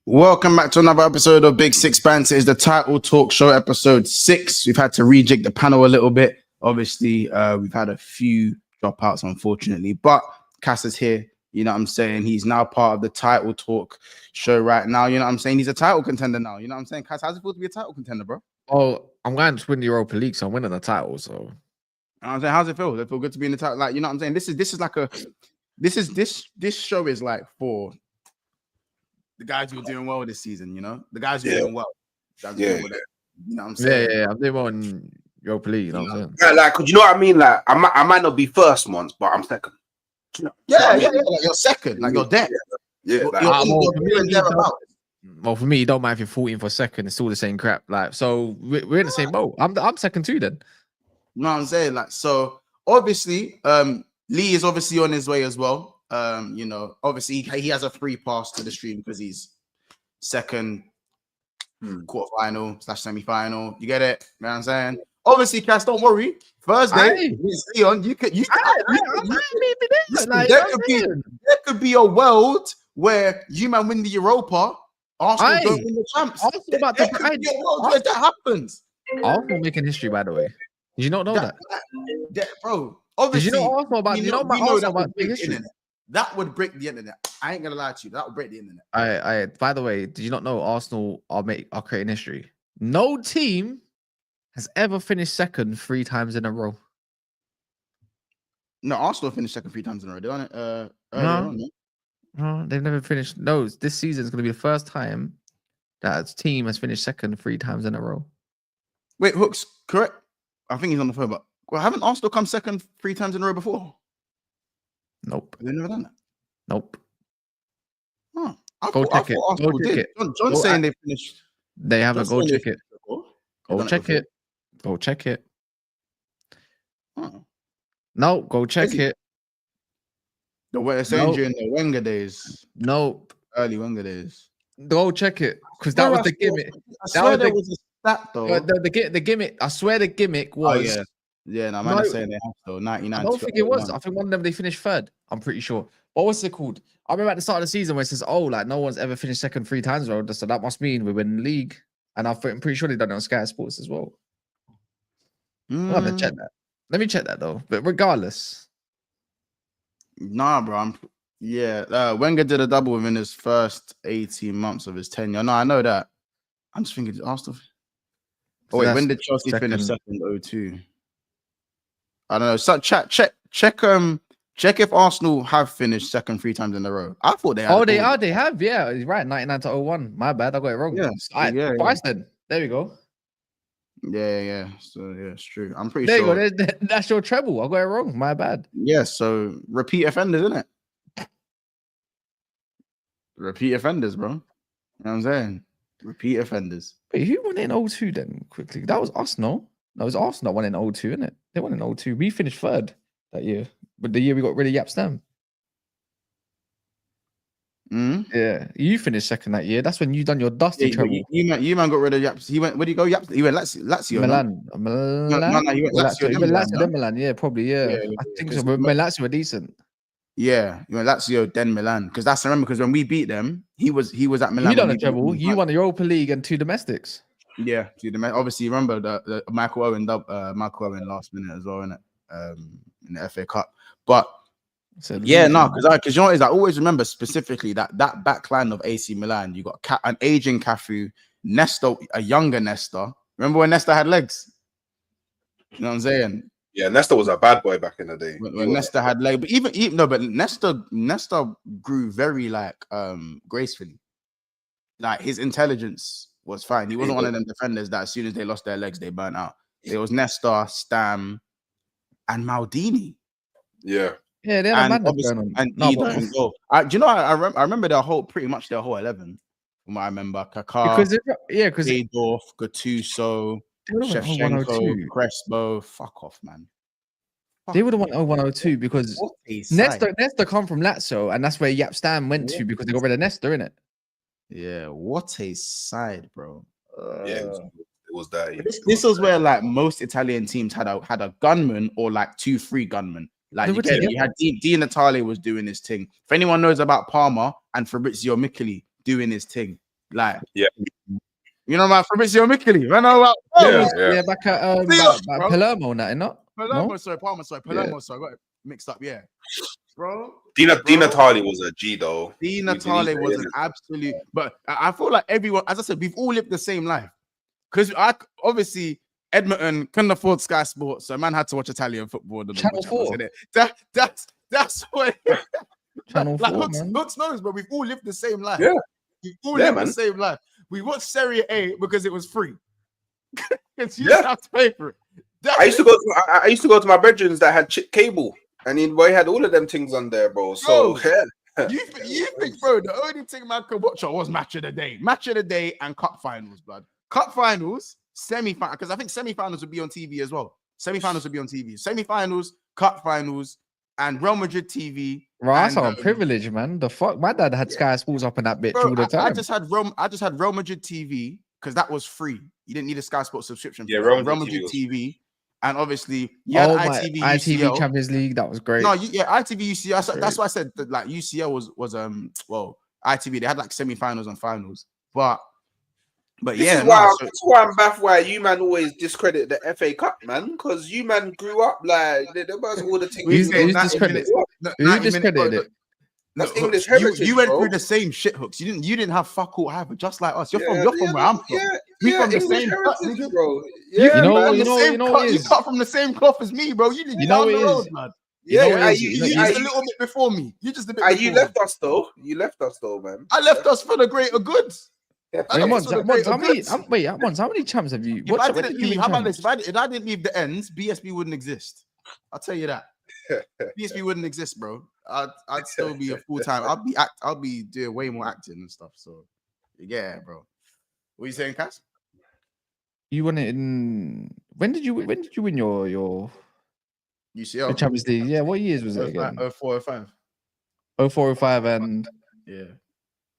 Welcome back to another episode of Big Six Banter. It's the Title Talk Show, episode 6. We've had to rejig the panel a little bit. Obviously, we've had a few dropouts, unfortunately, but Cass is here. You know what I'm saying? He's now part of the Title Talk Show right now. You know what I'm saying? He's a title contender now. You know what I'm saying? Cass, how's it feel to be a title contender, bro? Oh, I'm going to win the Europa League, so I'm winning the title. So, you know what I'm saying? How's it feel? Does it feel good to be in the title? Like, you know what I'm saying? This is like a this show is like for the guys who are doing well this season, you know? The guys who are doing well. You know what I'm saying? Yeah, I'm doing well in Europa League, you know what I'm saying? Yeah, like, you know what I mean? Like, I might not be first once, but I'm second. You know, like you're second, like you're there. Well, for me, it don't matter if you're 14th for second, it's all the same crap. Like, so we're in the same boat. I'm second too then. You know what I'm saying? Like, so obviously, Lee is obviously on his way as well. You know, obviously he has a free pass to the stream because he's second quarterfinal / semi-final. You get it? You know what I'm saying? Obviously, Cass, don't worry. Thursday, Leon, there could be a world where you man win the Europa, Arsenal don't win the champs. There could be a world where that happens. Arsenal making history, by the way. Did you not know that? Bro, obviously, did you know Arsenal about big history? That would break the internet. I ain't gonna lie to you. That would break the internet. By the way, did you not know Arsenal are creating history? No team has ever finished second 3 times in a row. No, Arsenal finished second 3 times in a row. They won it No, they've never finished. No, this season is going to be the first time that a team has finished second 3 times in a row. Wait, Hook's correct? I think he's on the phone, but haven't Arsenal come second 3 times in a row before? Nope. They've never done that. Nope. Huh. Go check it. Go check it. John's saying they finished. They haven't. Go check it. Go check it. Go check it. No, go check it. The way they're saying during the Wenger days. Nope. Early Wenger days. Go check it. Because that was the gimmick. I swear there was a stat though. The gimmick. I swear the gimmick was. Yeah, no, man, saying they have so 99. I don't think it was. I think one of them they finished third. I'm pretty sure. What was it called? I remember at the start of the season where it says, "Oh, like no one's ever finished second 3 times, bro." So that must mean we win the league. And I'm pretty sure they done it on Sky Sports as well. I'll have to check that. Let me check that though. But regardless, nah, bro. Wenger did a double within his first 18 months of his tenure. No, I know that. I'm just thinking Arsenal. Oh wait, when did Chelsea finish second? 02. I don't know. So check if Arsenal have finished second 3 times in a row. I thought they had. They have. Yeah, he's right. 99 to 01. My bad. I got it wrong. Twice then. There we go. Yeah. So yeah, it's true. I'm pretty sure. There you go. That's your treble. I got it wrong. My bad. Yeah. So repeat offenders, isn't it? Repeat offenders, bro. You know what I'm saying? Repeat offenders. Wait, who won in 02 then? Quickly, that was us, no? That was Arsenal that won in 02, isn't it? They won in 02. We finished third that year, but the year we got rid of Yap Stam. Yeah, you finished second that year. That's when you done your dusty treble. You man got rid of Yaps. He went. Where did he go? Yaps. He went Lazio. Milan. No, he went Lazio. He went Lazio, then Milan. Yeah, probably. Yeah, I think so. But Lazio were decent. Yeah, you went Lazio, then Milan. Because that's remember. Because when we beat them, he was at Milan. You done a treble. You won the Europa League and 2 domestics. Yeah, obviously remember the Michael Owen last minute as well, innit? In the FA Cup. But because you know what it is, I always remember specifically that back line of AC Milan. You got an aging Cafu, Nesta, a younger Nesta. Remember when Nesta had legs? You know what I'm saying? Yeah, Nesta was a bad boy back in the day. When Nesta had legs, but but Nesta grew very gracefully. Like his intelligence was fine. He wasn't one of them defenders that as soon as they lost their legs, they burnt out. It was Nesta, Stam, and Maldini. Yeah. Yeah, they had a madness going on. And Ida and goal. Do you know? I remember pretty much their whole 11. From what I remember, Kaká, because Seedorf, Gattuso, They would have went Shevchenko, 102. Crespo. Fuck off, man. They would have won 102 because Nesta come from Lazio, and that's where Yap Stam went to because they got rid of Nesta, innit? Yeah, what a side, bro. Yeah, it was that. This was where like most Italian teams had a gunman or like 2-3 gunmen. Like you had Di Natale was doing his thing. If anyone knows about Parma and Fabrizio Micheli doing his thing, like you know about Fabrizio Micheli. I know about back at Palermo, not Palermo. No? Sorry, Parma. Sorry, Palermo. Sorry, I got it mixed up. Yeah, bro. Di Natale was a G though. Di Natale was an absolute. But I feel like everyone, as I said, we've all lived the same life. Because obviously Edmonton couldn't afford Sky Sports, so man had to watch Italian football. Channel 4. That's what. Channel 4, Hooks knows, but we've all lived the same life. Yeah, we've all lived the same life. We watched Serie A because it was free. You didn't have to pay for it. I used to go to my bedrooms that had cable, and then boy had all of them things on there, bro. So you think, bro, the only thing man could watch was match of the day and cup finals, blood. Cup finals, semi-final, because I think semi-finals would be on TV as well. Semi-finals, cup finals, and Real Madrid TV. Right, that's our privilege, man. The fuck, my dad had Sky Sports up in that bitch all the time. I just had Real Madrid TV because that was free. You didn't need a Sky Sports subscription. Yeah, Real Madrid TV. And obviously, you had ITV, ITV UCL. Champions League. That was great. No, ITV, UCL. That's why I said that, like UCL was ITV. They had like semi-finals and finals, but this is why I'm baffled why you man always discredit the FA Cup, man, because you man grew up like there was all the things. Who discredited it? That's English heritage. You went through the same shit, Hooks. You didn't have fuck all either, just like us. You're from where I'm from. We from the same cut, nigga, bro. You cut from the same cloth as me, bro. You didn't down the road, man. Yeah, you just a little bit before me. You just a bit. You left us though. You left us though, man. I left us for the greater good. How many champs have you? If I didn't leave, how about this? If I didn't leave the ends, BSB wouldn't exist. I'll tell you that. BSB wouldn't exist, bro. I'd still be a full-time. I'll be doing way more acting and stuff. So yeah, bro. What are you saying, Cass? You won it in when did you win your UCL the Champions League? Yeah, what years was it again? 04, 05. 04, 05 and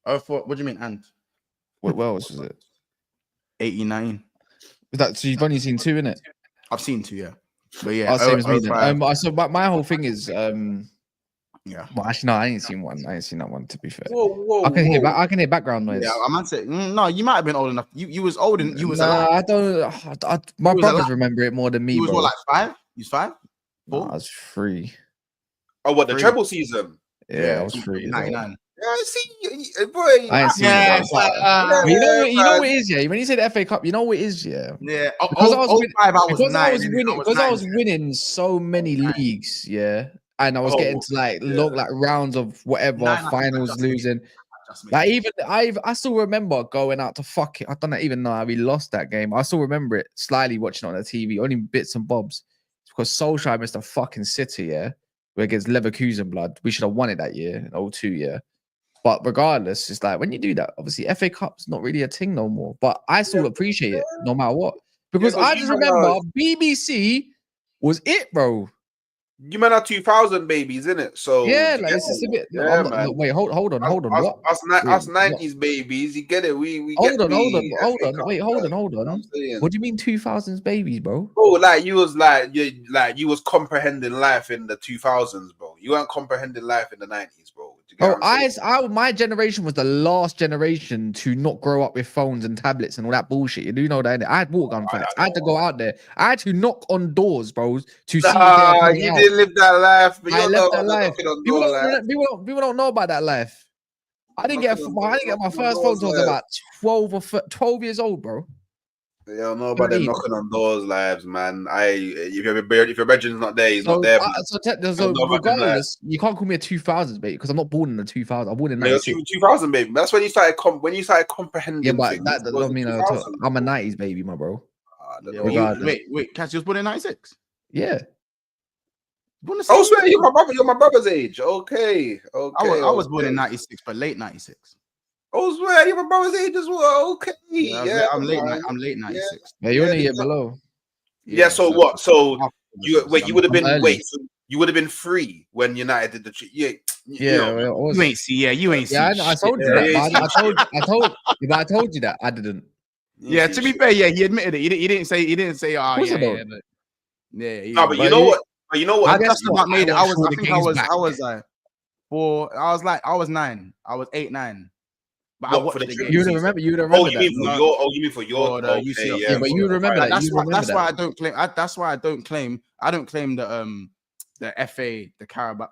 04. What do you mean and? What else was it? 89. Is that so? You've only seen two, innit? I've seen two, yeah. But yeah, same as me then. So my whole thing is yeah. Well, actually, no, I ain't seen one. I ain't seen that one. To be fair, I can hear background noise. Yeah, I might say no. You might have been old enough. You was old and you was. Nah, I don't. My brothers remember it more than me. You was bro. what, like 5? You was 5? 4? Nah, I was 3. Oh, what the treble season? Yeah, I was 3. 99. Yeah, see, boy. I ain't seen it. You know what it is, yeah. When you say the FA Cup, you know what it is, yeah. Yeah, because I was winning so many leagues, yeah. And I was getting to like rounds of whatever finals losing. Like even I still remember going out to fuck it. I don't even know how we lost that game. I still remember it slyly watching it on the TV, only bits and bobs. It's because Solskjaer missed a fucking City, yeah. We're against Leverkusen, blood. We should have won it that year in 02, yeah. But regardless, it's like when you do that, obviously FA Cup's not really a thing no more. But I still appreciate it no matter what. Because I just remember BBC was it, bro. You man are 2000 babies, innit? So yeah, like it's just a bit. Yeah, man. Wait, hold on. What? Us 90s babies, you get it. We hold on. Wait, hold on. What do you mean 2000s babies, bro? Oh, like you was comprehending life in the 2000s, bro. You weren't comprehending life in the 90s, bro. My generation was the last generation to not grow up with phones and tablets and all that bullshit. You do know that, innit? I had water gun fights. I had to go out there. I had to knock on doors, bro, to see. You didn't live that life. But I left that life. People don't know about that life. I didn't get my first phone until I was about 12 years old, bro. They don't know about them knocking on doors, lives, man. If your bedroom's not there, he's not there. So regardless, you can't call me a 2000s baby because I'm not born in the 2000s. I'm born in 96. 2000 baby. That's when you started comprehending. Yeah, but that doesn't mean I'm a 90s baby, my bro. Wait, Cassie was born in 96. Yeah. Oh, swear, you're my brother's age. Okay. I was born in 96, but late 96. Oh, swear, you're my brother's age as well. Okay. Yeah, I'm late 96. Yeah, you're only a year below. Yeah, so what? So you would have been early. so you would have been 3 when United did the You ain't see. Yeah, you ain't see. Yeah, I told you that. But I told you that I didn't. Yeah, to be fair, yeah, he admitted it. He didn't say. Oh, yeah. No, but you know what? But you know what? That's what made it. I was like 4. I was 9. I was 8, 9. But I watched the game. You would remember. You would remember. You mean for your? UCL. Yeah, but you remember that. That's why I don't claim. That's why I don't claim. I don't claim the FA, the Carabao,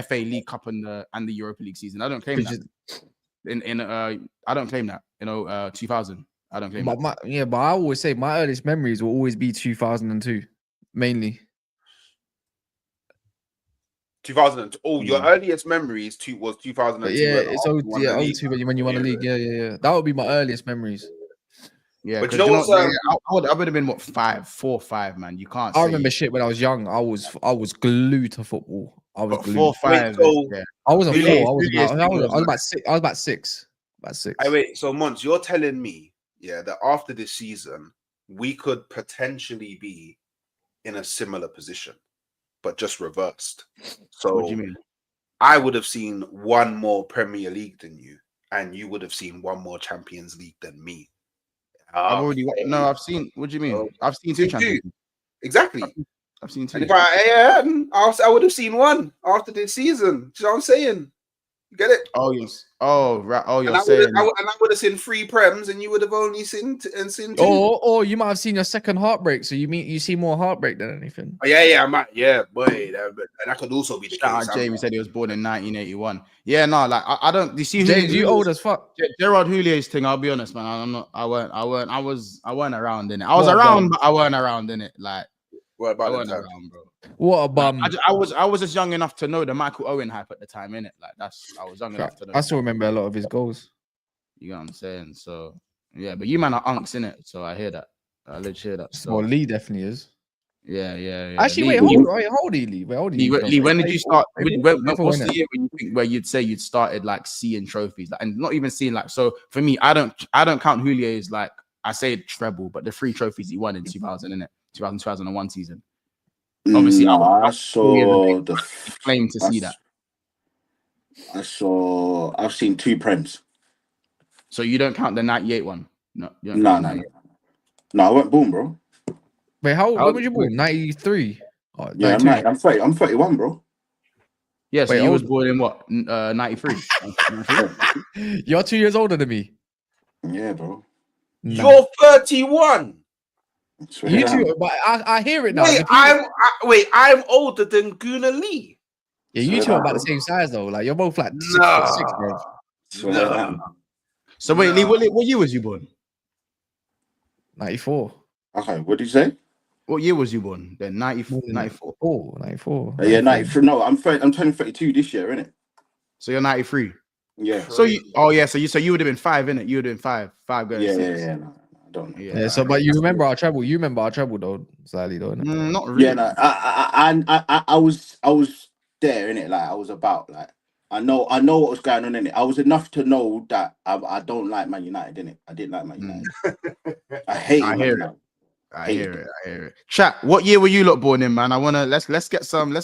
FA League Cup and the Europa League season. I don't claim that. I don't claim that. 2000. I don't claim that. But I always say my earliest memories will always be 2002, mainly. 2002. Oh, your earliest memories was 2002. Yeah, it's 02 when you won the league. Yeah. That would be my earliest memories. Yeah, but you know what? I would have been 4 or 5, man. You can't. I remember shit when I was young. I was glued to football. I was glued. 4, 5. I wasn't 4. I was about 6. I was about 6. About 6. Wait. So, Mons, you're telling me, that after this season, we could potentially be in a similar position, but just reversed. So, what do you mean? I would have seen one more Premier League than you, and you would have seen one more Champions League than me. I've seen. What do you mean? I've seen 2 Champions League. Exactly. I've seen 2. And if I would have seen one after this season. Do you know what I'm saying? You get it? Oh yes. Oh right. Oh, you're saying. I would have seen 3 Prems, and you would have only seen 2. Or you might have seen your second heartbreak. So you see more heartbreak than anything. Oh, yeah, I might. Yeah, boy, that could also be the case. Jamie said he was born in 1981. Yeah, no, like I don't. You see, James, you old as fuck. Gerard Houlier's thing. I'll be honest, man. I'm not. I weren't around in it. I was around, but I weren't around in it. Like, what about I weren't around, bro? What a bum. I was just young enough to know the Michael Owen hype at the time, innit? Like I was young enough to know. I still remember a lot of his goals. You know what I'm saying? So yeah, but you man are unks in it, so I hear that. I legit hear that. So. Well, Lee definitely is. Yeah. Actually, Lee, hold on, Lee. Lee, when did you start? What's the year when you think where you'd say you'd started like seeing trophies, like, and not even seeing like? So for me, I don't count Houllier as like I say treble, but the 3 trophies he won in 2000, innit? 2001 season. Obviously, I saw the claim to see that. I've seen 2 Prems. So you don't count the 98 one? No. No, I went boom, bro. Wait, when were you born? 93. Oh, yeah, I'm 31, bro. Yeah, so you was born in what? 93. You're 2 years older than me. Yeah, bro. You're 31. You too, but I hear it now. I'm older than Guna Lee. Yeah, you two are about the same size though. Like you're both like 6'6", bro. No. So wait, Lee, what year was you born? 94. Okay, what did you say? What year was you born? Then 94. 94. Yeah, 93. No, I'm turning 32 this year, innit? So you're 93. Yeah. So you would have been 5, innit? You would have been 5 going 6. Yeah. No, I don't know. Yeah. So, but you remember our treble? You remember our treble though, slightly though. Not really. Yeah. No, I was there, innit? Like I was about like I know what was going on in it. I was enough to know that I don't like Man United, innit? I didn't like Man United. I hate Man United. I hear it. Chat. What year were you lot born in, man? Let's get some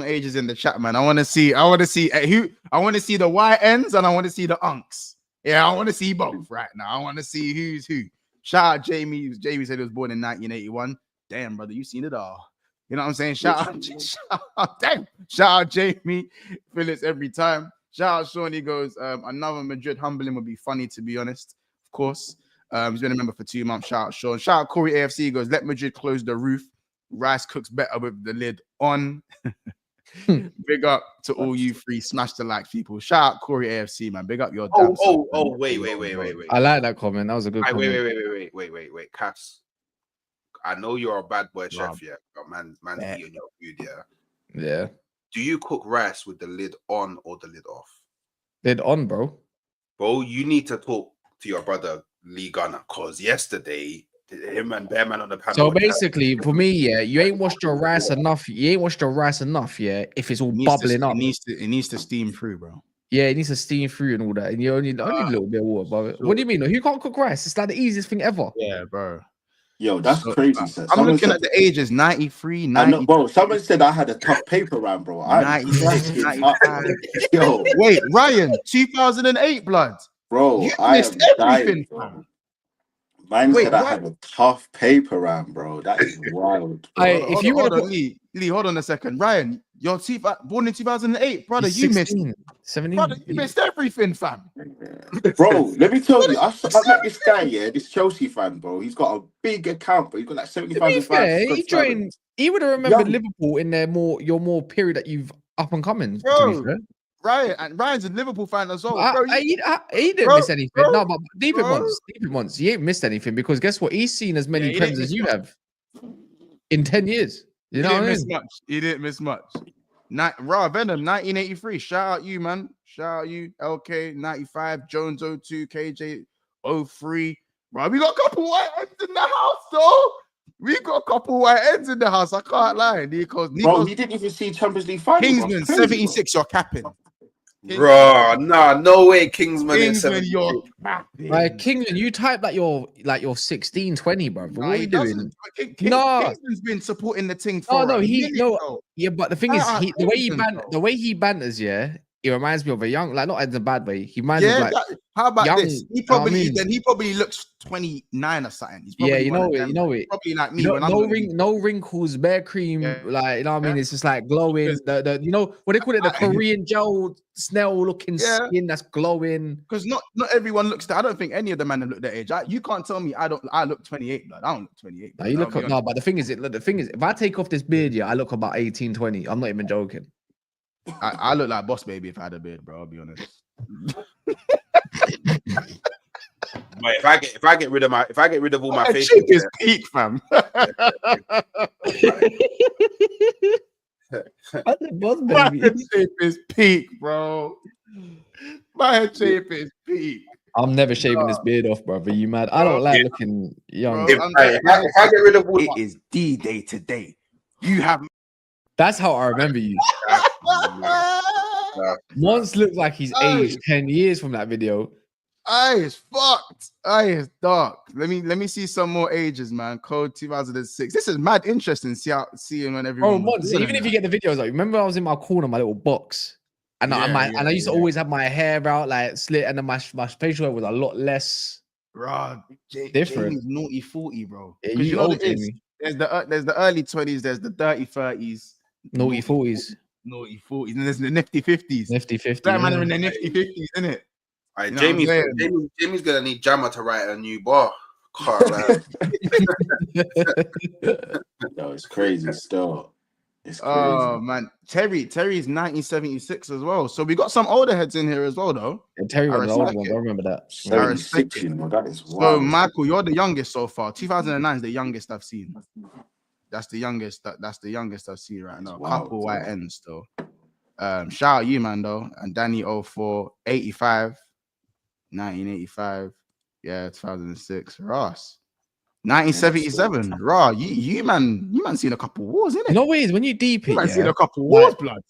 ages in the chat, man. I want to see who. I want to see the YNs and I want to see the unks. Yeah, I want to see both right now. I want to see who's who. Shout out Jamie. Jamie said he was born in 1981. Damn, brother, you seen it all. You know what I'm saying? Shout out Jamie Phillips every time. Shout out Sean. He goes, another Madrid humbling would be funny, to be honest. Of course. He's been a member for 2 months. Shout out Sean. Shout out Corey AFC. He goes, let Madrid close the roof. Rice cooks better with the lid on. Big up to all you 3 smash the like people. Shout out Corey AFC, man. Big up your damn self, wait. I like that comment. That was a good comment. Wait, Cass. I know you're a bad boy chef, yeah, but man's eating your food, yeah. Yeah. Do you cook rice with the lid on or the lid off? Lid on, bro. Bro, you need to talk to your brother Lee Gunner, cause yesterday him and Bearman on the panel. So basically, for me, yeah, you ain't washed your rice enough. Yeah, if it's all bubbling up. It needs to steam through, bro. Yeah, it needs to steam through and all that. And you only a little bit of water above it. What do you mean? Who can't cook rice? It's like the easiest thing ever. Yeah, bro. Yo, that's crazy, sir. I'm looking at the ages 93, 90. I know, bro. Someone said I had a tough paper round, bro. 96, 95. Yo, wait, Ryan, 2008 blood. Bro, I missed everything, bro. Mine said I had a tough paper round, bro. That is wild. If you want to Lee, hold on a second. Ryan, you're born in 2008, brother. You 16, missed 17. Brother, you missed everything, fam. Bro, let me tell you, I met this guy, this Chelsea fan, bro. He's got a big account, bro. He's got like 70,000 fans. He would have remembered Liverpool in your more period that you've up and coming. Bro, Ryan's a Liverpool fan as well. Bro, he didn't miss anything. No, but deep in once. He ain't missed anything because guess what? He's seen as many Prems as you have in 10 years. You know what I mean? He didn't miss much. Raw Venom, 1983. Shout out you, man. Shout out you. LK 95, Jones 02, KJ 03. Bro, we got a couple white ends in the house, though. We got a couple white ends in the house. I can't lie. Nico's bro, he didn't even see Champions League final. Kingsman 76. You're capping. Bro, nah, no way, Kingsman in 70. You're capping. Right, Kingsman, you type like you're 16, 20, bro. What are you doing? Kingsman's been supporting the thing for yeah, but the thing is, the way he banters, yeah, it reminds me of a young, like not in a bad way. He reminds me of like how about young, this? He probably looks 29 or something. He's probably you know it. Probably like me. No wrinkles, bare cream, like you know what I mean. It's just like glowing. The you know what they call it, the Korean gel snail looking skin that's glowing. Because not everyone looks that. I don't think any of the men have looked that age. You can't tell me I look 28, blood. I don't look 28. No, you look but the thing is, if I take off this beard, I look about 18, 20. I'm not even joking. I look like Boss Baby if I had a beard, bro. I'll be honest. But if I get rid of all my face, shape is peak, fam. My head shape is peak, bro. My head shape is peak. I'm never shaving this beard off, brother. You mad? I don't like looking young. If I get rid of all, it is D-Day today. You have. That's how I remember you. Mons looks like he's aged 10 years from that video. Eye is fucked. Eye is dark. Let me see some more ages, man. Code 2006. This is mad interesting. Seeing when everyone. Bro, Mons, even if you get the videos, like remember I was in my corner, my little box, and I used to always have my hair out like slit, and then my facial hair was a lot less. Bro, different. Jamie's naughty 40, bro. Yeah, you know what it is? There's the early 20s. There's the dirty 30s. Naughty 40s. Naughty 40s. And there's the nifty 50s. Nifty 50s. That man are in the nifty 50s, isn't it? All right, Jamie's gonna need Jammer to write a new bar. No, it's crazy still. It's crazy. Oh man, Terry's 1976 as well. So we got some older heads in here as well, though. Yeah, Terry was the old one. I remember that. 76, that is wild. So Michael, you're the youngest so far. 2009 is the youngest I've seen. That's the youngest. That's the youngest I've seen right now. Couple white ends though. Shout out you, man, though. And Danny 04, 85, 1985. Yeah, 2006. Ross. 1977. Raw. You man seen a couple wars, innit? No ways. When you deep it, you man seen a couple wars, blood.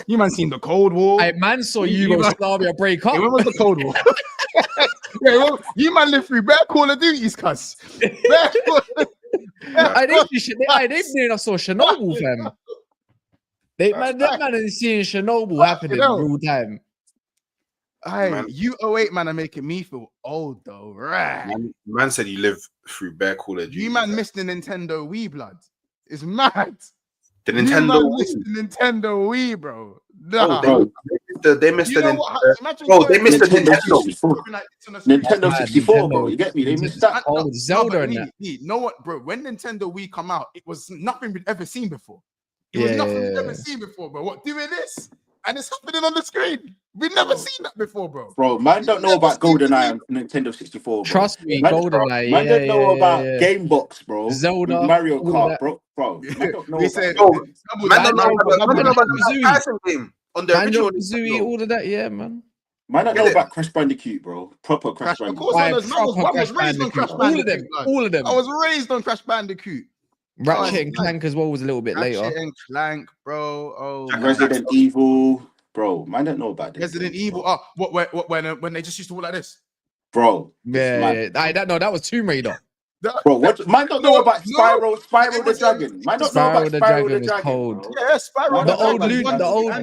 You man seen the Cold War. Hey, man saw Yugoslavia break up. Hey, when was the Cold War? You man lived through bare Call of Duties, cuz. They saw Chernobyl, fam. That man is seeing Chernobyl happening in real time. Hey, you 08 man are making me feel old though, right? Man said you live through bare Call of Duty. You man missed the Nintendo Wii, blood. It's mad. The Nintendo Wii. Missed the Nintendo Wii, bro. Nah. Bro, they missed the Nintendo 64. Nintendo 64, bro. You get me? They missed that. Oh, Zelda and that. You know what, bro? When Nintendo Wii come out, it was nothing we'd ever seen before. It was nothing we'd ever seen before, bro. What, doing this? And it's happening on the screen. We've never seen that before, bro. Bro, man don't know about GoldenEye and Nintendo 64, bro. Trust me, GoldenEye. Man don't know about Game Box, bro. Zelda, Mario Kart, bro. Man don't know about the game on the original Kazooie, all of that, yeah, man. Man don't know about Crash Bandicoot, bro. Proper Crash Bandicoot. Of course, I was raised on Crash Bandicoot. All of them. I was raised on Crash Bandicoot. Ratchet and Clank as well was a little bit later. Ratchet and Clank, bro. Oh, Resident Evil. Bro, man don't know about this. Resident Evil. Oh, what when they just used to walk like this? Bro. Yeah. That was Tomb Raider. Bro, what man don't know about Spyro it the was Dragon. Man don't know about Spyro the Dragon. cold. Bro. Yeah, Spyro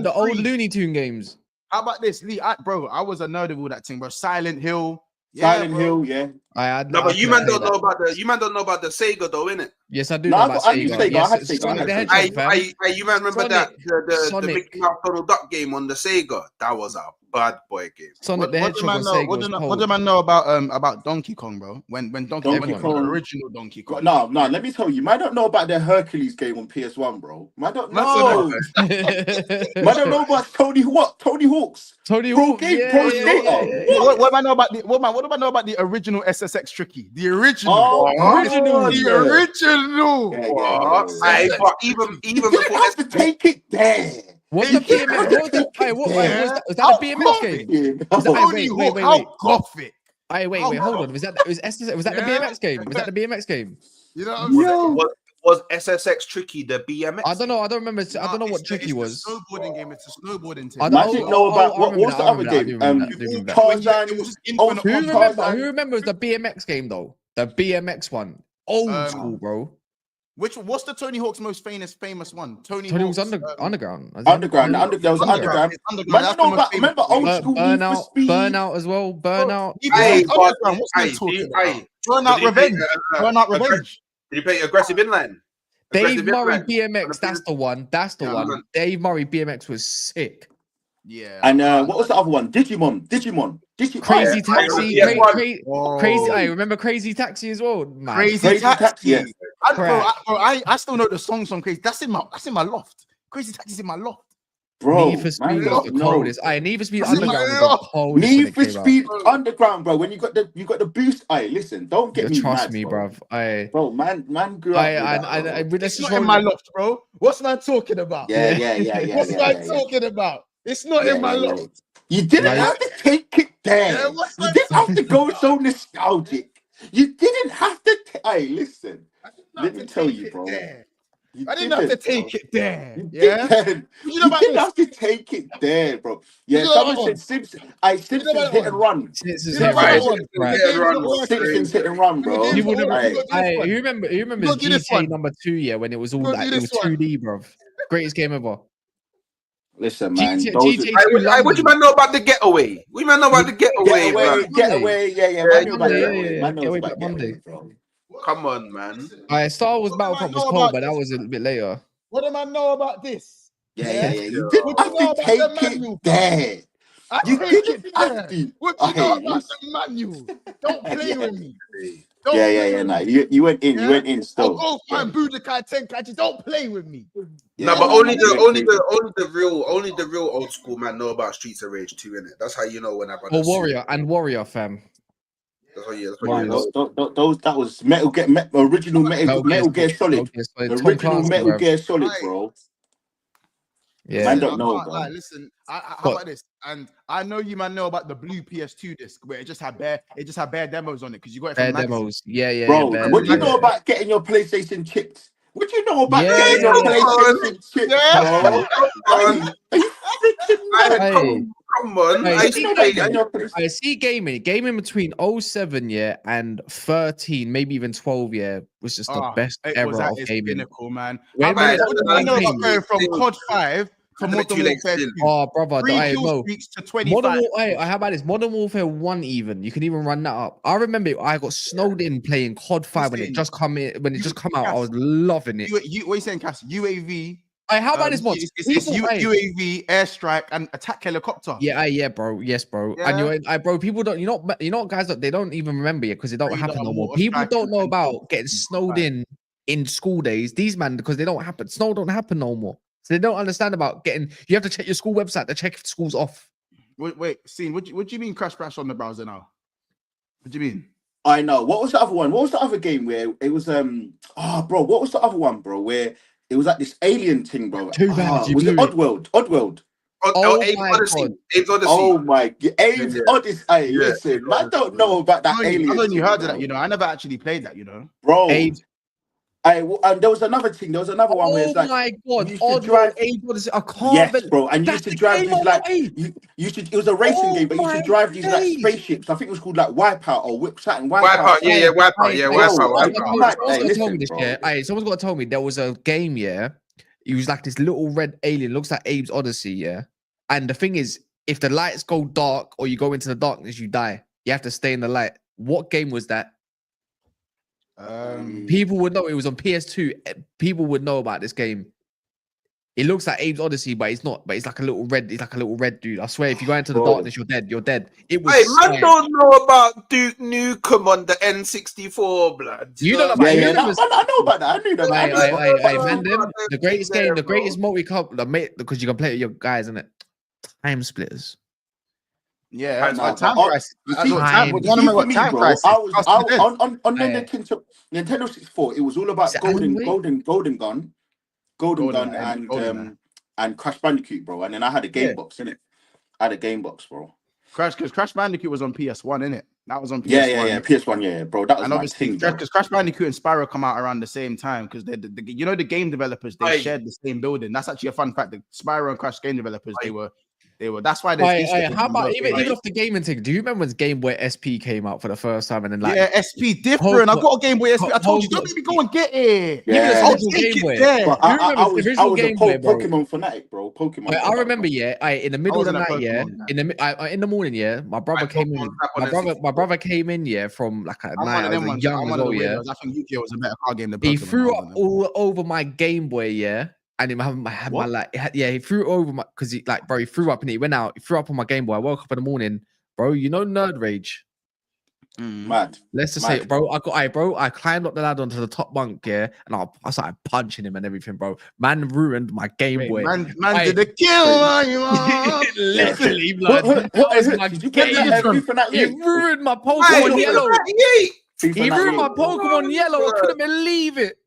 The old Looney Tune games. How about this, Lee? I was a nerd of all that thing, bro. Silent Hill. Silent Hill, yeah. But you man don't know about the Sega though, innit? Yes, I do know about Sega. I had Sega. Sonic the Hedgehog, fam. You man remember the Mickey Mouse Donald Duck game on the Sega? That was a bad boy game. Sonic the Hedgehog on Sega was cold. What do man know about Donkey Kong, bro? When Donkey Kong, original Donkey Kong. No, let me tell you, man don't know about the Hercules game on PS1, bro. Man don't know. Man don't know about Tony Hawk's. Tony Pro Hawk, game, yeah, pro yeah, skater. yeah. What do I know about what do I know about the original SSX Tricky? The original. The original. Yeah. But even You before have to take it there. What's the BMX? Was that a BMX game? Wait. How gothic. Wait, hold on. Was that the BMX game? Was that the BMX game? You know what I'm saying? Was SSX Tricky the BMX? I don't know. I don't remember. I don't know what Tricky was. It's a snowboarding game. It's a snowboarding thing. I didn't know about what was the other game? Tarzan. Who remembers the BMX game though? The BMX one. Old school, bro. What's the Tony Hawk's most famous one? Tony Hawk's Underground. There was Underground. Remember old school Burnout as well. Burnout. Burnout Revenge. Did you play Aggressive Inline? Dave Murray BMX. That's the one. Dave Murray BMX was sick. Yeah. And what was the other one? Digimon. Crazy Taxi. Crazy. I remember Crazy Taxi as well. Man. Crazy Taxi. Yeah. I still know the songs from Crazy. That's in my loft. Crazy Taxi's in my loft. Bro, Need for Speed was the coldest. Need for Speed Underground was the coldest. Need for Speed Underground, bro. When you got the boost, listen, don't get me trust mad, me, bro. Bro, man grew up. It's not in my loft, bro. What's man talking about? Yeah. What's man talking about? It's not in my loft. You didn't have to take it there. You didn't have to go so nostalgic. You didn't have to. Listen. Let me tell you, bro. I didn't have to take it there. Yeah, you didn't have to take it there, bro. Yeah, someone said Simpsons. Simpsons hit and run. Simpsons hit and run, bro. You remember GTA number 2? Yeah, when it was all like it was 2D, bro. Greatest game ever. Listen, man. What you man know about the Getaway? We man know about the Getaway, bro. Getaway, yeah. Man knows about Monday, bro. Come on, man. Star Wars Battlefront was cold, but that was a bit later. What do I know about this? Yeah. You didn't have to take it there. You didn't have to. What you know about the manual? Don't play with me. Yeah. Nah, you went in. You went in still. Go find Budokai Tenkaichi. Don't play with me. No, but only the real old school man know about Streets of Rage 2, innit? That's how you know when I got. Warrior, fam. That was original Metal Gear Solid. Original Metal Gear Solid, bro. Yeah, man don't know, bro. Listen, how about this? And I know you man know about the blue PS2 disc where it just had bare demos on it because you got it from demos. Yeah. Bro, what do you know about getting your PlayStation chipped? What do you know about getting your PlayStation chipped? Are you freaking mad? Come on. I see gaming between 07 and 13, maybe even 12 was just the best era of gaming. Pinnacle, man. I know about going from COD 5 to Modern Warfare 2. Oh, brother, to 25. How about this? Modern Warfare 1 even. You can even run that up. I remember I got snowed in playing COD 5 when it just come out. I was loving it. What are you saying, Cass? UAV. How about this mod? It's UAV, airstrike, and attack helicopter. Yeah, bro. Yes, bro. Yeah. And bro, people don't. You know, guys, they don't even remember it because it don't happen no more. People don't know about getting snowed in school days. These man, because they don't happen. Snow don't happen no more. So they don't understand about getting. You have to check your school website to check if school's off. Wait, Scene. What do you mean crash on the browser now? What do you mean? I know. What was the other one? What was the other game where it was? Bro, what was the other one, bro? Where it was like this alien thing, bro. Was it Oddworld? Oddworld. Abe's Odyssey. Oh my God. Abe's Odyssey. Hey, listen, I don't know about that alien. I've only heard of that, I never actually played that, Bro. And there was another thing. There was another one where it's like, my God, you used to drive. I can't. Yes, bro. And you used to drive these like, it it was a racing game, but you used to drive these like spaceships. I think it was called like Wipeout or Whip Saturn Wipeout. Someone's got to tell me this. Yeah, someone's got to tell me there was a game. Yeah, it was like this little red alien. Looks like Abe's Odyssey. Yeah, and the thing is, if the lights go dark or you go into the darkness, you die. You have to stay in the light. What game was that? People would know. It was on PS2. People would know about this game. It looks like Abe's Odyssey, but it's not. But it's like a little red. It's like a little red dude. I swear, if you go into the darkness, you're dead. You're dead. It was. Hey, man, don't know about Duke Nukem on the N64, blood. You don't know about I know about that. I knew that. Hey, man, the greatest game, the greatest multi-cup, because you can play it with your guys, isn't it? Time Splitters. Yeah, time crisis. Time crisis. I was on the Nintendo 64. It was all about Golden Gun, and Crash Bandicoot, bro. And then I had a game box, innit? I had a game box, bro. Because Crash Bandicoot was on PS1, innit? That was on PS1. Yeah, PS1, bro. That was my thing. Because Crash Bandicoot and Spyro come out around the same time. Because the game developers, they shared the same building. That's actually a fun fact. The Spyro and Crash game developers, they were. That's why there's how about even off the gaming thing? Do you remember when Game Boy SP came out for the first time and then SP different? I got a Game Boy SP. I told you, don't let me go and get it. Yeah, I'll take it there. I was a Pokemon fanatic, bro. Pokemon. I remember, in the middle of the night, in the morning, my brother came in. My brother came in, from like a night. I was young as well, I think Yu-Gi-Oh was a better card game than Pokemon. He threw up all over my Game Boy, and he threw it over my, because he threw up and he went out. He threw up on my Game Boy. I woke up in the morning, bro. You know Nerd Rage. Mad. Let's just say, bro. I climbed up the ladder onto the top bunk, and I started punching him and everything, bro. Man ruined my Game Boy. Man did the kill. Literally, blood. He ruined my Pokemon Yellow. He ruined my Pokemon Yellow. I couldn't believe it.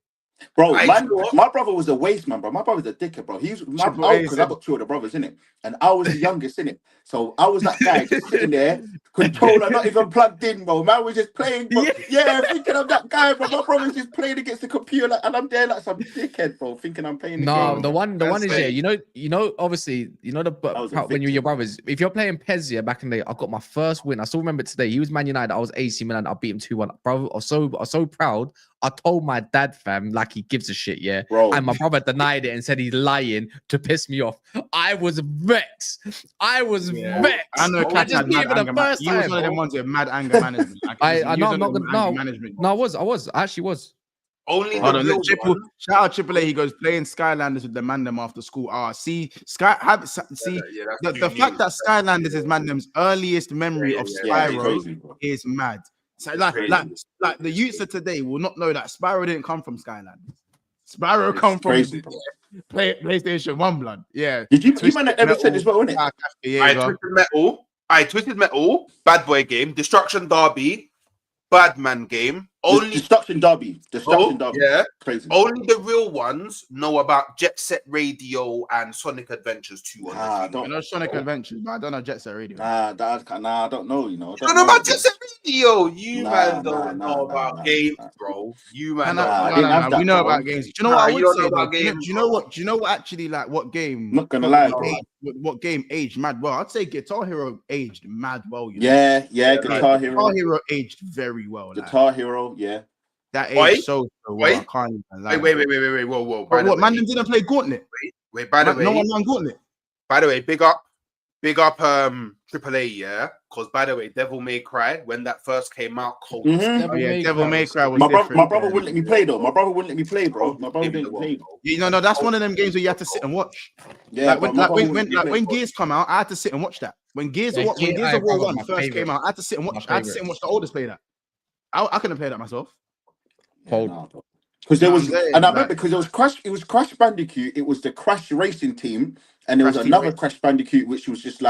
Bro, my brother was a waste man, bro. My brother's a dickhead, bro. Because I got two of the brothers, innit? And I was the youngest, innit? So I was that guy just sitting there, controller not even plugged in, bro. Man was just playing, bro. Yeah, thinking I'm that guy, bro. My brother's just playing against the computer, and I'm there like some dickhead, bro, thinking I'm playing the game. The one is, obviously, when you're your brothers, if you're playing PES, back in the day, I got my first win. I still remember it today. He was Man United, I was AC Milan, I beat him 2-1. Bro, I was so proud. I told my dad, fam, like he gives a shit, bro. And my brother denied it and said he's lying to piss me off. I was vexed. I know Cat had mad anger management. He was one of them ones with mad anger management. I actually was. Only shout out Triple A. He goes playing Skylanders with the Mandem after school. The fact that Skylanders is Mandem's earliest memory of Spyro is mad. So like the youths of today will not know that Spyro didn't come from Skylanders. Spyro come from PlayStation 1 blood. Yeah. Did you man ever said this well, innit? Twisted Metal, Bad Boy game, Destruction Derby, Badman game. Destruction Derby. Yeah. Crazy. Only the real ones know about Jet Set Radio and Sonic Adventures 2. I don't know Sonic Adventures, but I don't know Jet Set Radio. I don't know, You don't know about Jet Set Radio. You man don't know about games, bro. You man we know about games. Do you know what I would say? Do you know what actually, like, what game? Not gonna lie, what game aged mad well? I'd say Guitar Hero aged mad well. Yeah, Guitar Hero. Guitar Hero aged very well. Guitar Hero, yeah. That age so well. I can't even lie. Wait. Whoa. What, man didn't play Gauntlet? Wait, by the way. No one won Gauntlet. By the way, big up AAA, yeah. Because by the way, Devil May Cry, when that first came out, Devil May Cry was my brother wouldn't let me play though. My brother wouldn't let me play, bro. My brother didn't play. No, that's one of them games where you have to sit and watch. Yeah, when Gears come out, I had to sit and watch that. When Gears of War 1 first came out, I had to sit and watch. I had to sit and watch the oldest play that. I couldn't play that myself. Because there was, and I remember because it was Crash Bandicoot. It was the Crash Racing Team, and there was another Crash Bandicoot, which was just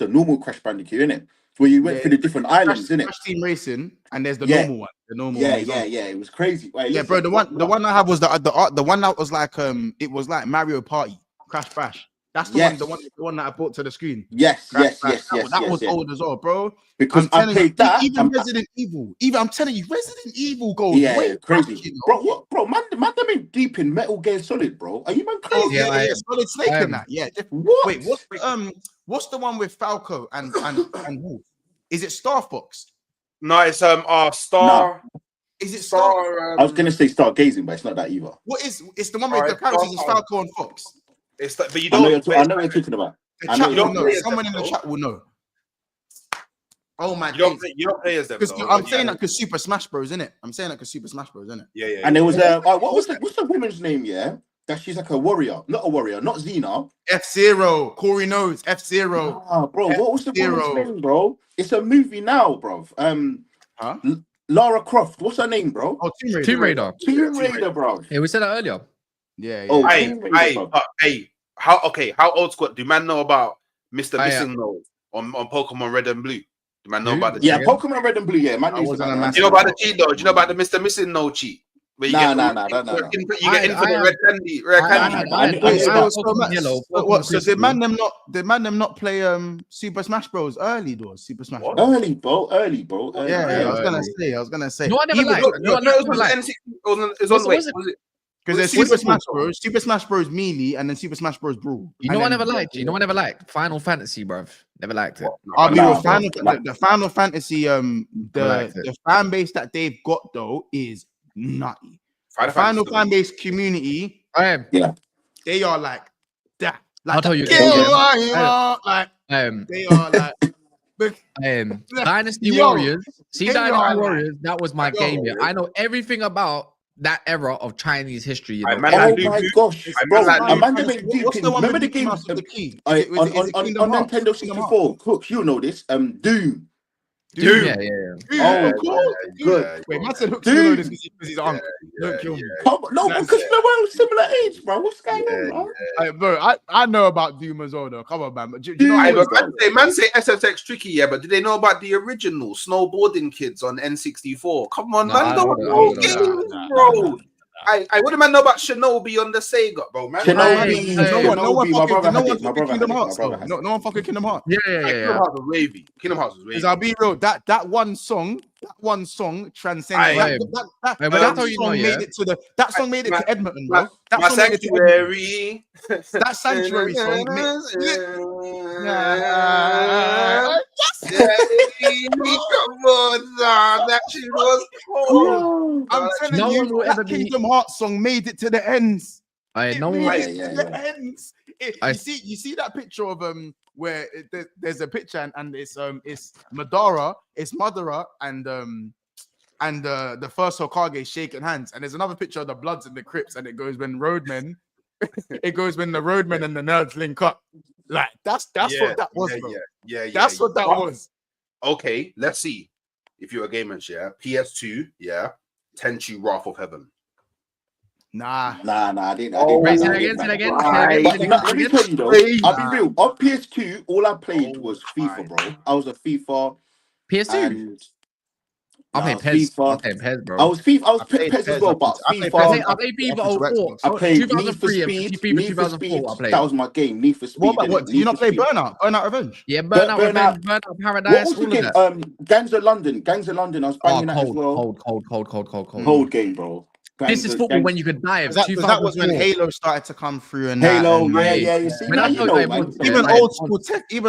a normal Crash Bandicoot, innit? Where you went through the different islands, innit? Crash Team Racing, and there's the normal one. The normal one. It was crazy. Wait, bro. The one I have was the one that was like it was like Mario Party, Crash Bash. That's the one that I brought to the screen. Yes. That was old as well, bro. Because I played that. Even Resident Evil. Even I'm telling you, Resident Evil goes way crazy. back, you know? Bro, what, bro? Man, them in deep in Metal Gear Solid, bro. Are you man crazy? Yeah, Solid Snake in that. Yeah. What? Wait, what's the one with Falco and Wolf? Is it Star Fox? No, it's Star. No. Is it Star? I was gonna say Stargazing, but it's not that either. What is? It's the one with the characters is Falco and Fox. It's but you I know don't. what you're talking about. The chat will know. Someone in the chat will know. Oh my god! You don't play as them. I'm saying that because Super Smash Bros. Innit? I'm saying that because Super Smash Bros. Innit? Yeah. And there was what's the woman's name? Yeah, that she's like a warrior, not Xena. F-Zero. Corey knows F-Zero. Ah, bro, what was the woman's name, bro? It's a movie now, bro. Lara Croft. What's her name, bro? Oh, Tomb Raider. Tomb Raider, bro. Yeah, we said that earlier. Yeah. Oh, hey. How old school do man know about Mr. Missing No on Pokemon Red and Blue? Do man know about the cheat? Pokemon Red and Blue, yeah. Man, do you know about the cheat though? Do you know about the Mr. Missing No cheat? No. You get infinite red candy. So did man them not play Super Smash Bros early though? Super Smash Bros. Early, bro. Yeah, I was gonna say. No, I never liked. It's on wait. Because there's Super Smash Bros Melee, and then Super Smash Bros Brawl. You know what I never liked? Final Fantasy, bruv. Never liked it. I'll be real. The Final Fantasy, the fan base that they've got though is nutty. Final fan base community, they are like that. Like, I'll tell you. They are like. Dynasty Warriors. See, Dynasty Warriors. That was my game here. I know everything about that era of Chinese history. You know? Oh my gosh, bro! Remember the game on Nintendo 64? Cooks, you know this. Doom. Yeah. Oh, good. Wait, man said Hooks, you know this because he's uncle. Don't kill me. No, because we're similar age, bro. What's going on, bro? I know about Doom as well, though. Come on, man. But do you know man say SFX tricky, yeah, but did they know about the original snowboarding kids on N64? Come on, man. Bro. I wouldn't man know about Shinobi on the Sega, bro, man. No one fucking Kingdom Hearts. No one fucking Kingdom Hearts. Yeah. Kingdom Hearts was wavy. Because I'll be real, that one song transcends. That song made it to Edmonton, bro. That Sanctuary. That Sanctuary song. Come on, that shit was cool. I'm telling you, that Kingdom Hearts song made it to the ends. Ends. You see that picture of where there's a picture and it's Madara, it's Madara and the first Hokage shaking hands, and there's another picture of the Bloods and the Crips, and it goes when the Roadmen and the Nerds link up. Like that's what that was, bro. Yeah. That's what that was. Okay, let's see. If you're a gamer, PS2, Tenchu Wrath of Heaven. Nah, I didn't. Say it again. Let me tell you though, I'll be real. On PS2, all I played was FIFA, bro. I was a FIFA. PS2. I played PES, bro. I was PES as well, but FIFA. I played FIFA 04. I played 2003 Need for Speed. That was my game. Need for Speed. What? Did you not play Burnout? Burnout Revenge? Yeah, Burnout Revenge, Burnout Paradise. What was the game? Gangs of London. I was banging that as well. Cold game, bro. This is football when you could die. That was when Halo started to come through, and Halo, yeah. You see, even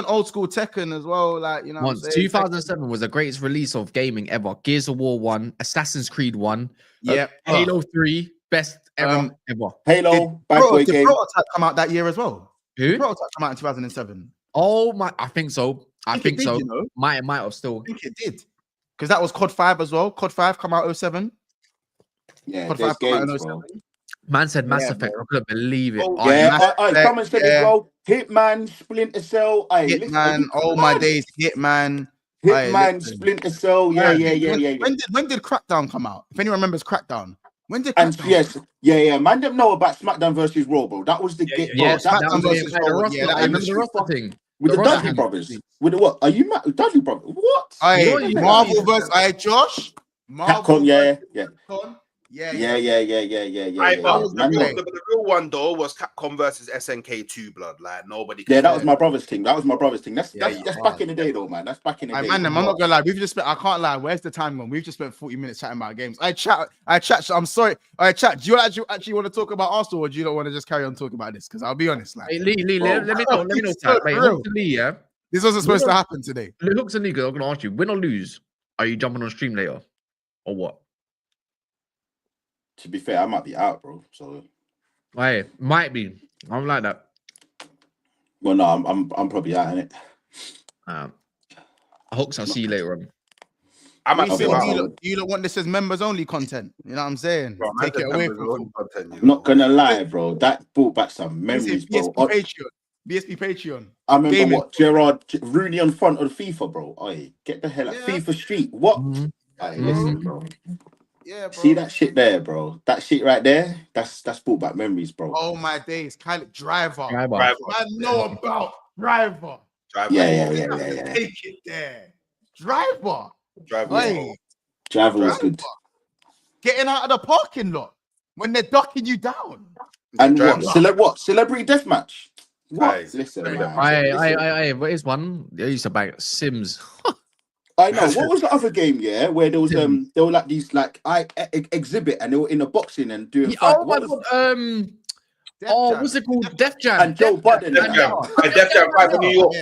old school Tekken as well. Like, you know, 2007 was the greatest release of gaming ever. Gears of War 1, Assassin's Creed 1, Halo 3, best ever. Halo, bad boy game. Did Prototype come out that year as well? Who? Prototype come out in 2007. Oh my! I think so. I think so. You know? Might have still. I think it did, because that was COD 5 as well. COD 5 come out 07. Yeah, there's games, bro. Man said Mass Effect. I couldn't believe it. Someone said as well. Hitman, Splinter Cell. Hitman, all my days. Hitman, Splinter Cell. Yeah. When did Crackdown come out? If anyone remembers Crackdown, when did Crackdown? Yeah. Man, didn't know about SmackDown versus Raw, bro. That was the game. Yeah, SmackDown versus Raw. Yeah, I remember the roster thing. With the Dudley brothers. With the what? Are you Dudley brothers? What? Marvel versus Josh. Capcom, yeah. Yeah. The real one though was Capcom versus SNK 2 Blood. Like nobody. Yeah, that was my brother's thing. That's back in the day though, man. That's back in the day. Man, I'm not gonna lie. We've just spent. I can't lie. Where's the time gone? We've just spent 40 minutes chatting about games. I chat. I'm sorry. I chat. Do you actually want to talk about Arsenal, or do you don't want to just carry on talking about this? Because I'll be honest, like, hey, Lee, let me know. Wait, Lee, yeah. This wasn't supposed to happen today. Hooks and Lee, I'm gonna ask you: win or lose? Are you jumping on stream later, or what? To be fair, I might be out, bro. So, Hey, might be. I'm like that. Well, no, I'm probably out in it. Hooks, I'll see you later on. You don't want this as members only content. You know what I'm saying? Bro, take it away from content. I'm not gonna lie, bro. That brought back some memories, bro. BSP Patreon. I remember Gerard Rooney on front of the FIFA, bro. Oi, get the hell out. FIFA Street. What? Listen, bro. Yeah, bro. See that shit there, bro? That shit right there, that's brought back memories, bro. Oh my days. Driver. I know about Driver. Yeah. Take it there. Driver was good. Getting out of the parking lot when they're ducking you down. And what? Celebrity deathmatch. What? Listen, man. What is one? I used to bang Sims. I know. What was the other game? Yeah, where there was there were like these exhibit, and they were in a boxing and doing. Oh my god! What's it called? Def Jam. And Joe Budden. Def Jam fight for New York.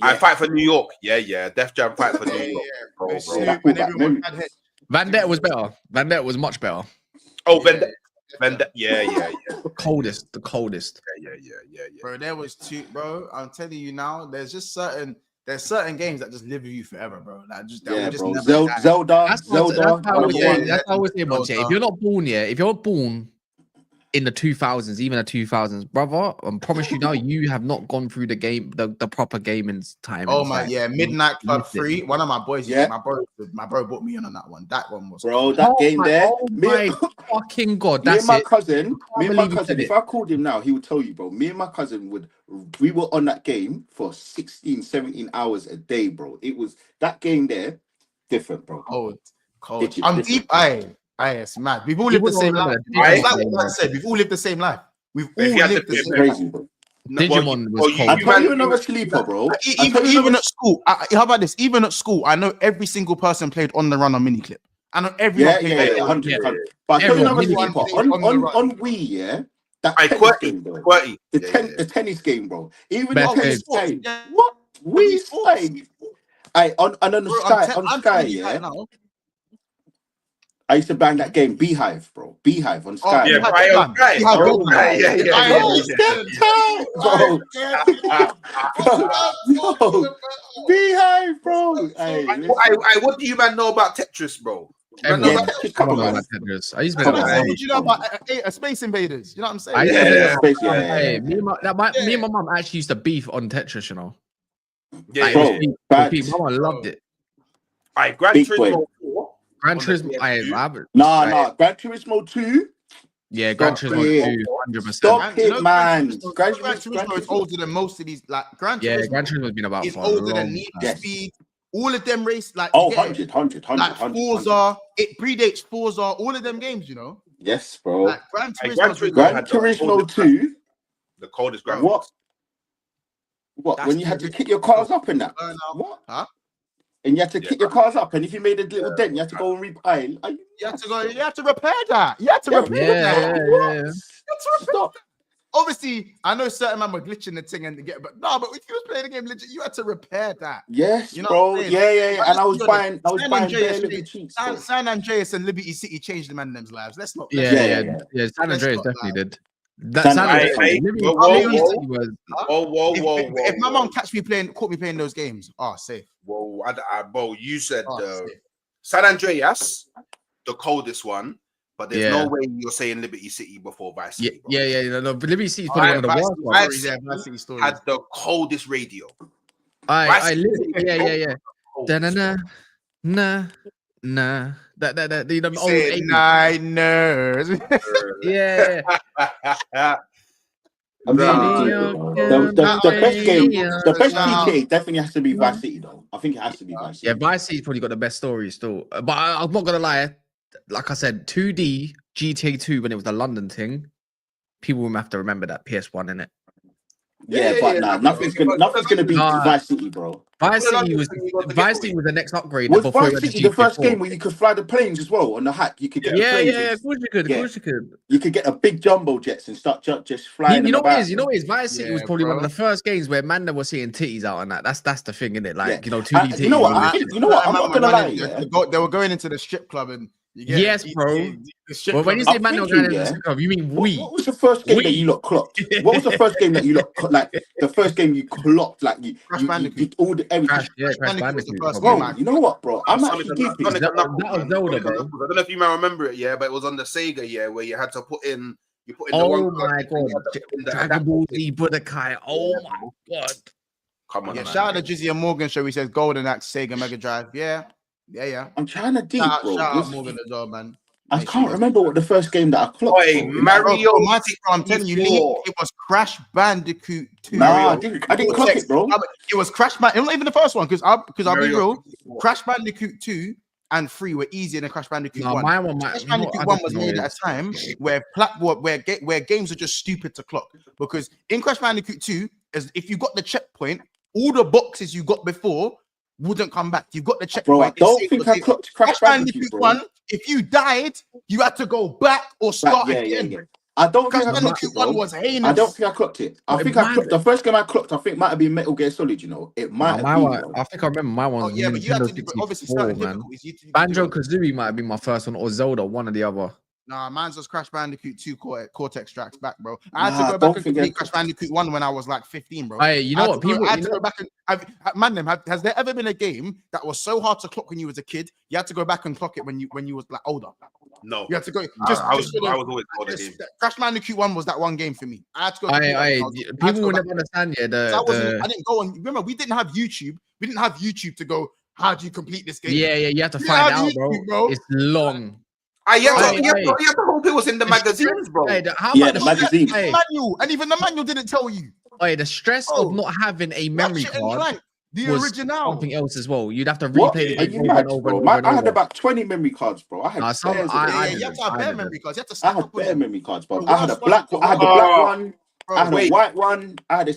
I fight for New York. Yeah. Def Jam fight for New York. Bro. Vendetta was better. Vendetta was much better. Oh, Vendetta. Yeah. The coldest. Yeah. Bro, there was two. Bro, I'm telling you now. There's certain games that just live with you forever, bro. Like bro. Zelda. That's how I was saying, if you're not born yet, if you're born in the 2000s, even the 2000s, brother, I promise you now, you have not gone through the game, the proper gaming time. Oh my, Midnight Club 3. One of my boys, my bro brought me on that one. That one was, bro. That game there. Oh my fucking god! Me and my cousin. If I called him now, he would tell you, bro. Me and my cousin we were on that game for 16, 17 hours a day, bro. It was that game there, different, bro. Cold. I'm deep. It's mad. We've all lived the same life. Like what I said, we've all lived the same life. We've all lived the same crazy, bro. Digimon was cold. I'll tell you another sleeper, bro. Even at school, how about this? Even at school, I know every single person played on the run on Miniclip. I know everyone played 100. But I'll tell you another sleeper. On Wii, yeah. That tennis game, bro. The tennis game, bro. Even the Sky. What? Wii Sky. On Sky, yeah. I used to bang that game, Beehive, bro. Beehive on Sky. On Sky. Beehive, bro. What do you man know about Tetris, bro? I used to what do you know about Space Invaders? You know what I'm saying? Me and my mum actually used to beef on Tetris, you know. Yeah, my mum loved it. Gran Turismo 4. Gran Turismo, Gran Turismo 2. Yeah, Gran Turismo 2, 100%. Stop it, man. Gran Turismo is older than most of these. Like Gran Turismo has been about. It's older than Need for Speed. All of them race like 100. Like Forza, it predates Forza. All of them games, you know. Yes, bro. Like Gran Turismo 2. The coldest ground. What? When you had to kick your cars up in that? What? Huh? And you had to kick your cars up, and if you made a little dent, you had to go and repair. You had to repair that. You had to repair that. Stop. Obviously, I know certain man were glitching the thing and to get, but if you was playing the game legit, you had to repair that. Yes, you know, bro. Yeah. And I was buying San Andreas and Liberty City changed the man's lives. Let's not. Yeah. San Andreas definitely did. If my mom caught me playing those games, safe. Bro, you said San Andreas, the coldest one, but there's no way you're saying Liberty City before Vice City. No, Liberty City is probably one of the worst ones. Vice City had the coldest radio. Nah. That you know, old Niners. Yeah. The best GTA definitely has to be Vice City, though. I think it has to be Vice City. Yeah, Vice City's probably got the best story still. But I'm not gonna lie, like I said, 2D GTA 2 when it was the London thing. People will have to remember that PS1 in it. Nothing's gonna beat Vice City, bro. Vice City was the next upgrade. Was Vice City the first game where you could fly the planes as well on the hack? You could get of course you could. Of course you could. You could get a big jumbo jets and start just flying. You know what it is? Vice City was probably one of the first games where Manda was seeing titties out on that. That's the thing, isn't it? Like 2D titties. You know what? I'm not gonna lie. They were going into the strip club and. Yes, bro. Well, when you say man, you mean we? What was the first game that you lot clocked? What was the first game that you lot like? The first game you clocked, like you did all the everything. Crash Bandicoot. Bro, you know what, bro? I'm actually keeping. That was Zelda, bro. I don't know if you might remember it, but it was on the Sega, where you had to put in. Oh my god, Dragon Ball Z Budokai. Oh my god. Come on, shout out to Jizzy and Morgan show. He says Golden Axe, Sega Mega Drive. Yeah. I'm trying to think, bro. Shout out Morgan as well, man. I can't remember what the first game that I clocked. Mario. I'm telling you, it was Crash Bandicoot 2. Nah, I didn't clock it, bro. It was Crash Bandicoot. Not even the first one, because I'll be real. Crash Bandicoot 2 and 3 were easier than Crash Bandicoot 1. Crash Bandicoot 1 was made at a time where games are just stupid to clock. Because in Crash Bandicoot 2, if you got the checkpoint, all the boxes you got before wouldn't come back. You've got the checkpoint. Bro, I don't think I clocked Crash Bandicoot 1. If you died, you had to go back or start again. Yeah. I don't think I clocked it, 1 was heinous. I don't think I clocked it. I think I clocked the first game I clocked. I think might have been Metal Gear Solid. It might have been. I think I remember my one. But you had to do obviously start man. Banjo Kazooie might have been my first one, or Zelda, one or the other. Nah, mine's was Crash Bandicoot 2 Cortex Strikes Back, bro. I had to go back and complete Crash Bandicoot 1 when I was like 15, bro. Hey, you know what? I had to go back and has there ever been a game that was so hard to clock when you was a kid? You had to go back and clock it when you was like older. No, you had to go. I was always older. Crash Bandicoot 1 was that one game for me. I had to go. People will never understand. I didn't go on. Remember, we didn't have YouTube. We didn't have YouTube to go. How do you complete this game? Yeah, you have to find out, bro. It's long. You have to hope it was in the magazines, bro. The magazines. Manual, and even the manual didn't tell you. The stress of not having a memory card. The original. Something else as well. You'd have to replay the game over and over. I had about 20 memory cards, bro. I had you have to have bare memory cards. You have to I had bare memory cards, bro. I had a black one. I had the black one. I had a white one. I had a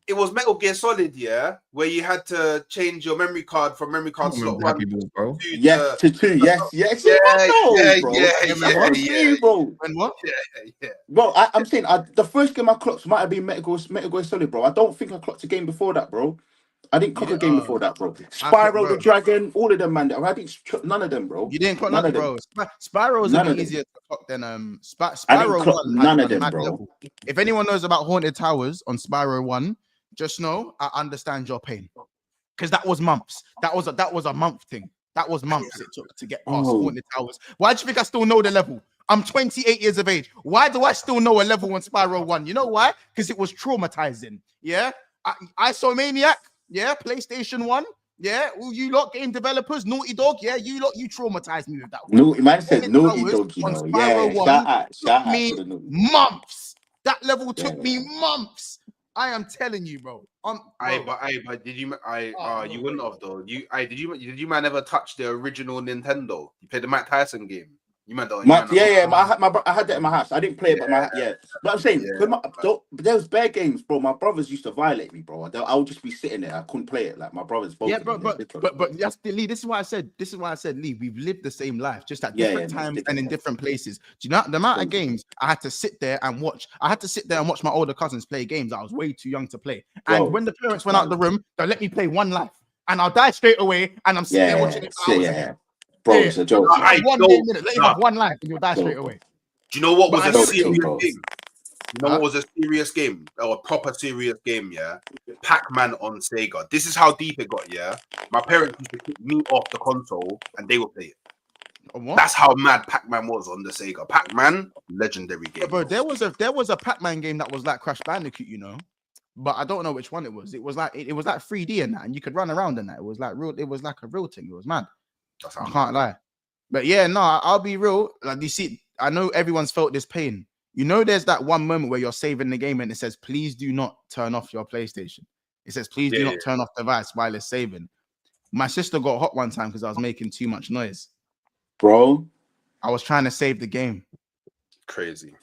It was Metal Gear Solid, where you had to change your memory card from memory card slot 1 to 2. Yes. Bro. And what? Yeah. Bro, I'm saying the first game I clocked might have been Metal Gear Solid, bro. I don't think I clocked a game before that, bro. I didn't clock a game before that, bro. Spyro the Dragon, all of them, man. I didn't none of them, bro. You didn't clock none of them, bro. Spyro's a bit easier to clock than Spyro 1. None of them, bro. Level. If anyone knows about Haunted Towers on Spyro 1, just know I understand your pain, because that was months. That was a month thing. That was months it took to get past Haunted Towers. Why do you think I still know the level? I'm 28 years of age. Why do I still know a level on Spyro 1? You know why? Because it was traumatizing. Yeah, Isomaniac. Yeah, PlayStation 1. Yeah, all you lot game developers, Naughty Dog. Yeah, you traumatized me with that one. Naughty man said Naughty Dog. Shout out months. That level took me months. I am telling you, bro. But did you? You wouldn't have though. Did you man ever touch the original Nintendo? You played the Mike Tyson game. You meant though. I had that in my house. I didn't play it, but I'm saying, there was bare games, bro. My brothers used to violate me, bro. I would just be sitting there. I couldn't play it. Like my brothers. Both but yes, Lee. This is why I said, Lee. We've lived the same life, just at different times and in different places. Do you know the amount of games I had to sit there and watch? I had to sit there and watch my older cousins play games I was way too young to play. And when the parents went out the room, they let me play one life, and I'll die straight away. And I'm sitting there watching it for hours again. Bro, it's a joke. Let you have one life and you'll die straight away. Do you know what was a serious game? You know what was a serious game? Or a proper serious game, Pac-Man on Sega. This is how deep it got, My parents used to kick me off the console and they would play it. What? That's how mad Pac-Man was on the Sega. Pac-Man, legendary game. Bro, there was a Pac-Man game that was like Crash Bandicoot, but I don't know which one it was. It was like 3D and that, and you could run around in that. It was like a real thing. It was mad. I can't lie. But I'll be real. Like, you see, I know everyone's felt this pain. There's that one moment where you're saving the game and it says, please do not turn off your PlayStation. It says, please do not turn off the device while it's saving. My sister got hot one time because I was making too much noise. Bro. I was trying to save the game. Crazy.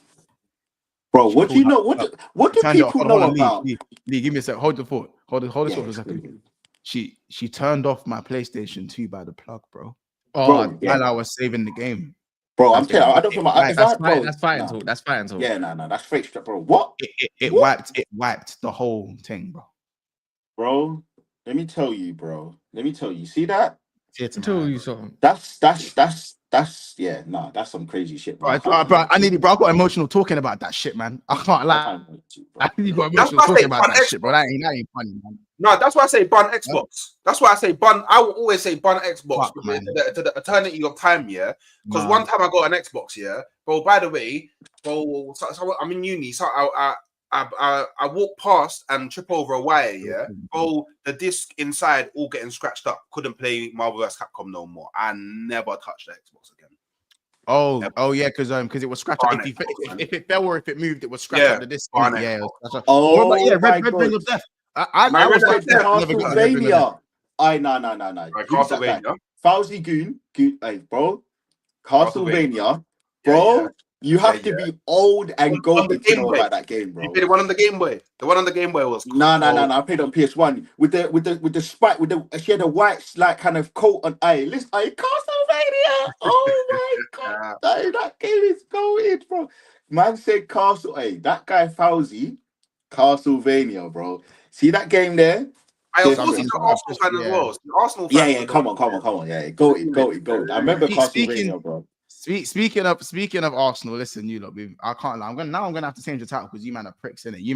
Bro, what do you know? What do people know about? Lee, give me a sec. Hold the thought. Hold this thought for a second. She turned off my PlayStation 2 by the plug, bro. Oh, while I was saving the game. Bro, I'm telling you, I don't think that's fighting talk. That's fighting talk. Yeah, no, that's fake stuff, bro. What? It wiped the whole thing, bro. Bro, let me tell you, bro. See that? Tell you something. That's some crazy shit, bro. Bro, I got emotional talking about that shit, man. I can't lie. I really got emotional talking about that shit, bro. That ain't funny, man. No, that's why I say bun Xbox. That's why I say bun. I will always say bun Xbox to the eternity of time, yeah. Because one time I got an Xbox, yeah, bro. By the way, bro, so I'm in uni, so I walked past and trip over a wire, yeah. Bro, the disc inside all getting scratched up. Couldn't play Marvel vs. Capcom no more. I never touched the Xbox again. Oh yeah, because it was scratched up. If it fell or if it moved, it was scratched up the disc. Yeah. Red Ring of Death. I was like Castlevania. No. Castlevania. Fauzi Goon, hey, bro. Castlevania, bro. Yeah. You have to be old and goated to know about that game, bro. You played the one on the Game Boy. The one on the Game Boy was no. I played on PS1 with the spike she had a white like kind of coat on. Listen, Castlevania. Oh my god, that game is goated, bro. Man said Castle. Hey, that guy Fauzi, Castlevania, bro. See that game there? I was also an Arsenal fan as well. Arsenal fan. Yeah. Come on. Yeah, goated. I remember Castlevania, bro. Speaking of Arsenal, listen, you lot. I can't lie. I'm gonna have to change the title because you man are pricks, innit? You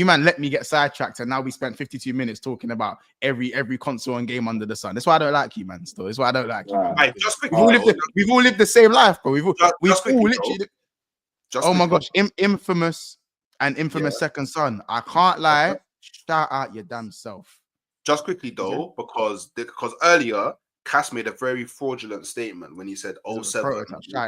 man let me get sidetracked, and now we spent 52 minutes talking about every console and game under the sun. That's why I don't like you, man. Still, that's why I don't like you. Man. Right, just quickly, we've all lived the same life, bro. We've all literally. Oh my gosh, infamous second son. I can't lie. Shout out your damn self. Just quickly though, because earlier Cass made a very fraudulent statement when he said 07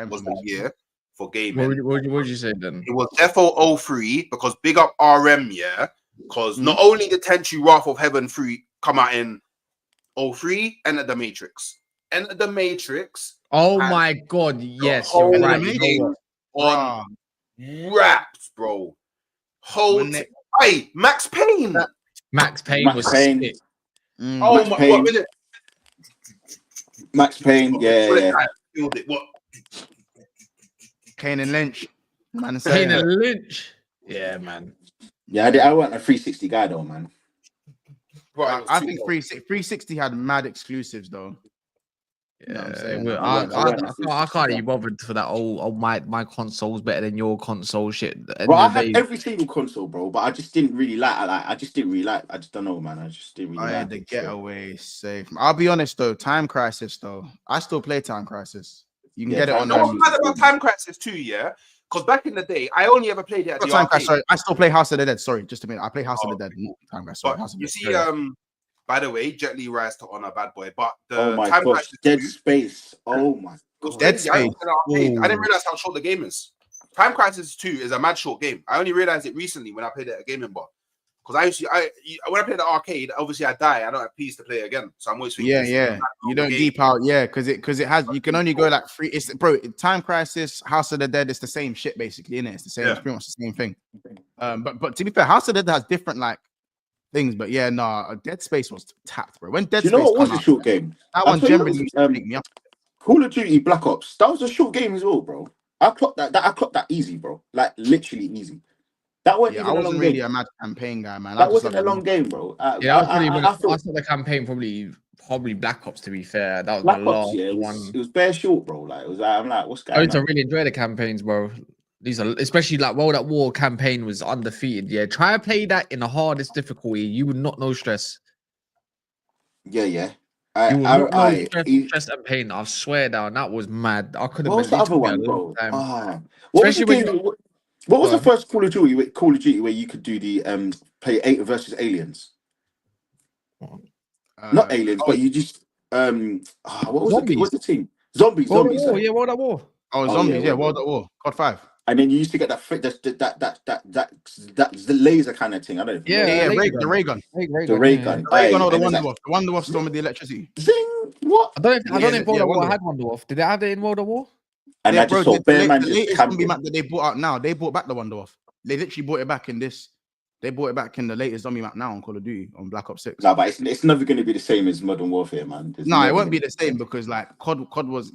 was the year for gaming. What did you say then? It was FO 03 because big up RM, yeah. Because not only did Tenchu Wrath of Heaven 3 come out in 03, Enter the Matrix. Enter the Matrix. Oh my god, yes, you're right. On raps, bro. Hey, Max Payne. Max Payne was sick. Oh my god, Max Payne, yeah. What? Kane and Lynch. Kane and Lynch. Yeah, man. Yeah, I wasn't a 360 guy though, man. Right, I think 360 had mad exclusives though. Yeah, I can't even bother for that. My console's better than your console shit. Bro, I had every single console, bro, but I just didn't really like. I just don't know, man. I just didn't really. Had the getaway safe. I'll be honest though. Time Crisis though. I still play Time Crisis. You can get it on. I'm mad about Time Crisis too, yeah. Because back in the day, I only ever played it at the arcade. Sorry, I still play House of the Dead. Sorry, just a minute. I play House of the Dead. Not Time Crisis. Sorry, House of the Dead. By the way, Jet Li rise to honor Bad Boy, but the Time Crisis Dead Space. Oh my god, Dead Space. I didn't realize how short the game is. Time Crisis 2 is a mad short game. I only realized it recently when I played it at Gaming Bar. Because when I play the arcade, obviously I die. I don't have peace to play it again. So I'm always thinking, you don't deep out, because it has. You can only go like three. It's bro. Time Crisis, House of the Dead. It's the same shit basically, isn't it? It's the same. It's pretty much the same thing. But to be fair, House of the Dead has different like things. But yeah, Dead Space was tapped, bro. When Dead Space, what was a short game? That one generally used to pick me up. Call of Duty Black Ops. That was a short game as well, bro. I clocked that easy, bro. Like literally easy. That wasn't even I wasn't really game. a mad campaign guy, man. That wasn't a long game, bro. I thought the campaign probably Black Ops. To be fair, that was Black my Ops, last one. It was bare short, bro. Like it was. I'm like, what's going on? I used to really enjoy the campaigns, bro. These are especially like World at War campaign was undefeated. Yeah, try and play that in the hardest difficulty. You would not know stress. Yeah. You will not know stress and pain. I swear down, that was mad. I couldn't. What was the other one, bro? What was the first Call of Duty where you could do the play 8 versus aliens? Not aliens, but you just what was the team? Zombies. Yeah, World at War. Oh, zombies. Yeah, World at War. COD 5. And then you used to get that the laser kind of thing. I don't know. Yeah, the ray gun. The ray gun. The ray gun or the Wonder Wolf. The Wonder Wolf storm with the electricity. Zing! What? I don't know if World of War had Wonder Wolf. Did they have it in World of War? And I just saw Bear Man just latest zombie map that they brought out now, they brought back the Wonder Wolf. They literally brought it back in this. They brought it back in the latest zombie map now on Call of Duty on Black Ops 6. No, but it's never going to be the same as Modern Warfare, man. No, it won't be the same because like COD was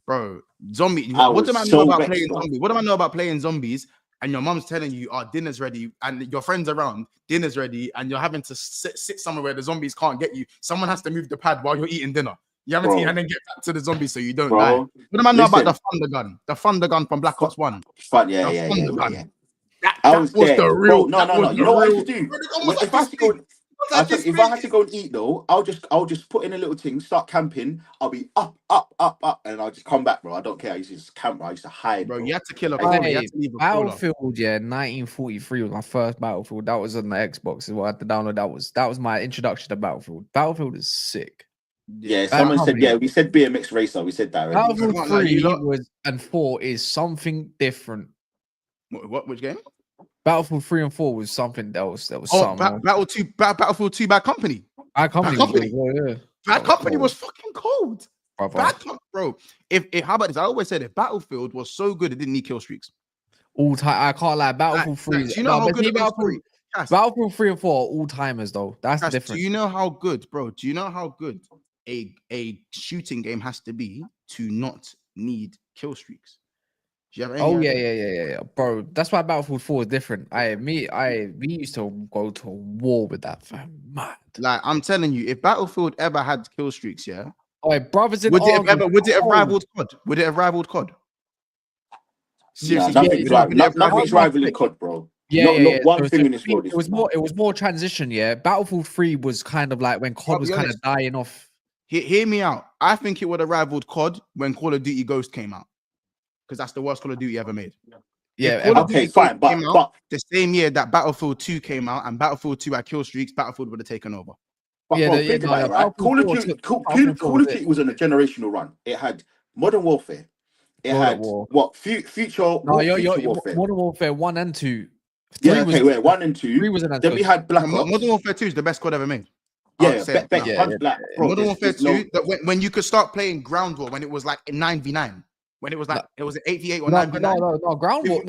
bro. Zombie. What do I know about playing zombies? What do I know about playing zombies? And your mom's telling you, dinner's ready, and your friends around, dinner's ready, and you're having to sit somewhere where the zombies can't get you. Someone has to move the pad while you're eating dinner. You haven't seen and then get back to the zombies so you don't die. What do I know about the Thunder Gun? The Thunder Gun from Black Ops 1. Yeah. That was the real. No. You know what I used to do? If I had to go and eat though, I'll just put in a little thing, start camping. I'll be up, and I'll just come back, bro. I don't care. I used to just camp, bro. I used to hide, bro. You had to kill a Battlefield, 1943 was my first Battlefield. That was on the Xbox. Is what I had to download. That was my introduction to Battlefield. Battlefield is sick. Yeah, someone said, we said BMX Racer. We said that already. Battlefield 3 and 4 is something different. Which game? Battlefield 3 and 4 was something else. That was Battlefield 2 Bad Company. Bad Company was fucking cold. Bro. If how about this? I always said if Battlefield was so good, it didn't need kill streaks. All time, I can't lie. Battlefield 3. Do you know how good Battlefield 3 and 4 are all timers though. That's the difference. Do you know how good, bro? Do you know how good a shooting game has to be to not need kill streaks? Do you have any yeah, bro. That's why Battlefield 4 is different. We used to go to war with that, fam. Mad. Like I'm telling you, if Battlefield ever had kill streaks, brothers in would it have rivaled COD? Would it have rivaled COD? Seriously, nothing's rivaling COD, bro. Not one thing in this world. It was more transition. Yeah, Battlefield 3 was kind of like when COD was kind of dying off. Hear me out. I think it would have rivaled COD when Call of Duty Ghost came out. Because that's the worst Call of Duty ever made. Yeah, okay, fine. But the same year that Battlefield 2 came out and Battlefield 2 had kill streaks, Battlefield would have taken over. Call of Duty was on a generational run. It had Modern Warfare. It had Future Warfare. Modern Warfare 1 and 2. 1 and 2. Then we had Black Ops. Modern Warfare 2 is the best COD ever made. Modern Warfare 2, when you could start playing Ground War when it was like 9v9. When it was like it was an 88 or 9v9. No, Ground War. It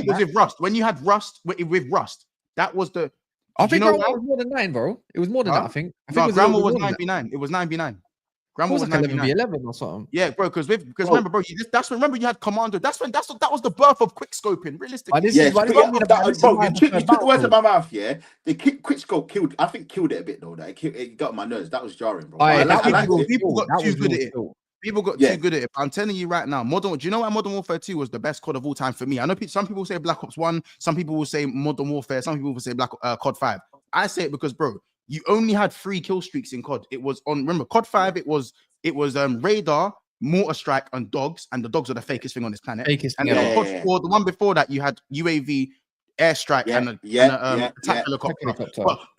was with Rust. When you had Rust with Rust, that was the. I think Ground War was more than 9, bro. It was more than that. I think Ground War was 9v9. It was 9v9. Ground War was like 11 or something. Yeah, bro. Because remember, bro, that's when you had Commando. That was the birth of quick scoping. Realistically, you took the words out of my mouth. Yeah, the quick scope killed it a bit though. It got on my nerves. That was jarring, bro. People got too good at it. People got too good at it. I'm telling you right now, do you know why Modern Warfare 2 was the best COD of all time for me? I know some people say Black Ops 1, some people will say Modern Warfare, some people will say COD 5. I say it because, bro, you only had 3 kill streaks in COD. It was remember, COD 5, it was Radar, Mortar Strike, and Dogs, and the Dogs are the fakest thing on this planet. COD 4, the one before that, you had UAV, airstrike, and a attack helicopter.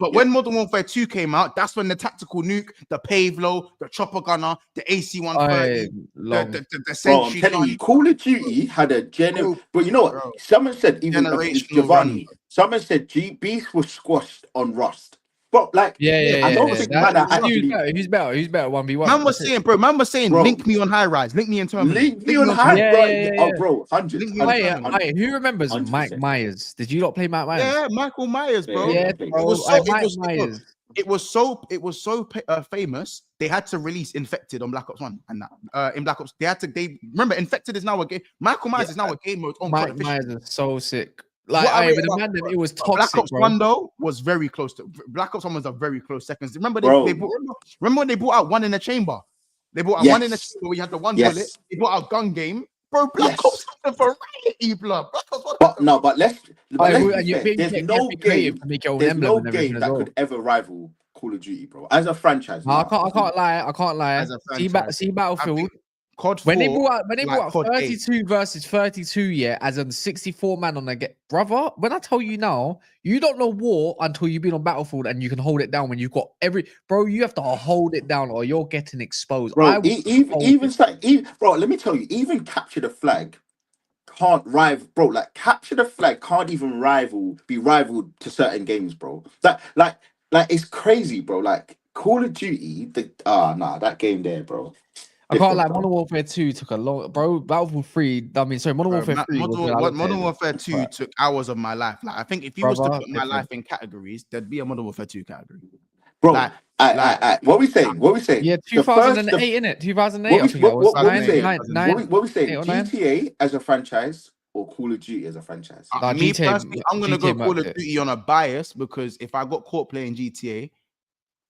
But when Modern Warfare 2 came out, that's when the tactical nuke, the Pavlo, the chopper gunner, the AC-130, the Sentry. I'm telling you, Call of Duty had a general. But you know what? Someone said even Giovanni. Someone said Beast was squashed on Rust. But like, I don't think who's better 1v1. Man was saying, link me on high rise, link me in terminal. Link me on high rise. Oh, bro, 100. Who remembers Mike Myers? Did you not play Mike Myers? Yeah, Michael Myers, bro. Yeah, it was so famous. They had to release Infected on Black Ops 1 and that. In Black Ops, they remember Infected is now a game. Michael Myers is now a game mode on Mike Myers is so sick. It was toxic. Black Ops 1 though was very close to Black Ops 1 was a very close seconds. Remember when they brought out One in the Chamber? They brought out One in the Chamber where you had the one bullet. They brought out Gun Game. Bro, Black Ops had a variety, blood. There's no game that could ever rival Call of Duty, bro. As a franchise. I can't lie. See Battlefield. COD 4, when they brought out 32 versus 32, as a 64 man on the get, brother. When I tell you now, you don't know war until you've been on Battlefield and you can hold it down. When you've got you have to hold it down or you're getting exposed. Bro, let me tell you, even Capture the Flag can't rival, bro. Like capture the flag can't even be rivaled to certain games, bro. Like it's crazy, bro. Like Call of Duty, that game there, bro. I can't Different, like bro. Modern Warfare 2 took a long, bro. Battlefield 3. I mean, sorry, Modern Warfare 3. Modern Warfare 2 took hours of my life. Like I think if you was to put my life in categories, there'd be a Modern Warfare 2 category. Bro, like, what we saying? What we saying? Yeah, 2008, innit? 2008. What we saying? GTA as a franchise or Call of Duty as a franchise? Me personally, I'm gonna go Call of Duty on a bias because if I got caught playing GTA,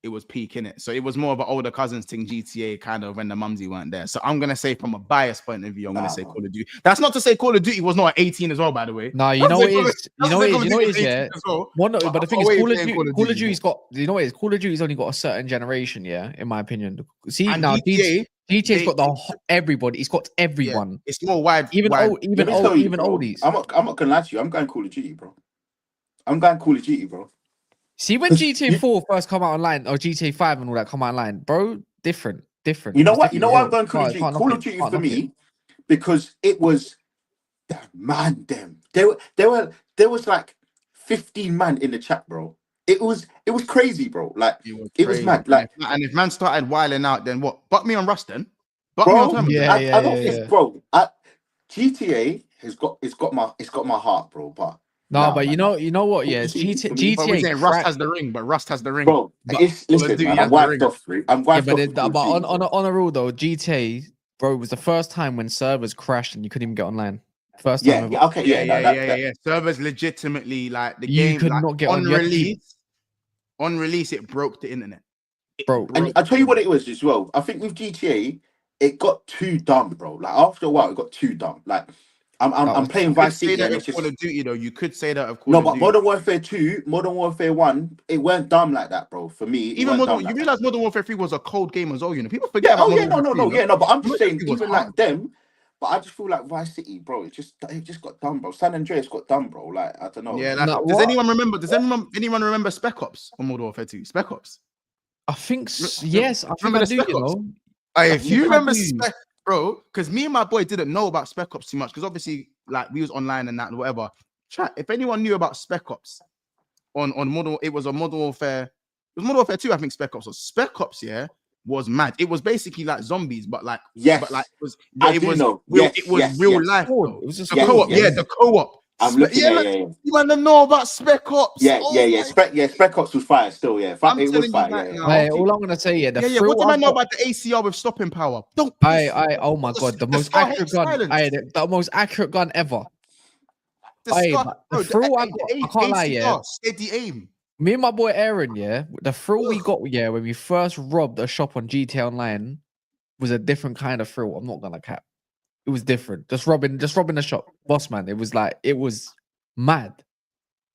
it was peak in it. So it was more of an older cousins thing, GTA kind of when the mumsy weren't there. So I'm gonna say from a bias point of view, I'm gonna say Call of Duty. That's not to say Call of Duty was not at 18 as well, by the way. No, you know it is. You know it is, yeah. Well, no, but the thing is, Call of Duty's got, you know what it is? Call of Duty's only got a certain generation, yeah, in my opinion. See, and now GTA's got everybody. It's got everyone. Yeah, it's more wide. Even oldies. I'm not gonna lie to you. I'm going Call of Duty, bro. See, when GTA 4 first come out online, or GTA 5 and all that come out online, bro, different. You know what? I'm going Call of Duty. Call of Duty for me, because it was man, there was like 15 man in the chat, bro. It was crazy, bro. Like it was mad. Like, and if man started wiling out, then what? Butt me on Rust, then. Bro, I don't think, bro. GTA has got my heart, bro. But no, but you know what? Yeah, GTA. Rust has the ring, but Rust has the ring. Bro, listen, man, I'm wiped off. But on a rule though, GTA, bro, was the first time when servers crashed and you couldn't even get online. First time. Yeah. Servers legitimately, like the game, you could not get on release. On release, it broke the internet. And I'll tell you what it was as well. I think with GTA, it got too dumb, bro. Like after a while, it got too dumb. Like I'm playing Vice City. And it's just Call of Duty, though. You could say that of Call of Duty. No, but Modern Warfare 2, Modern Warfare 1, it weren't dumb like that, bro. For me, even you realize Modern Warfare 3 was a cold game as well. You know, people forget. No. But I'm just saying, even like them. But I just feel like Vice City, bro. It just got done, bro. San Andreas got done, bro. Like I don't know. Yeah. Does anyone remember Spec Ops on Modern Warfare 2? Spec Ops. I think yes. I remember Spec Ops. If you remember Spec, bro, because me and my boy didn't know about Spec Ops too much because obviously, like we was online and that and whatever. Chat. If anyone knew about Spec Ops on Modern, it was on Modern Warfare. It was Modern Warfare 2. I think Spec Ops was Spec Ops. Yeah. Was mad. It was basically like zombies, but like it was real life. Though. It was just the co-op. Yeah, the co-op. You want to know about Spec Ops? Spec Ops was fire still. Yeah, it was fire. Hey, all I'm gonna say, what do I know about the ACR with stopping power? Don't. Oh my god, the most accurate gun. The most accurate gun ever. The thrill I can't lie. Yeah, steady aim. Me and my boy Aaron, yeah, the thrill we got, yeah, when we first robbed a shop on GTA Online was a different kind of thrill. I'm not gonna cap. It was different. Just robbing the shop. Boss man, it was mad.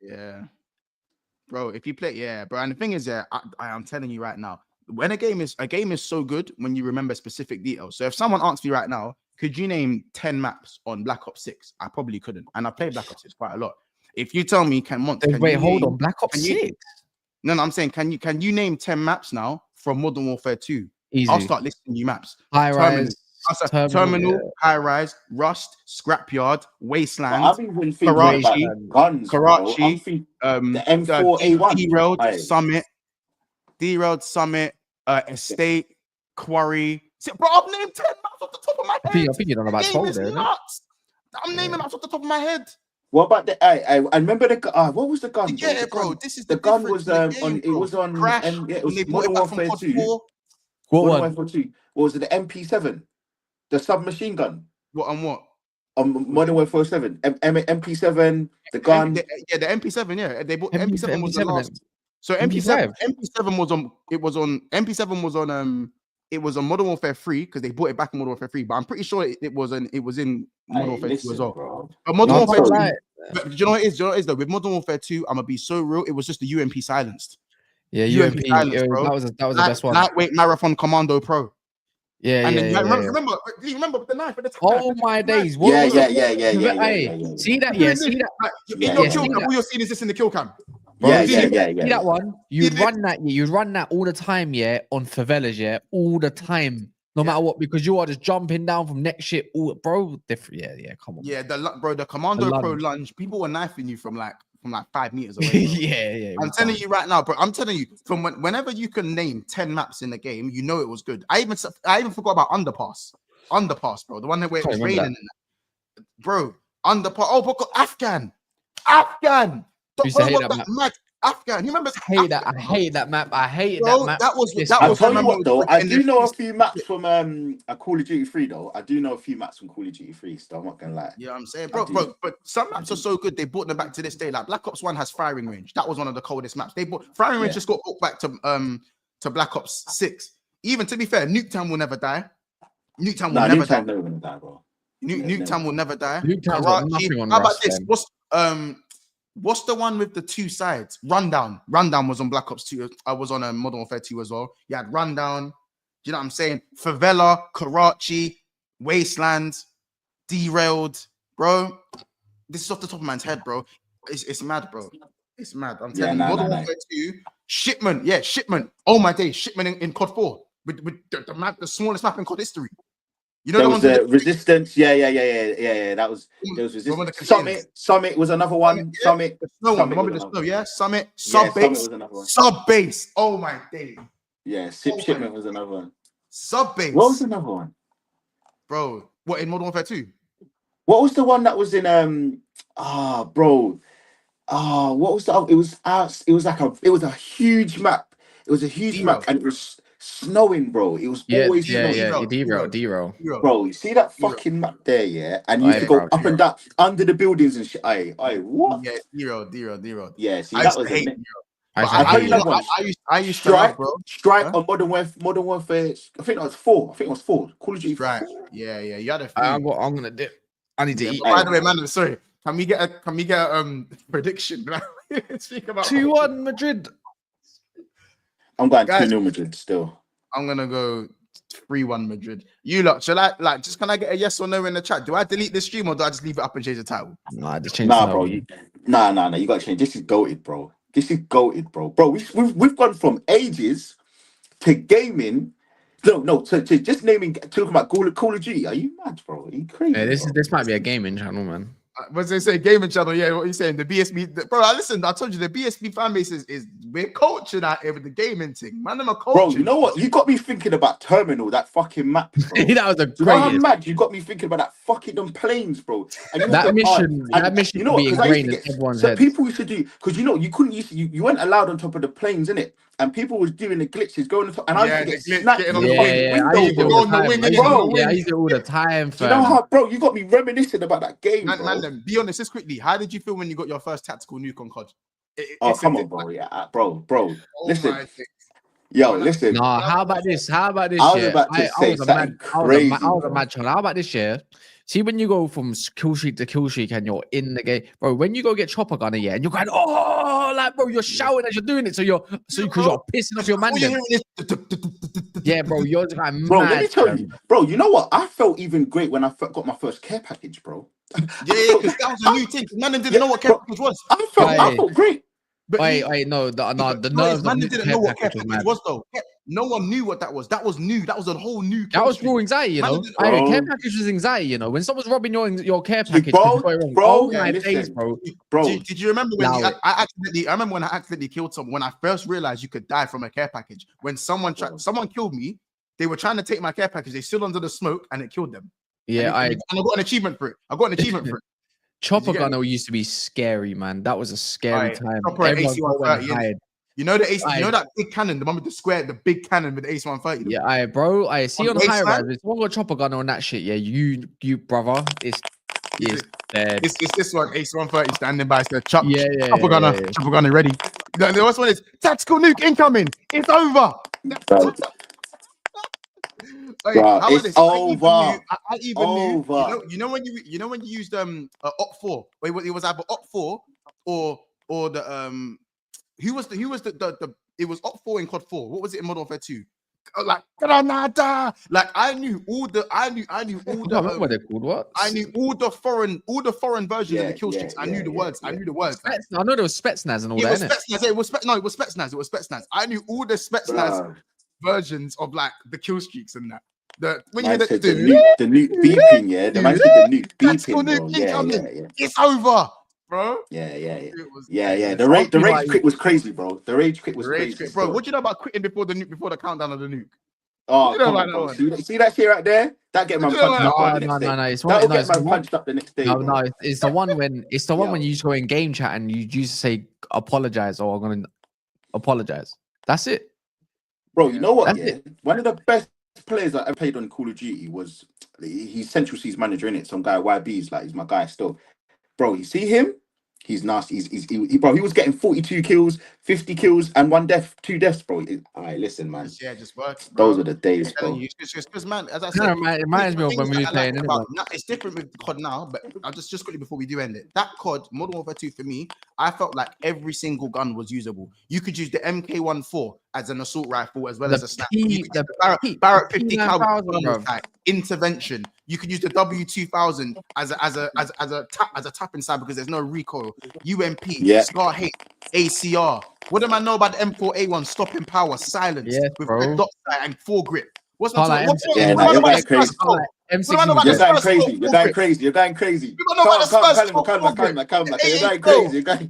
Yeah. Bro, if you play, bro. And the thing is, I'm telling you right now, when a game is so good when you remember specific details. So if someone asks me right now, could you name 10 maps on Black Ops 6? I probably couldn't. And I played Black Ops 6 quite a lot. If you tell me, hold on, Black Ops 6? No, I'm saying, can you name 10 maps now from Modern Warfare 2? Easy. I'll start listing you maps. Terminal, High Rise, Rust, Scrapyard, Wasteland, Karachi, the M4A1, Derailed Summit, Estate, Quarry. Bro, I've named 10 maps off the top of my head. I think you don't know about 12 there. I'm naming maps off the top of my head. What about the? I remember the. What was the gun? Yeah, bro. This is the gun was on. It was on Crash. It was Modern Warfare 2. What Warfare 2? What was it? The MP7, the submachine gun. What on what? On Modern Warfare 7, MP7, the gun. The MP7. Yeah, they bought MP7 was the last. So MP7 was on. It was on. MP7 was on. It was on Modern Warfare 3 because they bought it back in Modern Warfare 3, but I'm pretty sure it was in Modern Warfare 2 as well. Bro. But Modern Warfare 2, do you know what it is? Do you know what it is though? With Modern Warfare 2, I'm gonna be so real. It was just the UMP silenced. Yeah, UMP silenced, bro. That was the best one. Lightweight Marathon Commando Pro. Yeah, and yeah. Remember with the knife at the time. Oh my days! Yeah. See that? Yeah, see that? In your kill cam, all you're seeing is this in the kill cam. Yeah. See that one? You'd run that all the time, yeah, on favelas, yeah, all the time. No matter what, because you are just jumping down from next shit, all bro. Different, yeah. Come on, Yeah, the Commando Pro lunge. People were knifing you from like 5 meters away. yeah. I'm telling you right now, bro. I'm telling you, from whenever you can name 10 maps in the game, you know it was good. I even forgot about underpass, bro. The one where it was raining, bro. Underpass. Oh, but Afghan. Used to hate that map. Mad Afghan. You remember? I hate that map. I hated that map. That was. I'll tell you what though. I do know a few maps from a Call of Duty 3 though. I do know a few maps from Call of Duty 3. So I'm not gonna lie. Yeah, I'm saying, bro. But some maps are so good. They brought them back to this day. Like Black Ops 1 has firing range. That was one of the coldest maps. They brought firing range. Just got brought back to Black Ops 6. Even to be fair, Nuketown will never die. Nuketown will never die. Never gonna die, bro. Nuketown will never die. Nuketown's got nothing on. How about this? What's the one with the two sides? Rundown. Rundown was on Black Ops 2. I was on a Modern Warfare 2 as well. You had Rundown. Do you know what I'm saying? Favela, Karachi, Wasteland, Derailed, bro. This is off the top of man's head, bro. It's mad, bro. It's mad. I'm telling you. Modern Warfare 2, Shipment. Yeah, Shipment. Oh my days, Shipment in COD 4 with the map, the smallest map in COD history. You know, there was the Resistance. Yeah. That was Resistance. Summit was another one. Summit. The snow one. Remember the snow? Yeah. Summit. Sub-base. Sub-base. Oh my day. Yeah. Shipment was another one. Sub-base. What was another one? Bro, what in Modern Warfare 2? What was the one that was in bro? What was the? It was a huge map. It was a huge map, and it was snowing, bro. It was always snowing. D-roll. Bro, you see that fucking map there, yeah? And you used to go up and down under the buildings and shit. What? Yeah, D-roll. Yeah, see, that was hate I used to love, bro. Strike huh? on Modern Warfare. I think that was 4. Call of Duty. Strike. Yeah. You had a few. I'm gonna dip. I need to eat. By the way, man, sorry. Can we get a prediction? Speak about 2-1 Madrid. I'm going 2-0 Madrid still. I'm gonna go 3-1 Madrid. You lot, shall I can I get a yes or no in the chat? Do I delete this stream or do I just leave it up and change the title? Nah, just change bro. You gotta change. This is GOATED, bro. Bro, we've gone from ages to gaming. No, to just talking about Call of Duty. Are you mad, bro? Are you crazy? Yeah, this might be a gaming channel, man. What's they say? Gaming channel, yeah. What are you saying? The BSB, bro. Listen, I told you the BSB fan base is we're cultured out here with the gaming thing, man. I'm a culture. Bro, you know what? You got me thinking about Terminal, that fucking map. Bro. That was a great. You know how mad you got me thinking about that fucking them planes, bro. And that mission, you know, be ingrained in everyone's head. People used to do because you couldn't you weren't allowed on top of the planes, innit? And people was doing the glitches, going on top, and I used to get snapped on the window. I used it all the time. You know how, bro? You got me reminiscing about that game, man. Be honest, just quickly. How did you feel when you got your first tactical nuke on COD? Come on, bro. Yeah, bro. Listen. Yo, listen. Nah, how about this? I was about to say something crazy. I was a mad channel. How about this year? See, when you go from kill streak to kill streak and you're in the game, bro, when you go get chopper gunner, yeah, and you're going, bro, you're shouting as you're doing it, because you're pissing off your man. Yeah, bro, you're just like, bro, let me tell you, bro, you know what? I felt even great when I got my first care package, bro. Yeah, because that was a new thing. Man didn't know what care package was. I felt great. But no, the nerves. Man didn't know what care package was though. No one knew what that was. That was new. That was a whole new. That was real anxiety, you know. Care package was anxiety, you know. When someone's robbing your care package, bro. Did you remember when I remember when I accidentally killed someone? When I first realized you could die from a care package. When someone killed me, they were trying to take my care package. They stood under the smoke and it killed them. Yeah, and I got an achievement for it. Chopper gunner used to be scary, man. That was a scary time. AC-130, you know the AC, you know that big cannon, the one with the big cannon with the AC-130. Yeah, I see on high rise. If someone got chopper gunner on that shit, yeah, you brother, is dead. It's this one, AC-130 standing by, so chopper gunner ready. The first one is tactical nuke incoming. It's over. It's over. I even knew. You know when you used op 4. Wait, it was either op 4 or the who was the it was op 4 in COD 4. What was it in Modern Warfare 2? Like Granada. Like I knew all the. What they're called? What? I knew all the foreign versions of the kill streaks. I knew the words. I knew the words. I know there was Spetsnaz and all that. It was Spetsnaz. I knew all the Spetsnaz versions of like the kill streaks and that. When Man you said hear the nuke beeping, yeah. The man said the nuke tactical beeping, bro. nuke Yeah, incoming. yeah, yeah. It's over, bro. Yeah. It was, Yeah. The I'll be rage like- quit was crazy, bro. The rage quit was crazy. quit. Bro, what do you know about quitting before the nuke, before the countdown of the nuke? Oh, You know come about on, that bro. one? See that shit right there? That get man You know punched about up that the No, next day. it's That'll no, get it's man one. punched up the next day, No, bro. it's the one when when Yo. you just go in game chat and you used to say apologize or I'm gonna apologize. That's it. Bro, you know what? That's Yeah, one of the best players I ever played on Call of Duty was he's Central Seas manager in it. Some guy YB's like he's my guy still. Bro, you see him? He's nasty. Bro, he was getting 42 kills, 50 kills, and 1 death, 2 deaths, bro. All right, listen, man. Just works, bro. Those are the days, I'm telling bro. you, it's because, man, as I Kind said, of reminds me of when we were playing. It's different with COD now, but I'll just quickly before we do end it. That COD Modern Warfare 2 for me, I felt like every single gun was usable. You could use the MK14 as an assault rifle as well as a sniper. Barrett 50 cal like intervention. You could use the W2000 as a tapping side because there's no recoil. UMP, Scar H, ACR. What do I know about the M4A1? Stopping power, silence with red dot sight and foregrip. What's my talking? You're going crazy. You're going crazy. You're going crazy. You're going crazy. Come, you're going crazy. You're going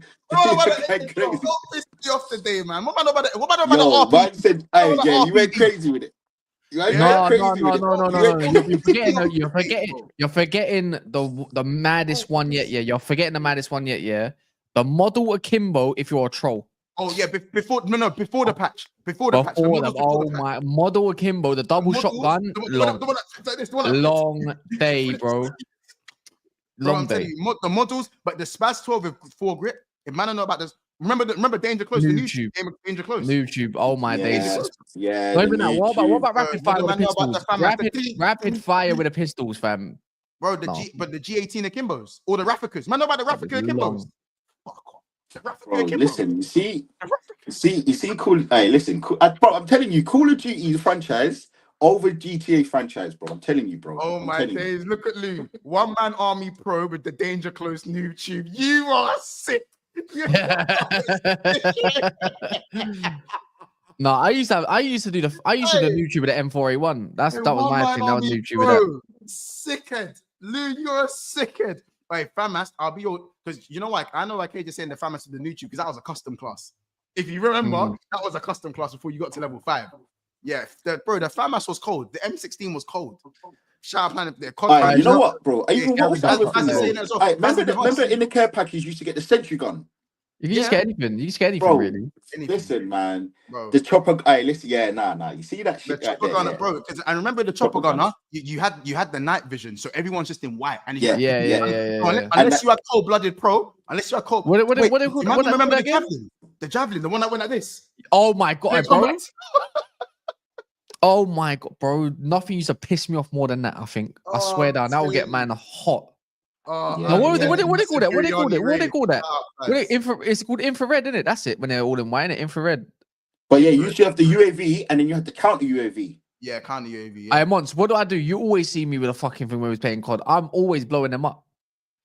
crazy. Off today, man. What about the RP? Man said, hey, yeah, you went crazy with it. No. You're forgetting the maddest one yet. Yeah, you're forgetting the maddest one yet. Yeah, the model akimbo. If you're a troll. Oh yeah, before the patch. My model akimbo, the double shotgun. Long day, bro. Long day. The models, but the Spaz 12 with foregrip. If man don't know about this, remember Danger Close, the new game of Danger Close. YouTube. Oh my days. Yeah. What about rapid fire with the pistols? Rapid fire with the pistols, fam. Bro, the G18 Akimbos or the Rafficas. Man know about the Raffica Akimbos. Bro, listen, you see, cool. Hey, listen, cool, bro, I'm telling you, Call of Duty franchise over GTA franchise, bro. I'm telling you, bro. Oh my days! Look at Lou, one man army pro with the Danger Close new tube. You are sick. No, I used to do new tube with the M4A1. That was my thing. That was new tube with that. Sickhead, Lou, you're a sickhead. Wait, FAMAS, I'll be your because you know what? I know I can't just say in the FAMAS with the new tube because that was a custom class. If you remember, that was a custom class before you got to level 5. Yeah, the FAMAS was cold. The M16 was cold. Shout out Planet there. You know what, bro? Remember in the care package you used to get the sentry gun. You can just get anything. You just get anything, bro, really. Listen, man. Bro. The chopper. Hey, listen. Yeah, nah. You see that shit? The chopper gunner, bro. Because I remember the chopper gunner. You had the night vision, so everyone's just in white. And yeah. Unless you had cold-blooded pro, unless you had cold. What remember the javelin? The javelin, the one that went like this. Oh my god, bro. Oh my god, bro. Nothing used to piss me off more than that. I think. I swear down. That will get man hot. What do they call that? It's called infrared, isn't it? That's it. When they're all in white, innit? Infrared. But yeah, you used to have the UAV, and then you had the counter UAV. Yeah, counter UAV. Yeah. Months. What do? You always see me with a fucking thing when we was playing COD. I'm always blowing them up.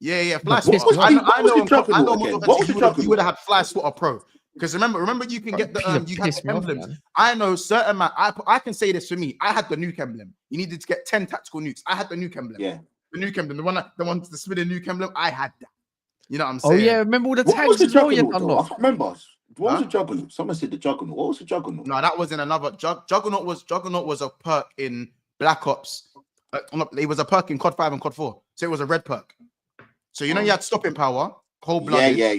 Yeah. Fly What was the juggernaut? You would have had Fly Swatter Pro. Because remember, you can get the you have the emblems. I know certain man. I can say this for me. I had the nuke emblem. You needed to get 10 tactical nukes. I had the nuke emblem. Yeah. The nuke emblem, the spinning nuke emblem, I had that. You know what I'm saying? Oh yeah, remember all the tags? What was the juggernaut? I can't remember. What was the juggernaut? Someone said the juggernaut. What was the juggernaut? No, that was in another. Juggernaut was a perk in Black Ops. It was a perk in COD 5 and COD 4. So it was a red perk. So you had stopping power, cold-blooded. Yeah.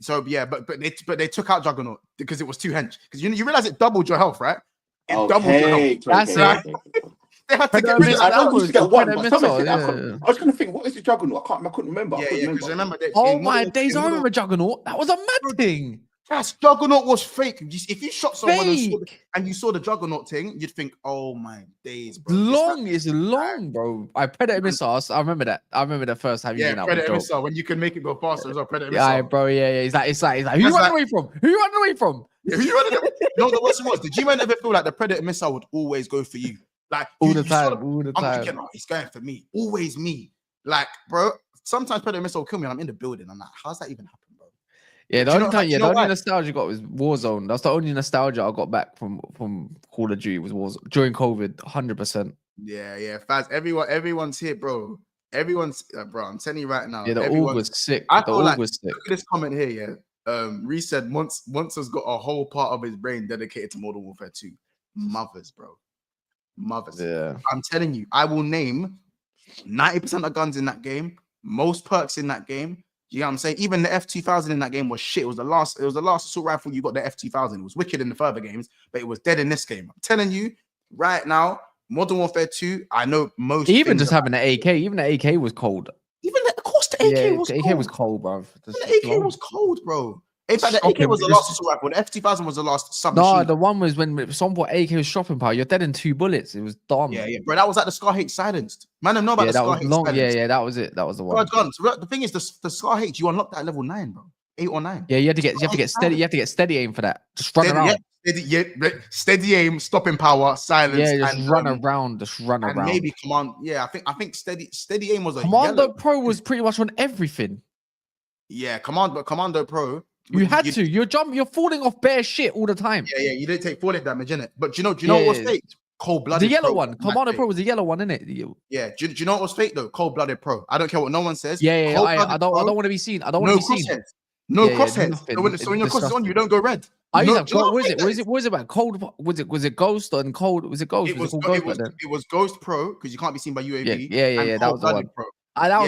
So yeah, but they took out Juggernaut because it was too hench. Because you realize it doubled your health, right? It doubled your health. That's right. They had to get rid of that. I used to get one. I was going to think, what is the Juggernaut? I couldn't remember. Yeah, because remember. Oh my days! I remember Juggernaut. That was a mad thing. Yes, Juggernaut was fake. If you shot someone and you saw the Juggernaut thing, you'd think, "Oh my days, bro!" It's long, bro. Predator missiles. I remember that. I remember the first time you did that. Predator missile when you can make it go faster as well. Predator missile. Yeah, bro. Yeah. It's like. Who you running away from? Who you running away from? No, the worst was. Did you ever feel like the Predator missile would always go for you? Like all the time. I'm thinking, he's going for me. Always me. Like, bro. Sometimes Predator missile will kill me, and I'm in the building. I'm like, how's that even happen, bro? Yeah, the only nostalgia I got was Warzone. That's the only nostalgia I got back from Call of Duty was Warzone during COVID. 100%. Yeah, Faz. Everyone's here, bro. Everyone's bro. I'm telling you right now. Yeah, the org was sick. I feel like, look at this comment here. Yeah, Reese said once has got a whole part of his brain dedicated to Modern Warfare 2. Mothers, bro. Mothers. Yeah, I'm telling you, I will name 90% of guns in that game, most perks in that game. You know what I'm saying? Even the F2000 in that game was shit. It was the last assault rifle you got, the F2000. It was wicked in the further games, but it was dead in this game. I'm telling you right now, Modern Warfare 2, I know most. Even just having an AK, even the AK was cold. Of course, the AK was cold. AK was cold, bro. The AK was cold, bro. In fact, the AK was the last assault rifle. The F2000 was the last submachine. No, the one was when someone AK was shopping power. You're dead in 2 bullets. It was dumb. Yeah, bro. That was like the Scar H silenced. Man, I know about the Scar H silenced. Yeah, that was it. That was the one. The thing is, the Scar H, you unlocked that at level 9, bro. 8 or 9. Yeah, you have to get steady. You have to get steady aim for that. Just run around. Steady aim, stopping power, silence. Yeah, just run around. Just run around. Maybe command. Yeah, I think steady aim was a Commando yellow. Pro was pretty much on everything. Yeah, Commando Pro. You had to. You're falling off bare shit all the time. Yeah. You didn't take falling damage, innit? But do you know what was fake? Cold-blooded. The yellow one. Commando Pro was the yellow one, innit? Yeah. Do you know what was fake though? Cold-blooded Pro. I don't care what no one says. Yeah. I don't want to be seen. I don't want to be seen. No crosshairs. So when your cross is on, you don't go red. I used to have, what was it about? Cold? Was it Ghost and Cold? Was it Ghost? It was Ghost Pro because you can't be seen by UAV. Yeah. That was the one. Pro. That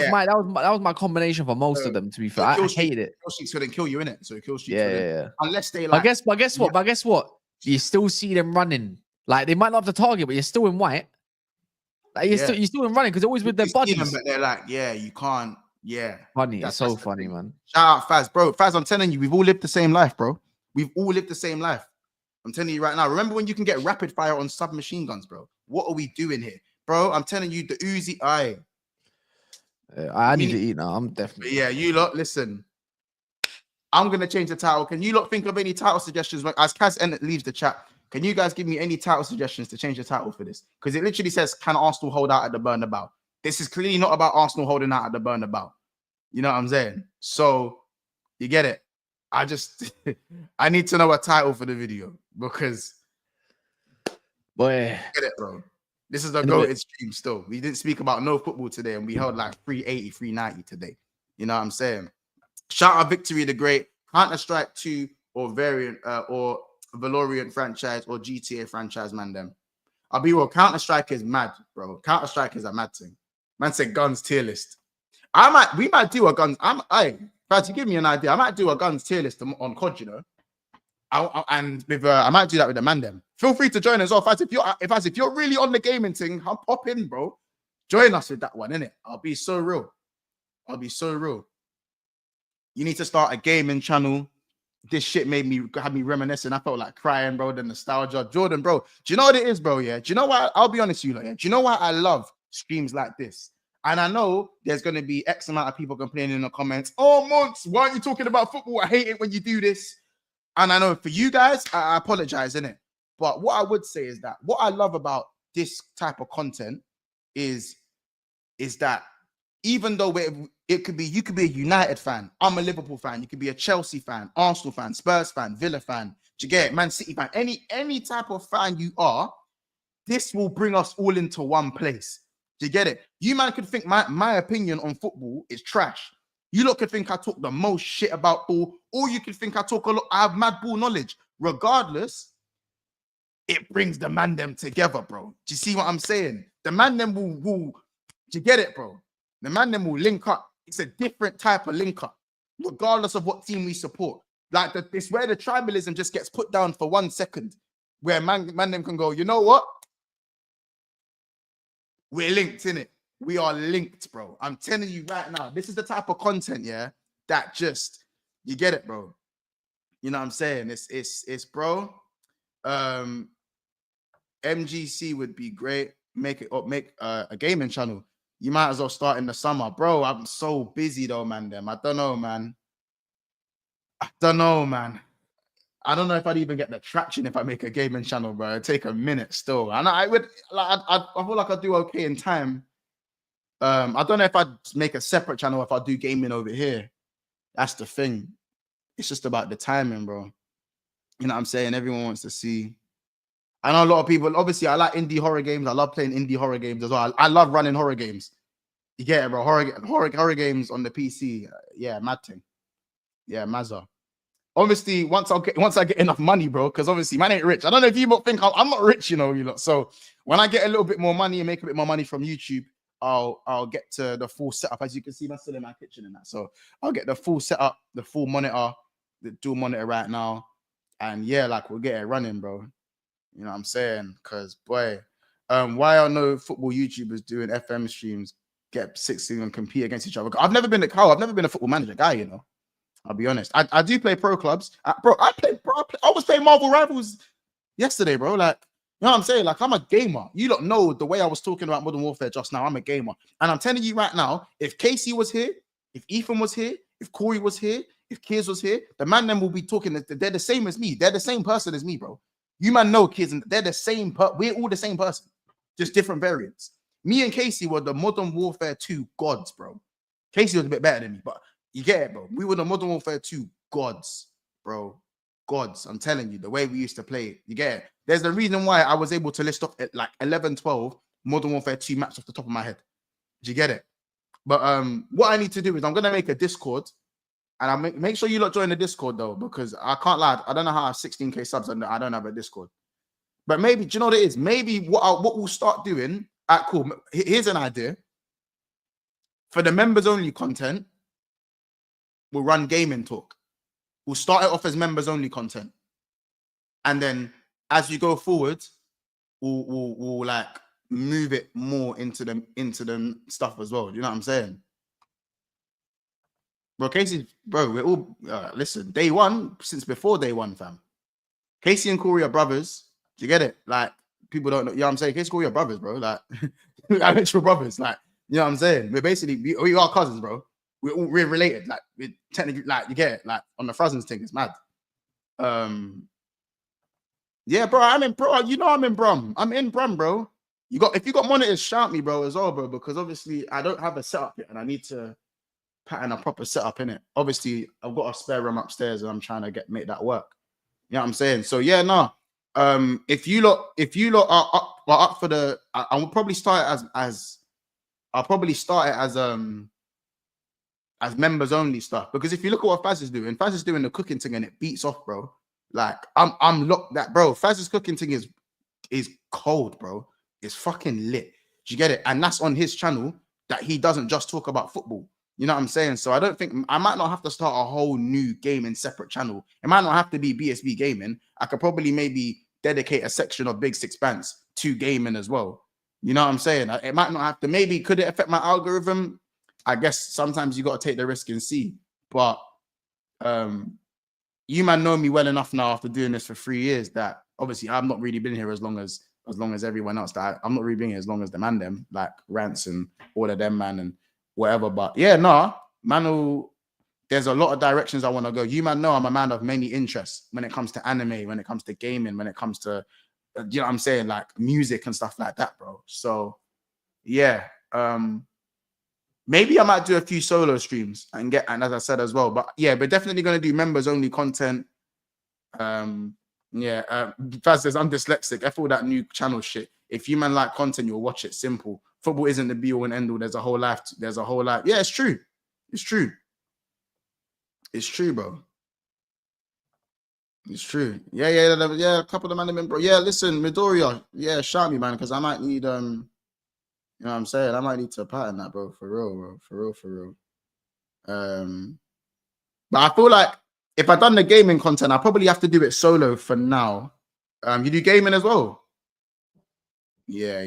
was my combination for most of them. To be fair, I hated it. Kill streaks couldn't kill you in it, so kill streaks. Yeah. Unless they like. But guess what? You still see them running. Like they might not have the target, but you're still in white. Like you're still in running because always with their buddies. But they're like, yeah, you can't. Yeah, funny. It's so funny, man. Shout out Faz, bro. Faz, I'm telling you, we've all lived the same life, bro. We've all lived the same life. I'm telling you right now. Remember when you can get rapid fire on submachine guns, bro? What are we doing here, bro? I'm telling you, the Uzi. I need to eat now. I'm definitely. Yeah, you lot, listen. I'm gonna change the title. Can you lot think of any title suggestions? As Kaz leaves the chat, can you guys give me any title suggestions to change the title for this? Because it literally says, "Can Arsenal hold out at the Bernabeu?" This is clearly not about Arsenal holding out at the Bernabeu. You know what I'm saying? So you get it. I need to know a title for the video because boy, get it, bro. This is a GOATED stream still. We didn't speak about no football today, and we held like 380, 390 today. You know what I'm saying? Shout out Victory the Great, Counter-Strike 2 or Variant or Valorant franchise or GTA franchise, man. Them. I'll be real. Counter-Strike is mad, bro. Counter-Strike is a mad thing. Man said guns tier list. We might do a guns. To give me an idea, I might do a guns tier list on COD, you know. I might do that with the man them. Feel free to join as well. If you're really on the gaming thing, pop in, bro. Join us with that one, innit? I'll be so real. You need to start a gaming channel. This shit had me reminiscing. I felt like crying, bro. The nostalgia. Jordan, bro. Do you know what it is, bro? Yeah. Do you know why? I'll be honest with you, like, yeah. Do you know why I love streams like this? And I know there's going to be X amount of people complaining in the comments. Oh, Monks, why aren't you talking about football? I hate it when you do this. And I know for you guys, I apologize, innit? But what I would say is that what I love about this type of content is that even though you could be a United fan, I'm a Liverpool fan, you could be a Chelsea fan, Arsenal fan, Spurs fan, Villa fan, do you get it? Man City fan, any type of fan you are, this will bring us all into one place. Do you get it? You man could think my opinion on football is trash. You lot could think I talk the most shit about ball, or you could think I have mad ball knowledge. Regardless, it brings the man them together, bro. Do you see what I'm saying? The man them will do you get it, bro? The man them will link up. It's a different type of link up, regardless of what team we support. Like it's where the tribalism just gets put down for 1 second, where man them can go, you know what? We're linked, innit? We are linked, bro. I'm telling you right now, this is the type of content, yeah, that just, you get it, bro. You know what I'm saying? It's bro. MGC would be great. Make a gaming channel. You might as well start in the summer. Bro, I'm so busy though, man. I don't know, man. I don't know if I'd even get the traction if I make a gaming channel, bro. It'd take a minute still. And I would like I feel like I'd do okay in time. I don't know if I'd make a separate channel if I do gaming over here. That's the thing. it's just about the timing, bro. You know what I'm saying? Everyone wants to see. I know a lot of people. Obviously, I like indie horror games. I love playing indie horror games as well. I love running horror games. You get it, bro. Horror games on the PC. Yeah, mad thing. Yeah, Mazza. Obviously, once I get enough money, bro, because obviously, man ain't rich. I don't know if you think I'm not rich, you know. So when I get a little bit more money and make a bit more money from YouTube, I'll get to the full setup. As you can see, I'm still in my kitchen and that. So I'll get the full setup, the full monitor, the dual monitor right now, and yeah, like we'll get it running, bro. You know what I'm saying? Because boy, why are no football YouTubers doing FM streams, get 16 and compete against each other? I've never been a football manager guy, you know. I'll be honest. I do play pro clubs. I was playing Marvel Rivals yesterday, bro. Like, you know what I'm saying? Like, I'm a gamer. You don't know the way I was talking about Modern Warfare just now. I'm a gamer. And I'm telling you right now, if Casey was here, if Ethan was here, if Corey was here, if Kiers was here, the man then will be talking. They're the same as me. They're the same person as me, bro. You man know kids, and they're the same. We're all the same person, just different variants. Me and Casey were the Modern Warfare 2 gods, bro. Casey was a bit better than me, but you get it, bro. We were the Modern Warfare 2 gods, bro. Gods. I'm telling you, the way we used to play it. You get it? There's the reason why I was able to list off like 11, 12 Modern Warfare 2 maps off the top of my head. Do you get it? But what I need to do is I'm going to make a Discord. And I make sure you lot join the Discord, though, because I can't lie. I don't know how I have 16K subs and I don't have a Discord. But maybe, do you know what it is? Maybe what we'll start doing, cool. Here's an idea. For the members-only content, we'll run gaming talk. We'll start it off as members-only content. And then as you go forward, we'll like move it more into the stuff as well. You know what I'm saying? Bro, Casey, bro, we're all listen, day one, since before day one, fam. Casey and Corey are brothers. Do you get it? Like, people don't know, you know what I'm saying? Casey and Corey are brothers, bro. Like, we're actual brothers. Like, you know what I'm saying? We're basically, we are cousins, bro. We're related. Like, we're technically, like, you get it? Like, on the Frozens thing, it's mad. Yeah, bro, I'm in Brum. I'm in Brum, bro. If you got monitors, shout me, bro, as well, bro, because obviously I don't have a setup yet and I need to pattern a proper setup in it. Obviously, I've got a spare room upstairs and I'm trying to make that work. You know what I'm saying? So yeah, no. If you lot are up for the, I will probably start it as members only stuff, because if you look at what Faz is doing the cooking thing and it beats off, bro. Like I'm locked that, bro. Faz's cooking thing is cold, bro. It's fucking lit. Do you get it? And that's on his channel that he doesn't just talk about football. You know what I'm saying? So I don't think I might not have to start a whole new gaming separate channel. It might not have to be BSB gaming. I could probably maybe dedicate a section of Big Six Bands to gaming as well. You know what I'm saying? It might not have to. Maybe could it affect my algorithm? I guess sometimes you got to take the risk and see. But you man know me well enough now after doing this for 3 years that obviously I've not really been here as long as everyone else. That I'm not really being here as long as the man them, like Rants and all of them, man, and whatever. But yeah, man, there's a lot of directions I want to go. You man know I'm a man of many interests when it comes to anime, when it comes to gaming, when it comes to, you know what I'm saying, like music and stuff like that, bro. So yeah, maybe I might do a few solo streams and as I said as well, but yeah, we're definitely going to do members only content. Faz says I'm dyslexic. F all that new channel shit. If you man like content, you'll watch it. Simple. Football isn't the be all and end all. There's a whole life. Yeah, it's true. It's true. It's true, bro. It's true. Yeah. A couple of man, bro. Yeah, listen, Midoriya. Yeah, shout me, man, because I might need you know what I'm saying? I might need to pattern that, bro. For real, bro. For real. But I feel like if I've done the gaming content, I probably have to do it solo for now. You do gaming as well? Yeah.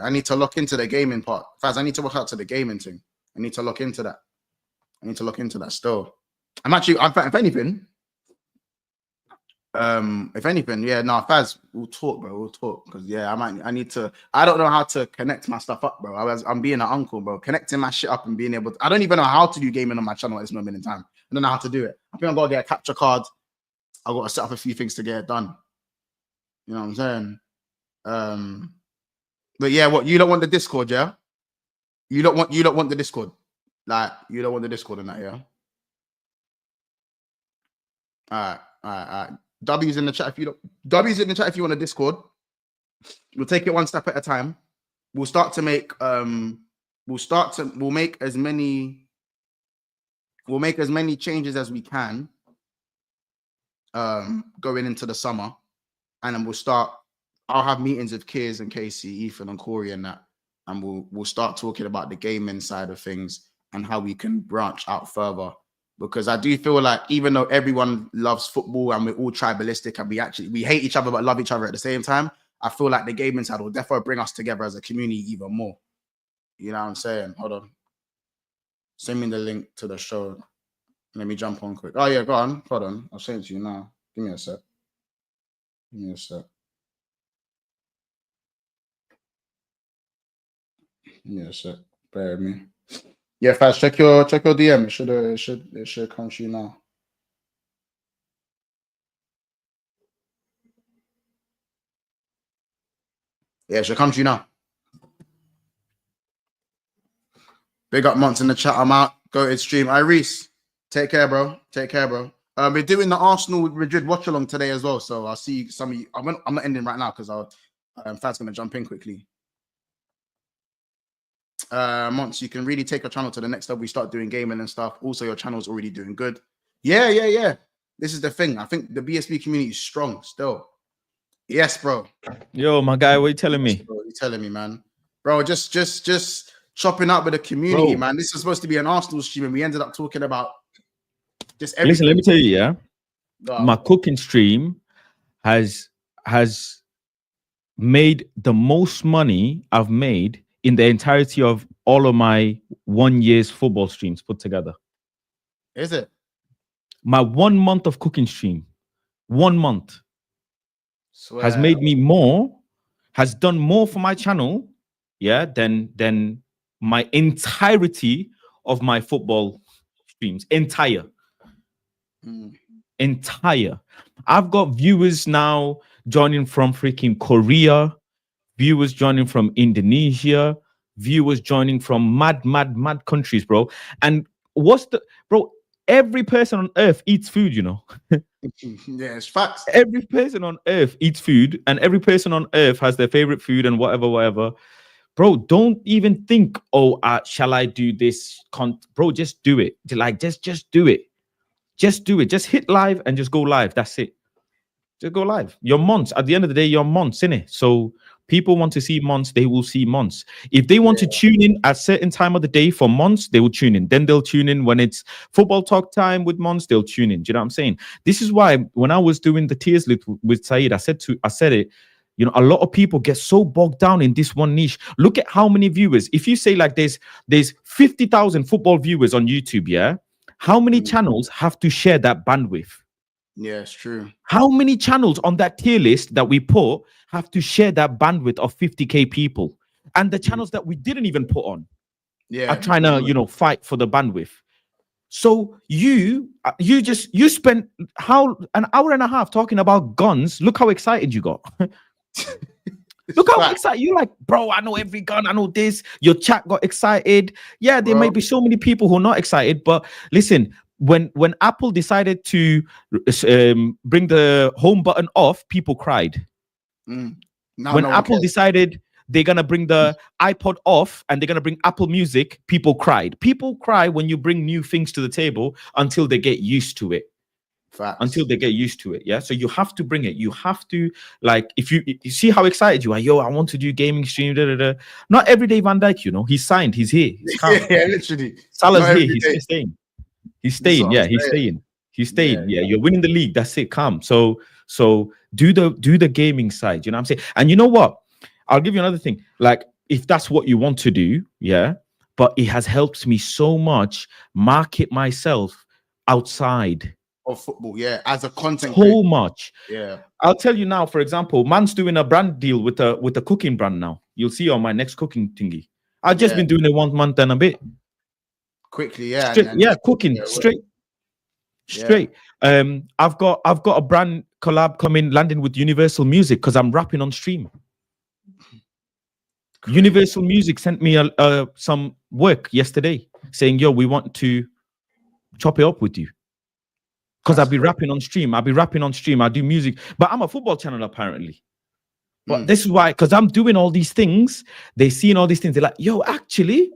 I need to look into the gaming part. Faz, I need to work out to the gaming thing. I need to look into that. Still. If anything, yeah, no, Faz, we'll talk, bro. We'll talk. Because yeah, I don't know how to connect my stuff up, bro. I'm being an uncle, bro. Connecting my shit up and being able to, I don't even know how to do gaming on my channel at this moment in time. I don't know how to do it. I think I've got to get a capture card. I've got to set up a few things to get it done. You know what I'm saying? But yeah, what, you don't want the Discord, yeah? You don't want the Discord. Like, you don't want the Discord in that, yeah? All right. W's in the chat if you don't. W's in the chat if you want a Discord. We'll take it one step at a time. We'll start to make we'll make as many changes as we can going into the summer, and then I'll have meetings with Kiers and Casey, Ethan and Corey and that, and we'll start talking about the gaming side of things and how we can branch out further. Because I do feel like even though everyone loves football and we're all tribalistic and we hate each other but love each other at the same time, I feel like the gaming side will definitely bring us together as a community even more. You know what I'm saying? Hold on. Send me the link to the show. Let me jump on quick. Oh yeah, go on. Hold on. I'll send it to you now. Give me a sec. Bear with me. Yeah, fast. Check your DM. It should come to you now. Yeah, it should come to you now. Big up Monts in the chat. I'm out. GOATED stream. Reese, take care, bro. We're doing the Arsenal Madrid watch along today as well. So I'll see some of you. I'm not ending right now because Fad's gonna jump in quickly. Monts, you can really take your channel to the next level. We start doing gaming and stuff. Also, your channel's already doing good. Yeah. This is the thing. I think the BSB community is strong still. Yes, bro. Yo, my guy, what are you telling me? Bro, you're telling me, man. Bro, just chopping up with the community, man. This is supposed to be an Arsenal stream, and we ended up talking about just everything. Listen, let me tell you, yeah. My cooking stream has made the most money I've made in the entirety of all of my 1 year's football streams put together. Is it? My 1 month of cooking stream, 1 month, has made me has done more for my channel, yeah, than my entirety of my football streams. Entire. I've got viewers now joining from freaking Korea, viewers joining from Indonesia, viewers joining from mad countries, bro. And every person on earth eats food, you know. Yeah, it's facts. Every person on earth eats food, and every person on earth has their favorite food and whatever. Bro, don't even think, shall I do this? Bro, just do it. Just do it. Just do it. Just hit live and just go live. That's it. Just go live. Your months. At the end of the day, your months, innit? So people want to see months, they will see months. If they want to tune in at a certain time of the day for months, they will tune in. Then they'll tune in when it's football talk time with months, they'll tune in. Do you know what I'm saying? This is why when I was doing the tiers list with Saeed, I said it, you know, a lot of people get so bogged down in this one niche. Look at how many viewers. If you say like there's 50,000 football viewers on YouTube, yeah? How many channels have to share that bandwidth? Yeah, it's true. How many channels on that tier list that we put have to share that bandwidth of 50k people? And the channels that we didn't even put on are trying to, you know, fight for the bandwidth. So you spent an hour and a half talking about guns. Look how excited you got. Look how excited you're like, bro, I know every gun, I know this. Your chat got excited. Yeah, there may be so many people who are not excited, but listen, when Apple decided to bring the home button off, people cried. When Apple decided they're gonna bring the iPod off and they're gonna bring Apple Music, people cried. People cry when you bring new things to the table until they get used to it. Facts. Until they get used to it, yeah. So you have to bring it. You have to, like, if you see how excited you are. Yo, I want to do gaming stream. Not everyday Van Dijk, you know. He's signed. He's here. He's yeah, literally. Salah's here. He's staying. He's staying. Yeah, he's staying. He's staying. Yeah, you're winning the league. That's it. Calm. So do the gaming side. You know what I'm saying? And you know what? I'll give you another thing. Like, if that's what you want to do, yeah. But it has helped me so much market myself outside of football, yeah, as a content so much. Yeah, I'll tell you now, for example, man's doing a brand deal with a cooking brand now. You'll see on my next cooking thingy. I've just been doing it 1 month and a bit. Quickly, yeah. Cooking straight. I've got a brand collab coming, landing with Universal Music because I'm rapping on stream. Universal Music sent me some work yesterday saying, yo, we want to chop it up with you. because I'll be rapping on stream. I do music, but I'm a football channel apparently. But this is why, because I'm doing all these things. They seeing all these things. They're like, yo, actually,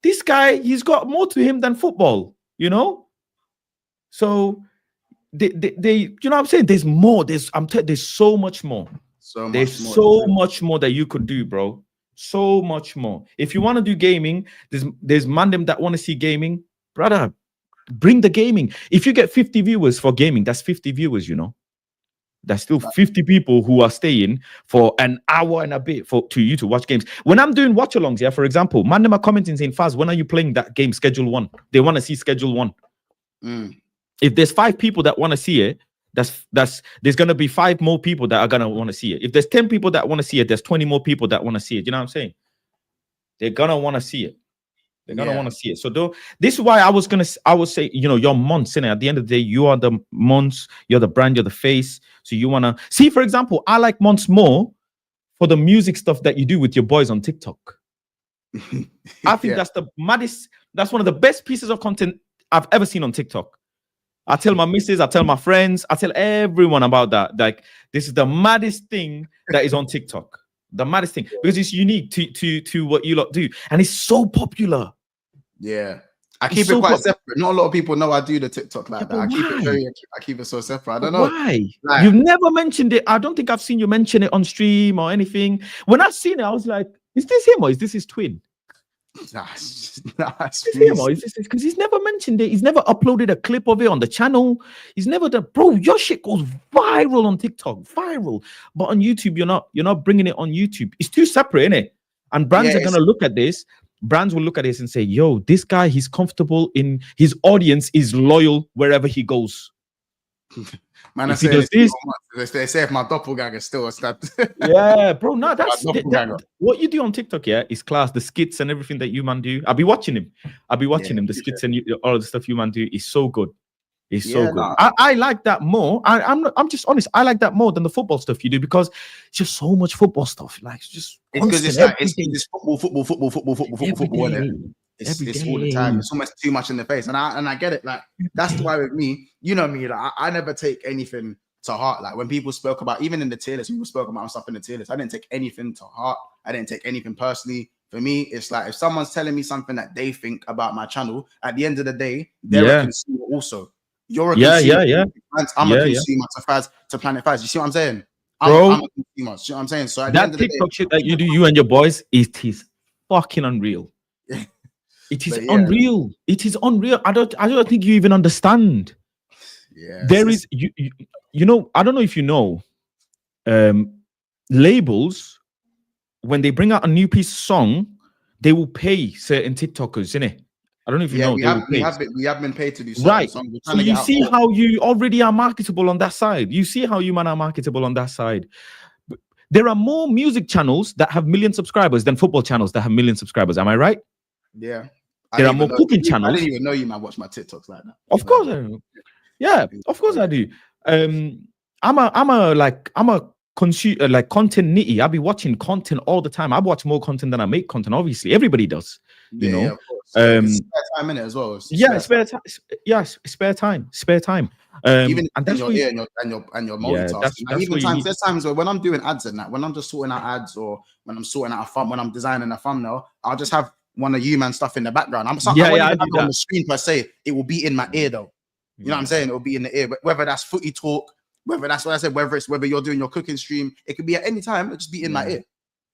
this guy, he's got more to him than football, you know? So they you know what I'm saying? There's more. There's so much more. There's so much more that you could do, bro. So much more. If you want to do gaming, there's mandem that want to see gaming, brother. Bring the gaming. If you get 50 viewers for gaming, that's 50 viewers, you know. There's still 50 people who are staying for an hour and a bit to you to watch games. When I'm doing watch-alongs, yeah, for example, mandem are commenting saying, Faz, when are you playing that game, Schedule 1? They want to see Schedule 1. If there's 5 people that want to see it, there's going to be 5 more people that are going to want to see it. If there's 10 people that want to see it, there's 20 more people that want to see it. You know what I'm saying? They're going to want to see it. They're going to want to see it. So this is why I would say, you know, you're Monts, innit? At the end of the day, you are the Monts, you're the brand, you're the face. So you want to see, for example, I like Monts more for the music stuff that you do with your boys on TikTok. I think that's the maddest, that's one of the best pieces of content I've ever seen on TikTok. I tell my missus, I tell my friends, I tell everyone about that. Like, this is the maddest thing that is on TikTok. The maddest thing, because it's unique to what you lot do, and it's so popular. Yeah, I keep it quite separate. Not a lot of people know I do the TikTok like that. I keep it so separate. I don't know why. Like, you've never mentioned it. I don't think I've seen you mention it on stream or anything. When I seen it, I was like, "Is this him or is this his twin?" It's him or is this because he's never mentioned it. He's never uploaded a clip of it on the channel. He's never done. Bro, your shit goes viral on TikTok, viral. But on YouTube, you're not bringing it on YouTube. It's too separate, innit? And brands are gonna look at this. Brands will look at this and say, yo, this guy, he's comfortable in his audience, is loyal wherever he goes. Man, I say this, they say if my doppelganger still stabbed. Yeah, bro, no, that's what you do on TikTok, yeah, is class. The skits and everything that you man do. I'll be watching him. The skits and all of the stuff you man do is so good. It's so good. Nah. I like that more. I'm just honest. I like that more than the football stuff you do, because it's just so much football stuff. Like, it's because it's like it's football. It's all the time. It's almost too much in the face, and I get it. Like, that's why with me, you know me, like, I never take anything to heart. Like, when people spoke about, even in the tier list, people spoke about stuff in the tier list, I didn't take anything to heart. I didn't take anything personally. For me, it's like, if someone's telling me something that they think about my channel, at the end of the day, they're a consumer also. You're a consumer. I'm a consumer to Planet Faz. You see what I'm saying? Bro, I'm a consumer. You know what I'm saying? So at the end of the TikTok shit that you do, you and your boys, it is fucking unreal. It is unreal. It is unreal. I don't think you even understand. Yeah. There is you know, I don't know if you know, labels, when they bring out a new piece of song, they will pay certain TikTokers, innit? I don't know if you know. We have been paid to do right. So you see how you already are marketable on that side. You see how you man are marketable on that side. There are more music channels that have million subscribers than football channels that have million subscribers. Am I right? Yeah. There are more cooking channels. I didn't even know you man watch my TikToks like that. Of course I do. Yeah, of course I do. I'm a consumer, like, content nitty. I'll be watching content all the time. I watch more content than I make content. Obviously, everybody does. You know, of course. Spare time in it as well. Spare time. Yes, spare time. Even and that's your ear and your multitasking. There's times where when I'm doing ads and that, when I'm just sorting out ads, or when I'm sorting out when I'm designing a thumbnail, I'll just have one of you man stuff in the background. I won't even have it on the screen per se. It will be in my ear though. You know what I'm saying? It will be in the ear. But whether that's footy talk, whether that's what I said, whether you're doing your cooking stream, it could be at any time. It'll just be in my ear.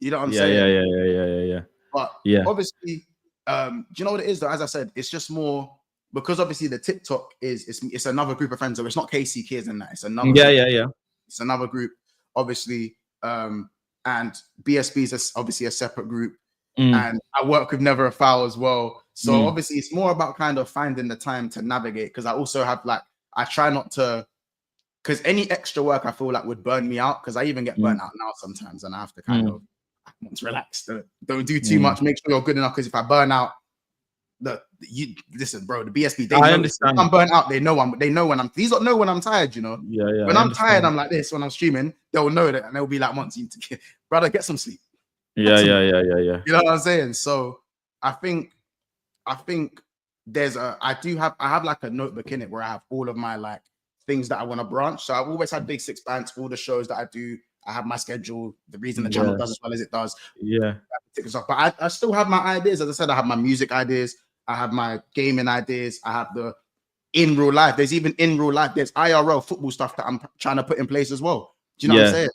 You know what I'm saying? Yeah. But obviously, do you know what it is though? As I said, it's just more because obviously the TikTok it's another group of friends. So it's not KC Kids and that. It's another It's another group, obviously. And BSB is obviously a separate group. And I work with Never a Foul as well. So obviously it's more about kind of finding the time to navigate, because I also have I try not to, because any extra work I feel like would burn me out, because I even get burnt out now sometimes, and I have to kind of relax. Don't do too much. Make sure you're good enough, because if I burn out, listen, bro, the BSB, I understand. If I'm burnt out, they know when I'm. These don't know when I'm tired, you know. When I'm tired, I'm like this. When I'm streaming, they'll know that, and they'll be like, "Once you need to brother, get some sleep." Yeah. You know what I'm saying? So I think I have like a notebook in it where I have all of my like things that I want to branch. So I've always had big six bands, all the shows that I do. I have my schedule, the reason the channel does as well as it does. Yeah. But I still have my ideas. As I said, I have my music ideas. I have my gaming ideas. I have the in real life. There's even in real life. There's IRL football stuff that I'm trying to put in place as well. Do you know what I'm saying?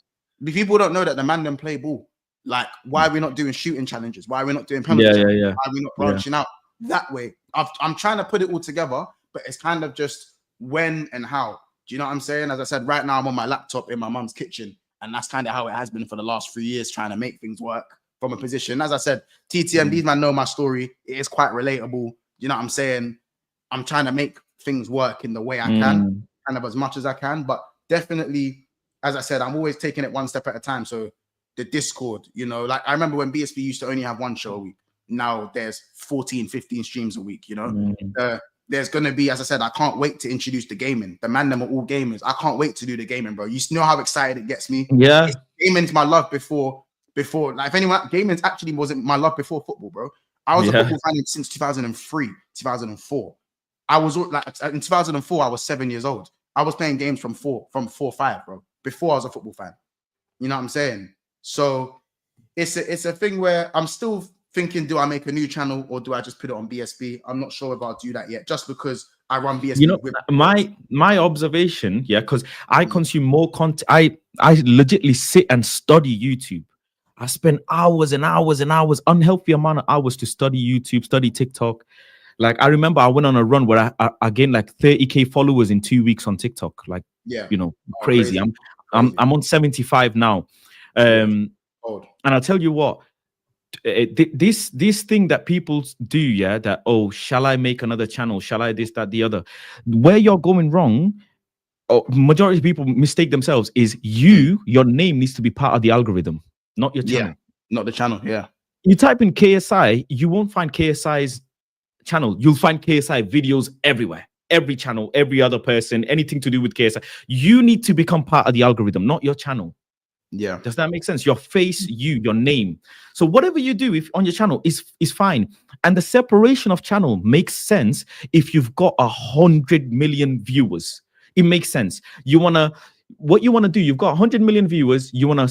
People don't know that the man them play ball. Like, why are we not doing shooting challenges? Why are we not doing penalty challenges? Why are we not branching out that way? I'm trying to put it all together, but it's kind of just when and how. Do you know what I'm saying? As I said, right now I'm on my laptop in my mum's kitchen. And that's kind of how it has been for the last 3 years, trying to make things work from a position. As I said, TTM, these man know my story. It is quite relatable. You know what I'm saying? I'm trying to make things work in the way I can, kind of as much as I can. But definitely, as I said, I'm always taking it one step at a time. So the Discord, you know, like I remember when BSB used to only have one show a week. Now there's 14, 15 streams a week, you know? There's going to be, as I said, I can't wait to introduce the gaming. The man them are all gamers. I can't wait to do the gaming, bro. You know how excited it gets me. Yeah. Gaming's my love before, like if anyone, gaming's actually wasn't my love before football, bro. I was a football fan since 2003, 2004. I was like, in 2004, I was 7 years old. I was playing games from 4-5, bro, before I was a football fan. You know what I'm saying? So it's a thing where I'm still thinking, do I make a new channel or do I just put it on BSB? I'm not sure if I'll do that yet, just because I run BSB. You know, my observation, because I consume more content. I legitimately sit and study YouTube. I spend hours and hours and hours, unhealthy amount of hours to study YouTube, study TikTok. Like I remember I went on a run where I gained like 30K followers in 2 weeks on TikTok. Like, you know, crazy. I'm on 75 now. And I'll tell you what, this thing that people do, that, oh, shall I make another channel? Shall I this, that, the other? Where you're going wrong, majority of people mistake themselves, is your name needs to be part of the algorithm, not your channel. Not the channel, You type in KSI, you won't find KSI's channel. You'll find KSI videos everywhere. Every channel, every other person, anything to do with KSI. You need to become part of the algorithm, not your channel. Yeah. Does that make sense? Your face, your name. So whatever you do if on your channel is fine. And the separation of channel makes sense if you've got 100 million viewers. It makes sense. What you want to do, you've got 100 million viewers, you want to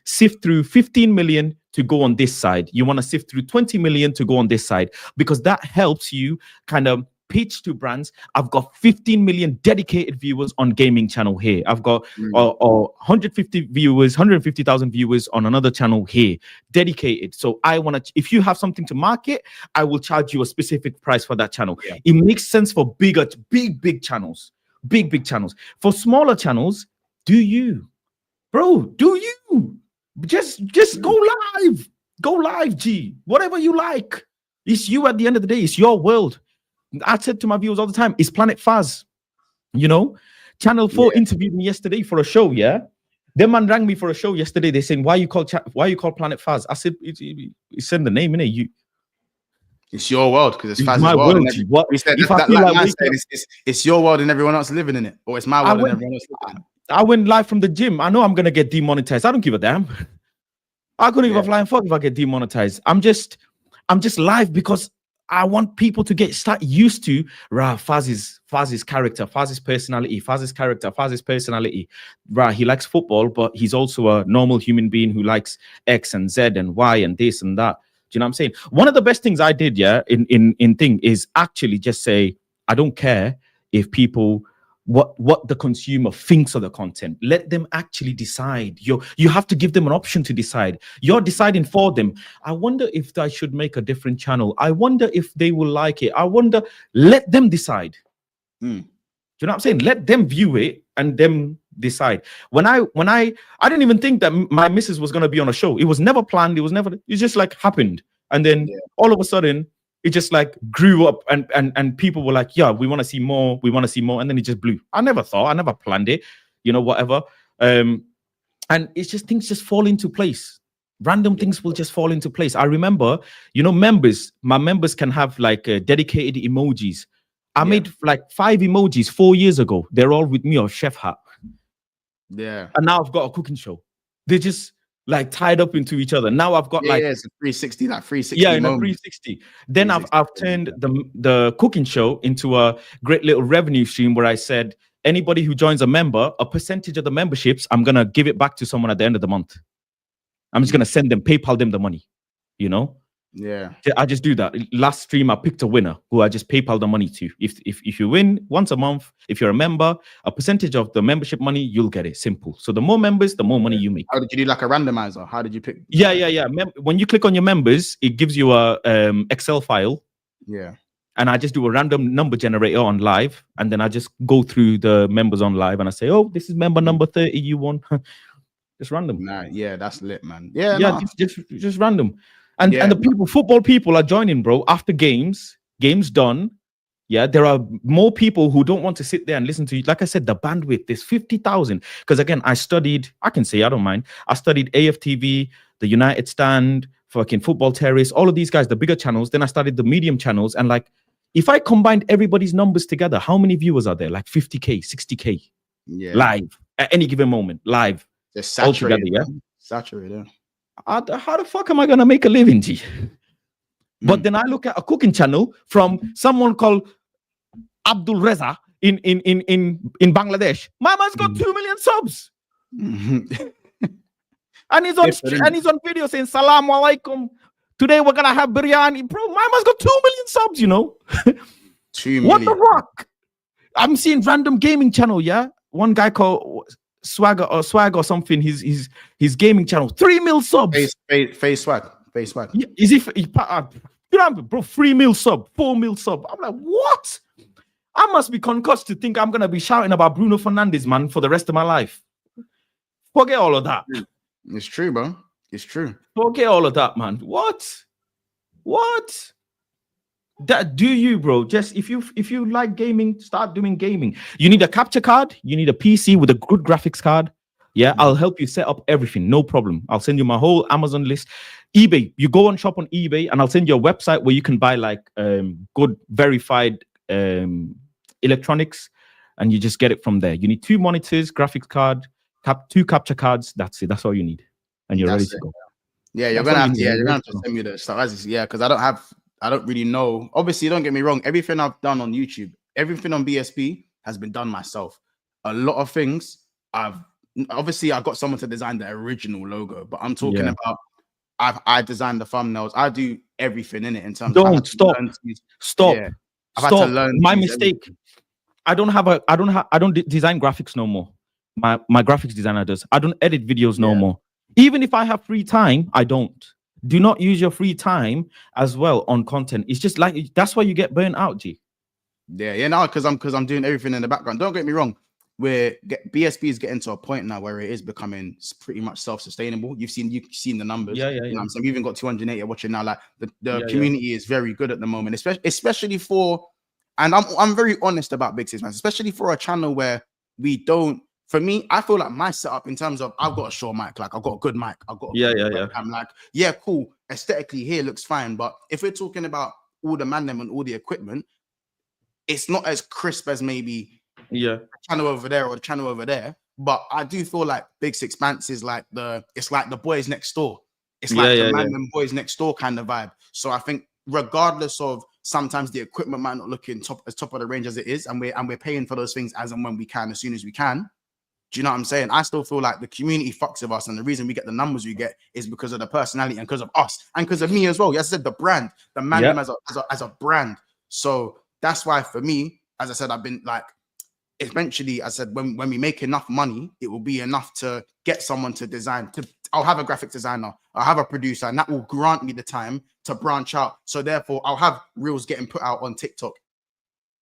sift through 15 million to go on this side. You want to sift through 20 million to go on this side, because that helps you kind of pitch to brands. I've got 15 million dedicated viewers on gaming channel here. I've got 150,000 viewers on another channel here, dedicated. So I want to, if you have something to market, I will charge you a specific price for that channel. It makes sense for big channels, big channels. For smaller channels, do you just go live, G, whatever you like. It's you at the end of the day. It's your world. I said to my viewers all the time, it's Planet Faz. You know, Channel 4 interviewed me yesterday for a show. Their man rang me for a show yesterday. They saying, why you call Planet Faz? I said, it's in the name, innit? It's your world, because it's Faz's my world. What? We said it's your world and everyone else living in it, or it's my world and everyone else living in it. I went live from the gym. I know I'm gonna get demonetized. I don't give a damn. I couldn't give a flying fuck if I get demonetized. I'm just live because I want people to start used to Faz's character, Faz's personality, Faz's character, Faz's personality. He likes football, but he's also a normal human being who likes X and Z and Y and this and that. Do you know what I'm saying? One of the best things I did, in thing is actually just say, I don't care if people what the consumer thinks of the content. Let them actually decide. You have to give them an option to decide. You're deciding for them. I wonder if I should make a different channel. I wonder if they will like it. Let them decide. Do you know what I'm saying? Let them view it and them decide. When I didn't even think that my missus was going to be on a show. It was never planned. It just like happened. And then all of a sudden, it just like grew up and people were like, yeah, we want to see more. We want to see more. And then it just blew. I never planned it, whatever. And it's just, things just fall into place. Random things will just fall into place. I remember, my members can have like dedicated emojis. I made like 5 emojis 4 years ago. They're all with me or chef hat. Yeah. And now I've got a cooking show. They just, like tied up into each other. Now I've got it's a 360, like 360. Yeah, in a 360. Then I've turned the cooking show into a great little revenue stream where I said anybody who joins a member, a percentage of the memberships, I'm gonna give it back to someone at the end of the month. I'm just gonna send them, PayPal them the money, you know. Yeah, I just do that. Last stream, I picked a winner who I just PayPal the money to. If you win once a month, if you're a member, a percentage of the membership money, you'll get it. Simple. So the more members, the more money you make. How did you do like a randomizer? How did you pick? Yeah. When you click on your members, it gives you a Excel file. Yeah. And I just do a random number generator on live, and then I just go through the members on live, and I say, "Oh, this is member number 30. You won." Just random. Nah, yeah, that's lit, man. Yeah, just random. And the people, football people are joining, bro. After games done. Yeah, there are more people who don't want to sit there and listen to you. Like I said, the bandwidth is 50,000. Because again, I studied AFTV, the United Stand, fucking Football Terrace, all of these guys, the bigger channels. Then I started the medium channels. And like, if I combined everybody's numbers together, how many viewers are there? Like 50K, 60K live at any given moment, live. They're saturated. Altogether, yeah. Saturated. How the fuck am I gonna make a living, G? But then I look at a cooking channel from someone called Abdul Reza in Bangladesh. My man's got 2 million subs, and he's on video saying "Salaam alaikum." Today we're gonna have biryani, bro. My man's got 2 million subs. You know, 2 million. What the fuck? I'm seeing random gaming channel. Yeah, one guy called Swag or something. His gaming channel 3 mil subs. Face swag. Yeah, is he bro? 3 mil sub, 4 mil sub. I'm like, what? I must be concussed to think I'm gonna be shouting about Bruno Fernandes, man, for the rest of my life. Forget all of that. It's true, bro. It's true. Forget all of that, man. What? That do you, bro? Just if you like gaming, start doing gaming. You need a capture card. You need a PC with a good graphics card. Yeah, I'll help you set up everything. No problem. I'll send you my whole Amazon list. eBay. You go on shop on eBay, and I'll send you a website where you can buy like good verified electronics, and you just get it from there. You need 2 monitors, graphics card, 2 capture cards. That's it. That's all you need, and you're ready to go. Yeah, you're gonna have to send me the stuff. Because I don't really know. Obviously, don't get me wrong. Everything I've done on YouTube, everything on BSB has been done myself. A lot of things I got someone to design the original logo, but I'm talking about I designed the thumbnails. I do everything in it in terms of stop. Yeah. I've had to learn. My mistake. Everything. I don't design graphics no more. My graphics designer does. I don't edit videos no more. Even if I have free time, I don't. Do not use your free time as well on content. It's just like that's why you get burnt out, G. No, because I'm doing everything in the background. Don't get me wrong. BSB is getting to a point now where it is becoming pretty much self-sustainable. You've seen the numbers. Yeah. You know what I'm saying? We've even got 280 watching now. Like the community is very good at the moment, especially for, and I'm very honest about Big Six, man, especially for a channel where we don't. For me, I feel like my setup in terms of I've got a Shure mic, like I've got a good mic, I've got I'm like, cool. Aesthetically here looks fine, but if we're talking about all the mandem and all the equipment, it's not as crisp as maybe the channel over there or the channel over there. But I do feel like Big Six Pants is like it's like the boys next door. It's like the mandem boys next door kind of vibe. So I think regardless of sometimes the equipment might not look top of the range as it is, and we're paying for those things as and when we can, as soon as we can. Do you know what I'm saying? I still feel like the community fucks with us, and the reason we get the numbers we get is because of the personality and because of us and because of me as well. Yes, I said the brand, the man as a brand. So that's why for me, as I said, I've been like, eventually, I said when we make enough money, it will be enough to get someone to design. I'll have a graphic designer, I'll have a producer, and that will grant me the time to branch out. So therefore, I'll have reels getting put out on TikTok,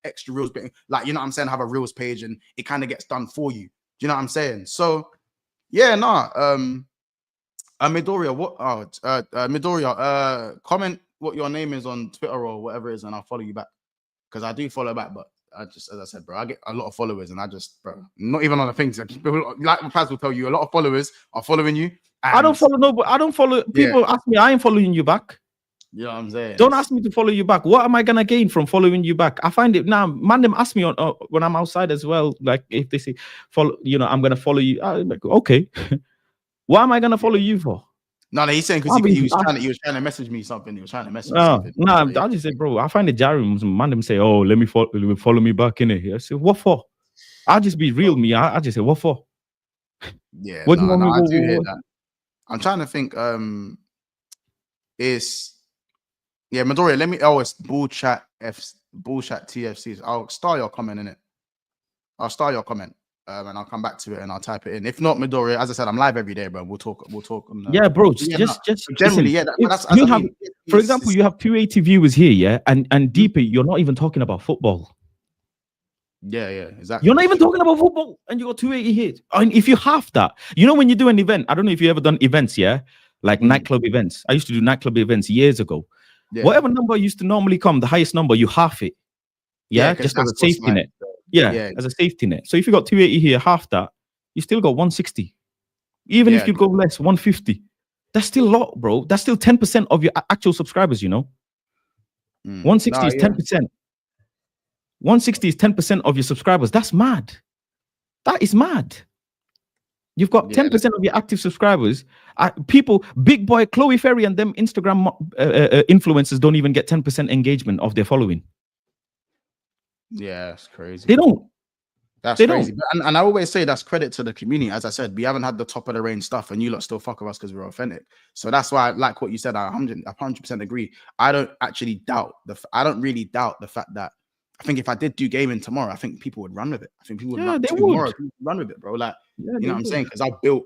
extra reels, like, you know what I'm saying? Have a reels page, and it kind of gets done for you. Do you know what I'm saying? So, Midoriya, Midoriya, comment what your name is on Twitter or whatever it is, and I'll follow you back. Because I do follow back, but I just, as I said, bro, I get a lot of followers, and I just, bro, not even on the things. Like Paz will tell you, a lot of followers are following you. I don't follow nobody. I don't follow. People ask me, I ain't following you back. You know what I'm saying? Don't ask me to follow you back. What am I gonna gain from following you back? I find it now. Man, them ask me on when I'm outside as well. Like if they say follow, I'm gonna follow you. I'm like, okay. Why am I gonna follow you for? No, he's saying because he was trying to message me something. He was trying to message me something. No, I'll just say, bro, I find it jarring. Man, them say, oh, let me follow me back in it. I say, what for? I'll just be real, me. I just say, what for? Yeah, what do you want me I to do hear that. I'm trying to think. Midoriya, let me. Oh, it's bullchat TFCs. I'll star your comment in it. I'll star your comment. And I'll come back to it and I'll type it in. If not, Midoriya, as I said, I'm live every day, bro. We'll talk. Yeah, bro. Just generally, listen, yeah. That's you have, for example, you have 280 viewers here, yeah, and deeper, you're not even talking about football. Yeah, exactly. You're not even talking about football, and you got 280 hits. And if you have that, you know, when you do an event, I don't know if you ever done events, yeah, like nightclub events. I used to do nightclub events years ago. Yeah. Whatever number used to normally come, the highest number, you half it. Yeah, just as a safety net. Yeah, as a safety net. So if you got 280 here, half that, you still got 160. Even if you go less, 150. That's still a lot, bro. That's still 10% of your actual subscribers, you know. 160 is 10%. 160 is 10% of your subscribers. That's mad. That is mad. You've got 10% of your active subscribers. People, Big Boy, Chloe Ferry, and them Instagram influencers don't even get 10% engagement of their following. Yeah, that's crazy. They don't. That's crazy. And I always say that's credit to the community. As I said, we haven't had the top of the range stuff, and you lot still fuck with us because we're authentic. So that's why I like what you said. I 100% agree. I don't really doubt the fact that I think if I did do gaming tomorrow, I think people would run with it. I think people would run with it, bro. Like, you know what I'm saying? Because I've built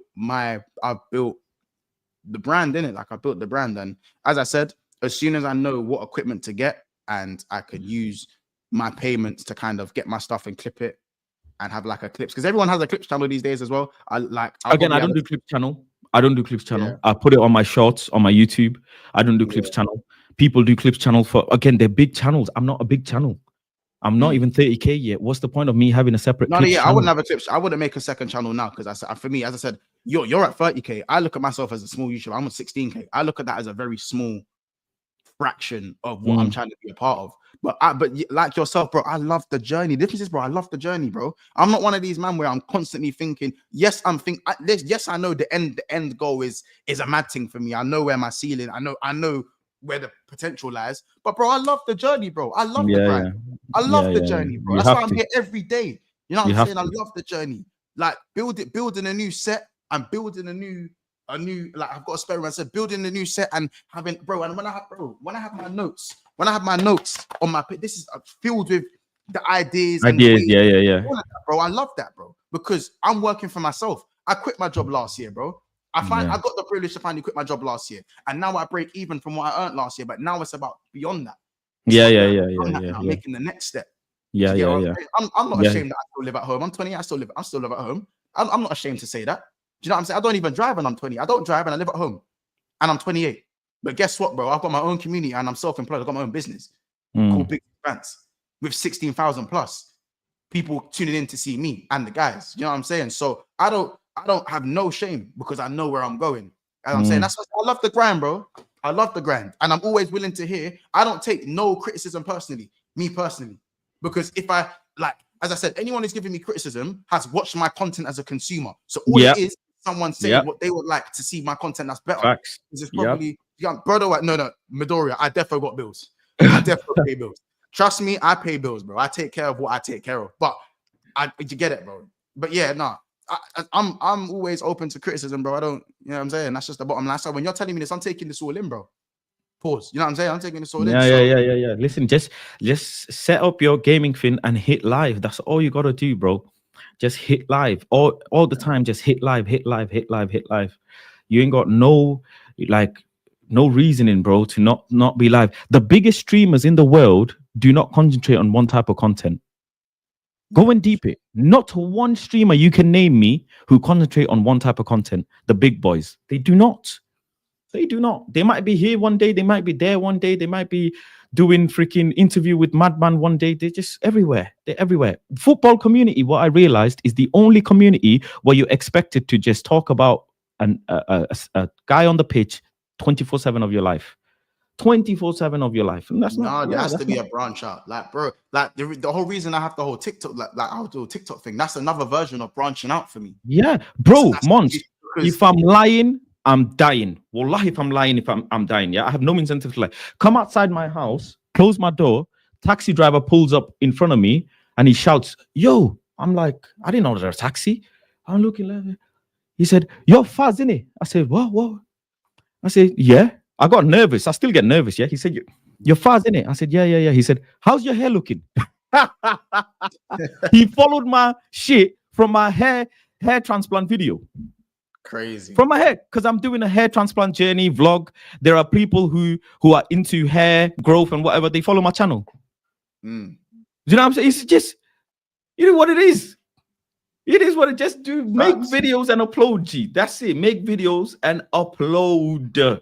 the brand in it. Like I built the brand, and as I said, as soon as I know what equipment to get, and I could use my payments to kind of get my stuff and clip it and have like a clips, because everyone has a clips channel these days as well. I don't do clips channel. I put it on my shorts on my YouTube. I don't do clips channel. People do clips channel they're big channels. I'm not a big channel. I'm not even 30K yet. What's the point of me having a separate clips channel? I wouldn't have a clips. I wouldn't make a second channel now, because for me, as I said, you're at 30K. I look at myself as a small YouTuber. I'm at 16K. I look at that as a very small fraction of what I'm trying to be a part of. But like yourself, bro, I love the journey. The difference is, bro, I love the journey, bro. I'm not one of these men where I'm constantly thinking, yes, I know the end goal is a mad thing for me. I know where my ceiling, I know where the potential lies. But bro, I love the journey, bro. I love the grind. I love the journey, bro. That's why I'm here every day. You know what I'm saying? I love the journey. Like building a new set and building a new like I've got a spare room. I said building a new set and having, bro, and when I have my notes on my page, this is filled with the ideas. Yeah. All of that, bro. I love that, bro, because I'm working for myself. I quit my job last year, bro. I got the privilege to finally quit my job last year, and now I break even from what I earned last year. But now it's about beyond that. Making the next step. Yeah. I'm not ashamed that I still live at home. I'm 20. I still live at home. I'm not ashamed to say that. Do you know what I'm saying? I don't even drive and I'm 20. I don't drive and I live at home, and I'm 28. But guess what, bro? I've got my own community and I'm self-employed. I've got my own business called Big Fans with 16,000 plus people tuning in to see me and the guys. You know what I'm saying? So I don't have no shame because I know where I'm going. And I'm saying that's what I love the grind, bro. I love the grind, and I'm always willing to hear. I don't take no criticism personally, me personally, because if I like, as I said, anyone who's giving me criticism has watched my content as a consumer. So all it is someone saying what they would like to see my content that's better. Facts. This is probably brother. No, Midoriya, I definitely got bills. I definitely pay bills. Trust me, I pay bills, bro. I take care of what I take care of. But you get it, bro. But yeah, I'm always open to criticism, bro. I don't, you know what I'm saying? That's just the bottom line. So when you're telling me this, I'm taking this all in, bro. Pause. You know what I'm saying? I'm taking this all in. Yeah. Listen, just set up your gaming thing and hit live. That's all you gotta do, bro. Just hit live all the time. Just hit live. You ain't got no reasoning, bro, to not be live. The biggest streamers in the world do not concentrate on one type of content. Go and deep it. Not one streamer you can name me who concentrate on one type of content. The big boys, they do not. They might be here one day, they might be there one day, they might be doing freaking interview with Madman one day. They're just everywhere. They're everywhere. Football community, what I realized, is the only community where you're expected to just talk about a guy on the pitch 24/7 of your life. 24/7 of your life. And that's not. There has to be a branch out. Like, bro, like the whole reason I have the whole TikTok, like I'll do a TikTok thing. That's another version of branching out for me. Yeah, bro, Mons. if I'm lying, I'm dying. Wallahi, if I'm lying, if I'm dying. Yeah, I have no incentive to lie. Come outside my house, close my door. Taxi driver pulls up in front of me and he shouts, "Yo!" I'm like, I didn't know there was a taxi. I'm looking like, he said, "You're fast, innit?" I said, "What? I said, "Yeah." I got nervous. I still get nervous. Yeah. He said, "You're fast, innit?" I said, Yeah. He said, "How's your hair looking?" He followed my shit from my hair transplant video. Crazy. From my hair, because I'm doing a hair transplant journey vlog. There are people who are into hair growth and whatever. They follow my channel. Mm. Do you know what I'm saying? It's just, you know what it is. It is what it just do. Make videos and upload. G. That's it. Make videos and upload.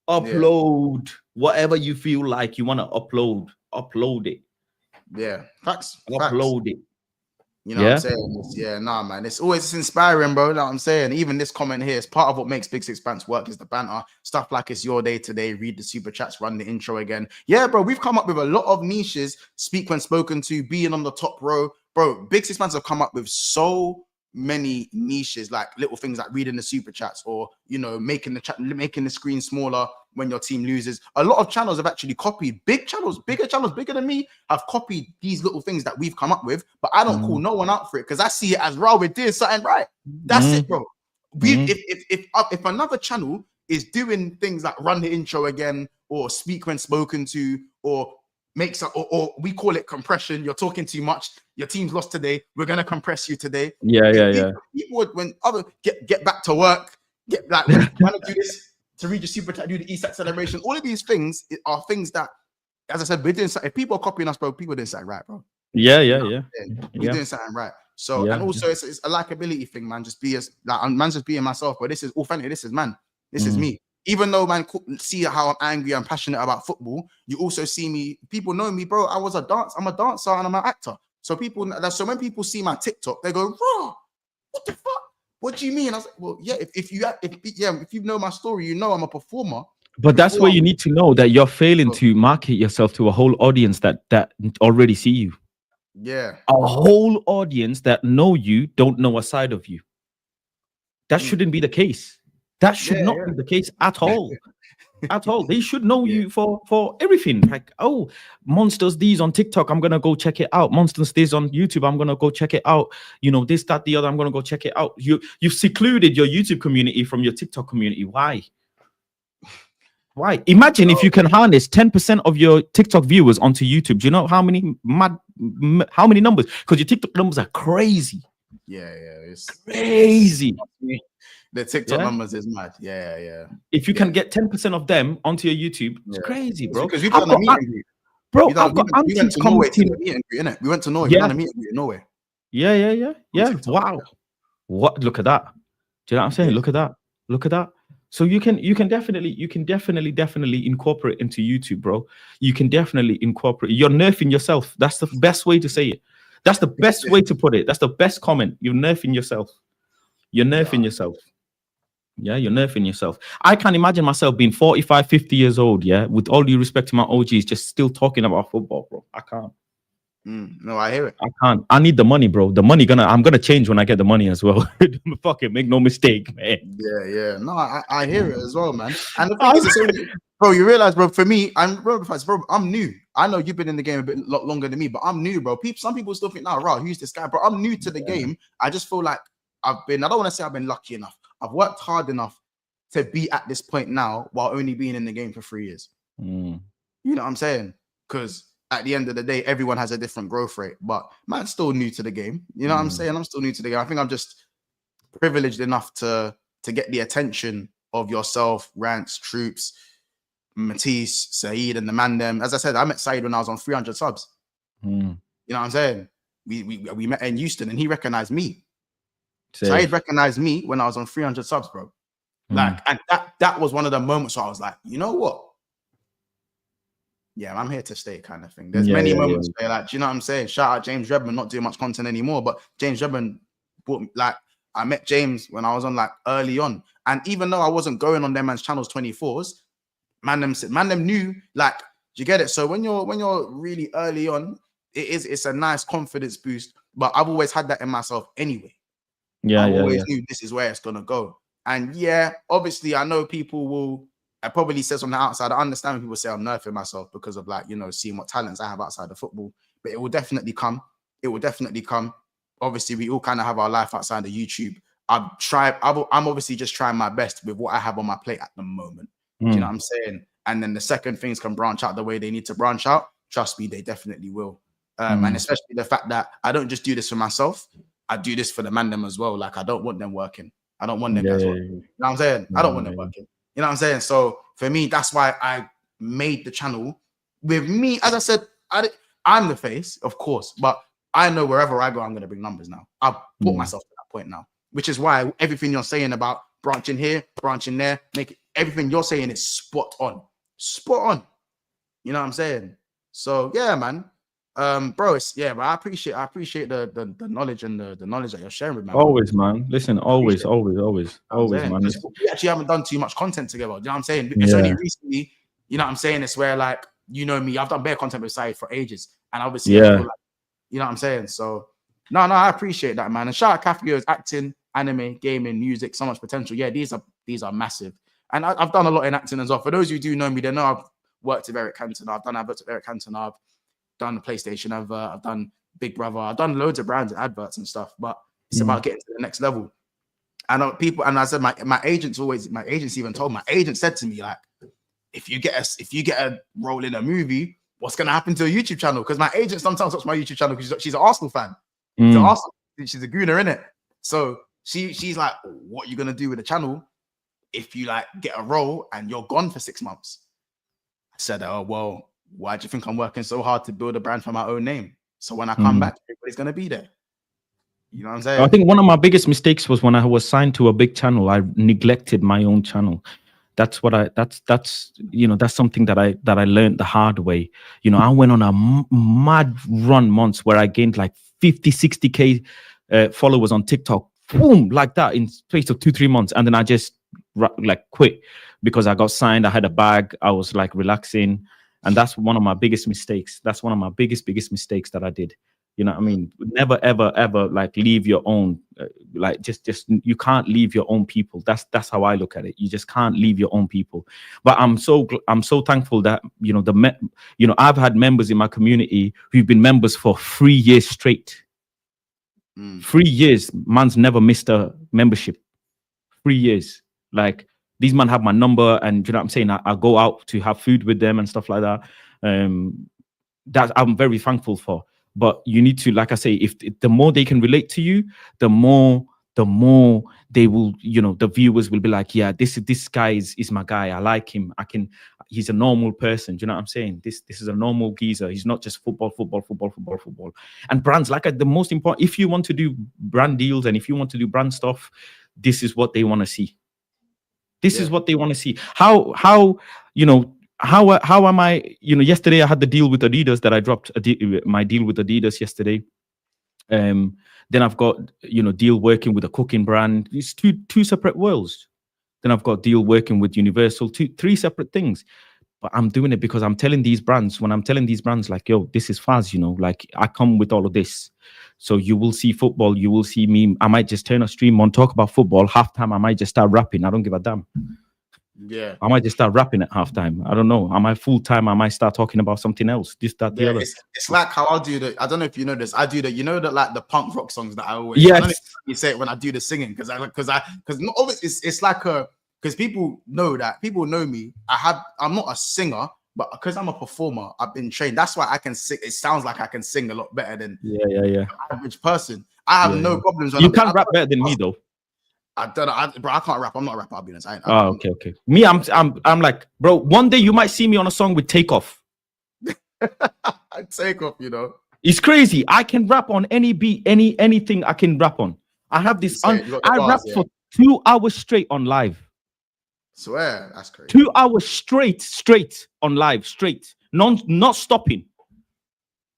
Upload whatever you feel like you want to upload. Upload it. Yeah, facts. Upload it. You know what I'm saying? Nah, man. It's always inspiring, bro. You know what I'm saying? Even this comment here is part of what makes Big Six Bands work is the banter. Stuff like it's your day today. Read the super chats, run the intro again. Yeah, bro. We've come up with a lot of niches. Speak when spoken to, being on the top row. Bro, Big Six Bands have come up with so many niches, like little things like reading the super chats or, you know, making the screen smaller when your team loses. A lot of channels have actually copied. Bigger channels bigger than me have copied these little things that we've come up with, but I don't call no one out for it because I see it as raw. We're doing something right. That's it, bro. If another channel is doing things like run the intro again or speak when spoken to or makes or we call it compression. You're talking too much. Your team's lost today. We're gonna compress you today. Yeah. People would, when other get back to work, get like when to do this to read your super chat, do the ESAT celebration. All of these things are things that, as I said, we're doing. If people are copying us, bro, people are doing something right, bro. Yeah. We're doing something right. So and also it's a likability thing, man. Just be as like man's just being myself, but this is authentic. This is man. This is me. Even though man see how I'm angry and passionate about football, you also see me. People know me, bro. I'm a dancer and I'm an actor. So so when people see my TikTok, they go, "Raw, what the fuck? What do you mean?" I was like, "Well, yeah. If you know my story, you know I'm a performer." But that's where you need to know that you're failing to market yourself to a whole audience that already see you. Yeah, a whole audience that know you don't know a side of you. That shouldn't be the case. That should not be the case at all. At all. They should know you for everything. Like, oh, Monsters these on TikTok, I'm gonna go check it out. Monsters this on YouTube, I'm gonna go check it out. You know, this, that, the other, I'm gonna go check it out. You've secluded your YouTube community from your TikTok community. Why? Imagine if you can harness 10% of your TikTok viewers onto YouTube. Do you know how many numbers? Because your TikTok numbers are crazy. Yeah, it's crazy. The TikTok numbers is mad. Yeah. If you can get 10% of them onto your YouTube, it's crazy, bro. Because we've done a meet and greet. Bro, I've got aunties commenting. We went to Norway. We done a meet and greet in Norway. Yeah. Wow. What? Look at that. Do you know what I'm saying? Look at that. So you can definitely incorporate into YouTube, bro. You can definitely incorporate. You're nerfing yourself. That's the best way to say it. That's the best way to put it. That's the best comment. You're nerfing yourself. You're nerfing yourself. Yeah, you're nerfing yourself. I can't imagine myself being 45, 50 years old, yeah, with all due respect to my OGs, just still talking about football, bro. I can't. No, I hear it. I can't. I need the money, bro. The money I'm gonna change when I get the money as well. Fuck it, make no mistake, man. Yeah. No, I hear it as well, man. And the thing is, bro, you realize, bro, for me, I'm new. I know you've been in the game a lot longer than me, but I'm new, bro. Some people still think, "Nah, who's this guy?" Bro, I'm new to the game. I just feel like I don't want to say I've been lucky enough. I've worked hard enough to be at this point now while only being in the game for 3 years. You know what I'm saying? Because at the end of the day, everyone has a different growth rate, but man's still new to the game. You know what I'm saying? I'm still new to the game. I think I'm just privileged enough to get the attention of yourself, Rants, Troops, Matisse, Saeed, and the man them. As I said, I met Saeed when I was on 300 subs. You know what I'm saying? We met in Houston and he recognized me. Saeed recognized me when I was on 300 subs, bro. Like, and that was one of the moments where I was like, you know what? Yeah, I'm here to stay, kind of thing. There's many moments where, like, you know what I'm saying? Shout out James Redman, not doing much content anymore, but James Redman brought, like, I met James when I was on, like, early on. And even though I wasn't going on them man's channels 24s, man them knew, like, do you get it? So when you're really early on, it's a nice confidence boost. But I've always had that in myself anyway. Yeah, I always knew this is where it's gonna go. And yeah, obviously, I know people will. I probably said from the outside. I understand when people say I'm nerfing myself because of like, you know, seeing what talents I have outside of football. But it will definitely come. It will definitely come. Obviously, we all kind of have our life outside of YouTube. I'm obviously just trying my best with what I have on my plate at the moment. Do you know what I'm saying? And then the second things can branch out the way they need to branch out. Trust me, they definitely will. And especially the fact that I don't just do this for myself. I do this for the man them as well. Like, I don't want them working. I don't want them guys working. You know what I'm saying? I don't want them working. You know what I'm saying? So for me, that's why I made the channel. With me, as I said, I'm the face, of course, but I know wherever I go, I'm going to bring numbers now. I've brought myself to that point now, which is why everything you're saying about branching here, branching there, everything you're saying is spot on. Spot on. You know what I'm saying? So yeah, man. Bro, but I appreciate the knowledge and the knowledge that you're sharing with me. Always, man. Listen, always, man. We actually haven't done too much content together. You know what I'm saying? It's only recently, you know what I'm saying? It's where, like, you know me, I've done bare content with Saeed for ages. And obviously, I feel like, you know what I'm saying? So no, I appreciate that, man. And shout out Kafio's acting, anime, gaming, music, so much potential. Yeah, these are massive. And I've done a lot in acting as well. For those who do know me, they know I've worked with Eric Cantona. I've done adverts with Eric Cantona. I've done the PlayStation advert. I've done Big Brother. I've done loads of brands and adverts and stuff. But it's about getting to the next level. And I said my agent even told my agent said to me, like, if you get a role in a movie, what's gonna happen to a YouTube channel? Because my agent sometimes watches my YouTube channel because she's an Arsenal fan. She's a gooner, innit? So she's like, what are you gonna do with the channel if you like get a role and you're gone for 6 months? I said, oh well, why do you think I'm working so hard to build a brand for my own name? So when I come back, everybody's gonna be there. You know what I'm saying? I think one of my biggest mistakes was when I was signed to a big channel, I neglected my own channel. That's something that I learned the hard way. You know, I went on a mad run months where I gained like 50-60k followers on TikTok, boom, like that in space of 2-3 months, and then I just like quit because I got signed. I had a bag. I was like relaxing, and that's one of my biggest mistakes. That's one of my biggest mistakes that I did. You know what I mean? Never, ever like leave your own, like just you can't leave your own people. That's how I look at it. You just can't leave your own people. But I'm so thankful that, you know, I've had members in my community who've been members for 3 years straight. 3 years, man's never missed a membership. 3 years. Like, these men have my number, and you know what I'm saying? I go out to have food with them and stuff like that. That I'm very thankful for. But you need to, like I say, if the more they can relate to you, the more they will, you know, the viewers will be like, yeah, this guy is my guy. I like him. He's a normal person. Do you know what I'm saying? This is a normal geezer. He's not just football. And brands, like the most important, if you want to do brand deals and if you want to do brand stuff, this is what they want to see. This is what they want to see. How you know, how am I, you know, yesterday I had the deal with Adidas that I dropped my deal with Adidas yesterday. Then I've got, you know, deal working with a cooking brand. It's two separate worlds. Then I've got deal working with Universal, 3 separate things. But I'm doing it because I'm telling these brands, like, yo, this is Faz, you know, like I come with all of this. So you will see football, you will see me. I might just turn a stream on, talk about football. Halftime, I might just start rapping. I don't give a damn. Yeah, I might just start rapping at halftime. I don't know. Am I full time? I might start talking about something else. This, that, the other. It's like how I'll do the. I don't know if you know this. I do the. You know that, like the punk rock songs that I always. Yes. I don't know if you say it when I do the singing because not always. It's like a because people know me. I'm not a singer, but because I'm a performer, I've been trained. That's why I can sing. It sounds like I can sing a lot better than the average person. I have no problems. You can't rap better than me though. I don't know, bro. I can't rap. I'm not a rapper. I'll be honest. Okay. Me, I'm like, bro. One day you might see me on a song with Takeoff. Takeoff, you know. It's crazy. I can rap on any beat, anything I can rap on. I have this. I rap for 2 hours straight on live. Swear, that's crazy. 2 hours straight on live, not stopping.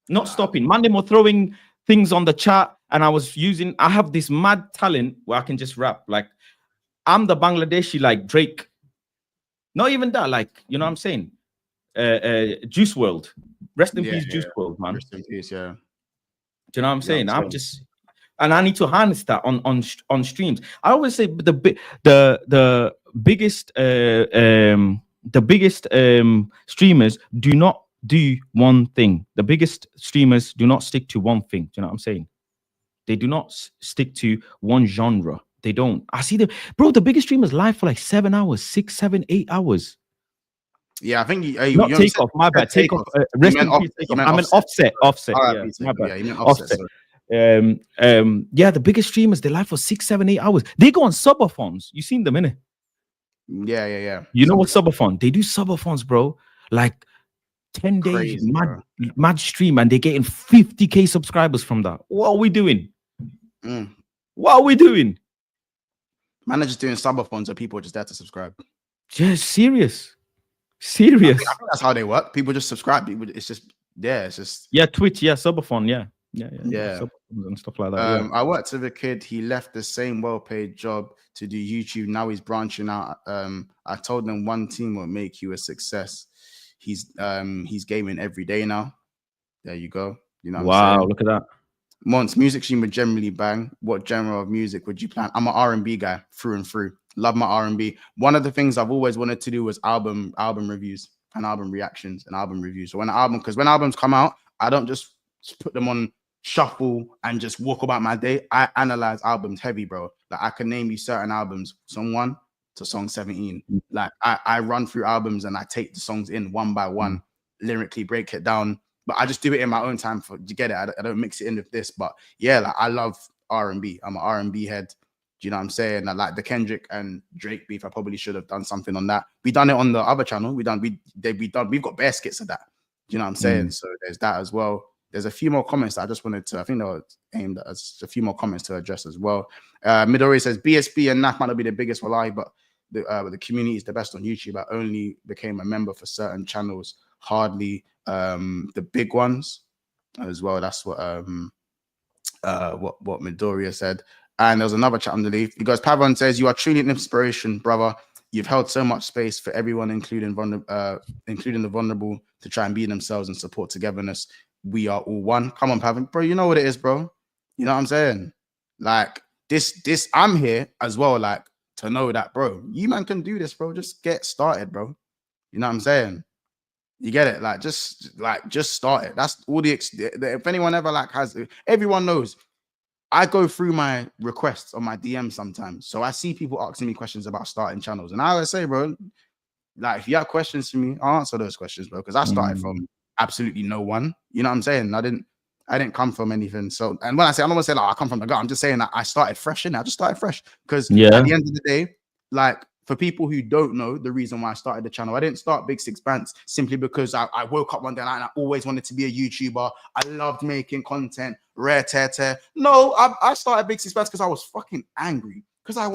Not stopping. Man, they were throwing things on the chat. And I have this mad talent where I can just rap. Like, I'm the Bangladeshi, like Drake. Not even that, like, you know what I'm saying? Juice WRLD. Rest in peace, Juice WRLD, man. Rest in peace, yeah. Do you know what I'm saying? I'm just, and I need to harness that on streams. I always say the biggest streamers do not do one thing. The biggest streamers do not stick to one thing. Do you know what I'm saying? They do not stick to one genre. They don't. I see them, bro. The biggest streamers live for like 7 hours, 6, 7, 8 hours. Yeah, I think not you take off. My bad. Take off. Rest in peace. I meant offset. Offset. Yeah, my bad. Yeah, you meant offset. Yeah, the biggest streamers, they live for 6, 7, 8 hours. They go on subathons. You seen them, innit? Yeah. You know what subathon? They do subathons, bro. Like 10 days, mad stream, and they're getting 50k subscribers from that. What are we doing? What are we doing? Man are just doing subathons, and people are just there to subscribe. Just serious. I think that's how they work. People just subscribe. People, it's just Twitch, subathon, yeah, and stuff like that. I worked with a kid. He left the same well-paid job to do YouTube. Now he's branching out. I told them one team will make you a success. He's gaming every day now. There you go. You know. Wow, look at that. Monts, music stream would generally bang. What genre of music would you plan? I'm an R&B guy through and through. Love my R&B. One of the things I've always wanted to do was album reviews and album reactions and album reviews. So when albums come out, I don't just put them on shuffle and just walk about my day. I analyze albums heavy, bro. Like I can name you certain albums, song 1 to song 17. Like I run through albums and I take the songs in one by one, lyrically break it down. But I just do it in my own time to get it. I don't mix it in with this. But yeah, like I love R&B. I'm an R&B head. Do you know what I'm saying? I like the Kendrick and Drake beef. I probably should have done something on that. We done it on the other channel. We've got bare skits of that. Do you know what I'm saying? So there's that as well. There's a few more comments that I just wanted to, I think they were aimed at a few more comments to address as well. Midori says BSB and NAF might not be the biggest for live, but the community is the best on YouTube. I only became a member for certain channels, hardly the big ones as well. That's what Midoriya said. And there was another chat underneath. He goes, Pavon says, you are truly an inspiration, brother. You've held so much space for everyone, including the vulnerable, to try and be themselves and support togetherness. We are all one. Come on, Pavon. Bro, you know what it is, bro. You know what I'm saying? Like, this, I'm here as well, like, to know that, bro, you man can do this, bro. Just get started, bro. You know what I'm saying? You get it? Just start it. That's all if anyone ever everyone knows, I go through my requests on my DM sometimes. So I see people asking me questions about starting channels. And I always say, bro, like, if you have questions for me, I'll answer those questions, bro. Because I started from absolutely no one. You know what I'm saying? I didn't come from anything. So, and when I say, I don't want to say, like, I come from the gut, I'm just saying that I started fresh, I just started fresh. Because at the end of the day, like, for people who don't know the reason why I started the channel, I didn't start Big Six Bands simply because I woke up one day and I always wanted to be a YouTuber. I loved making content, rare tear. No, I started Big Six Bands because I was fucking angry. Because I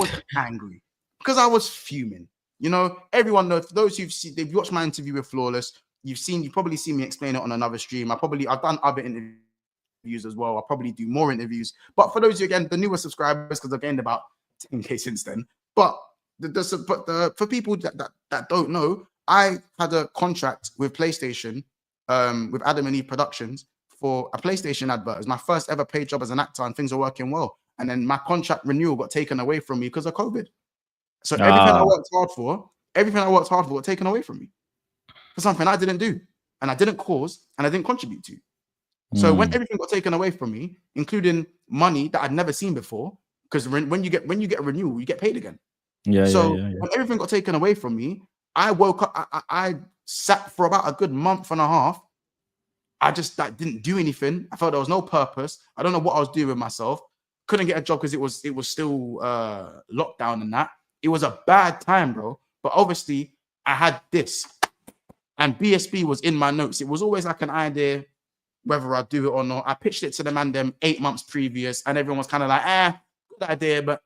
was fuming. You know, everyone knows, for those they've watched my interview with Flawless, you've probably seen me explain it on another stream. I've done other interviews as well. I'll probably do more interviews. But for those of you, again, the newer subscribers, because I've gained about 10k since then. But for people that don't know, I had a contract with PlayStation, with Adam and Eve Productions for a PlayStation advert. It was my first ever paid job as an actor, and things were working well. And then my contract renewal got taken away from me because of COVID. So everything I worked hard for got taken away from me for something I didn't do, and I didn't cause, and I didn't contribute to. So when everything got taken away from me, including money that I'd never seen before, because when you get a renewal, you get paid again. When everything got taken away from me, I woke up. I sat for about a good month and a half. I just didn't do anything. I felt there was no purpose. I don't know what I was doing with myself. Couldn't get a job because it was still lockdown and that. It was a bad time, bro. But obviously, I had this, and BSB was in my notes. It was always like an idea, whether I do it or not. I pitched it to the man them 8 months previous, and everyone was kind of like, good idea, but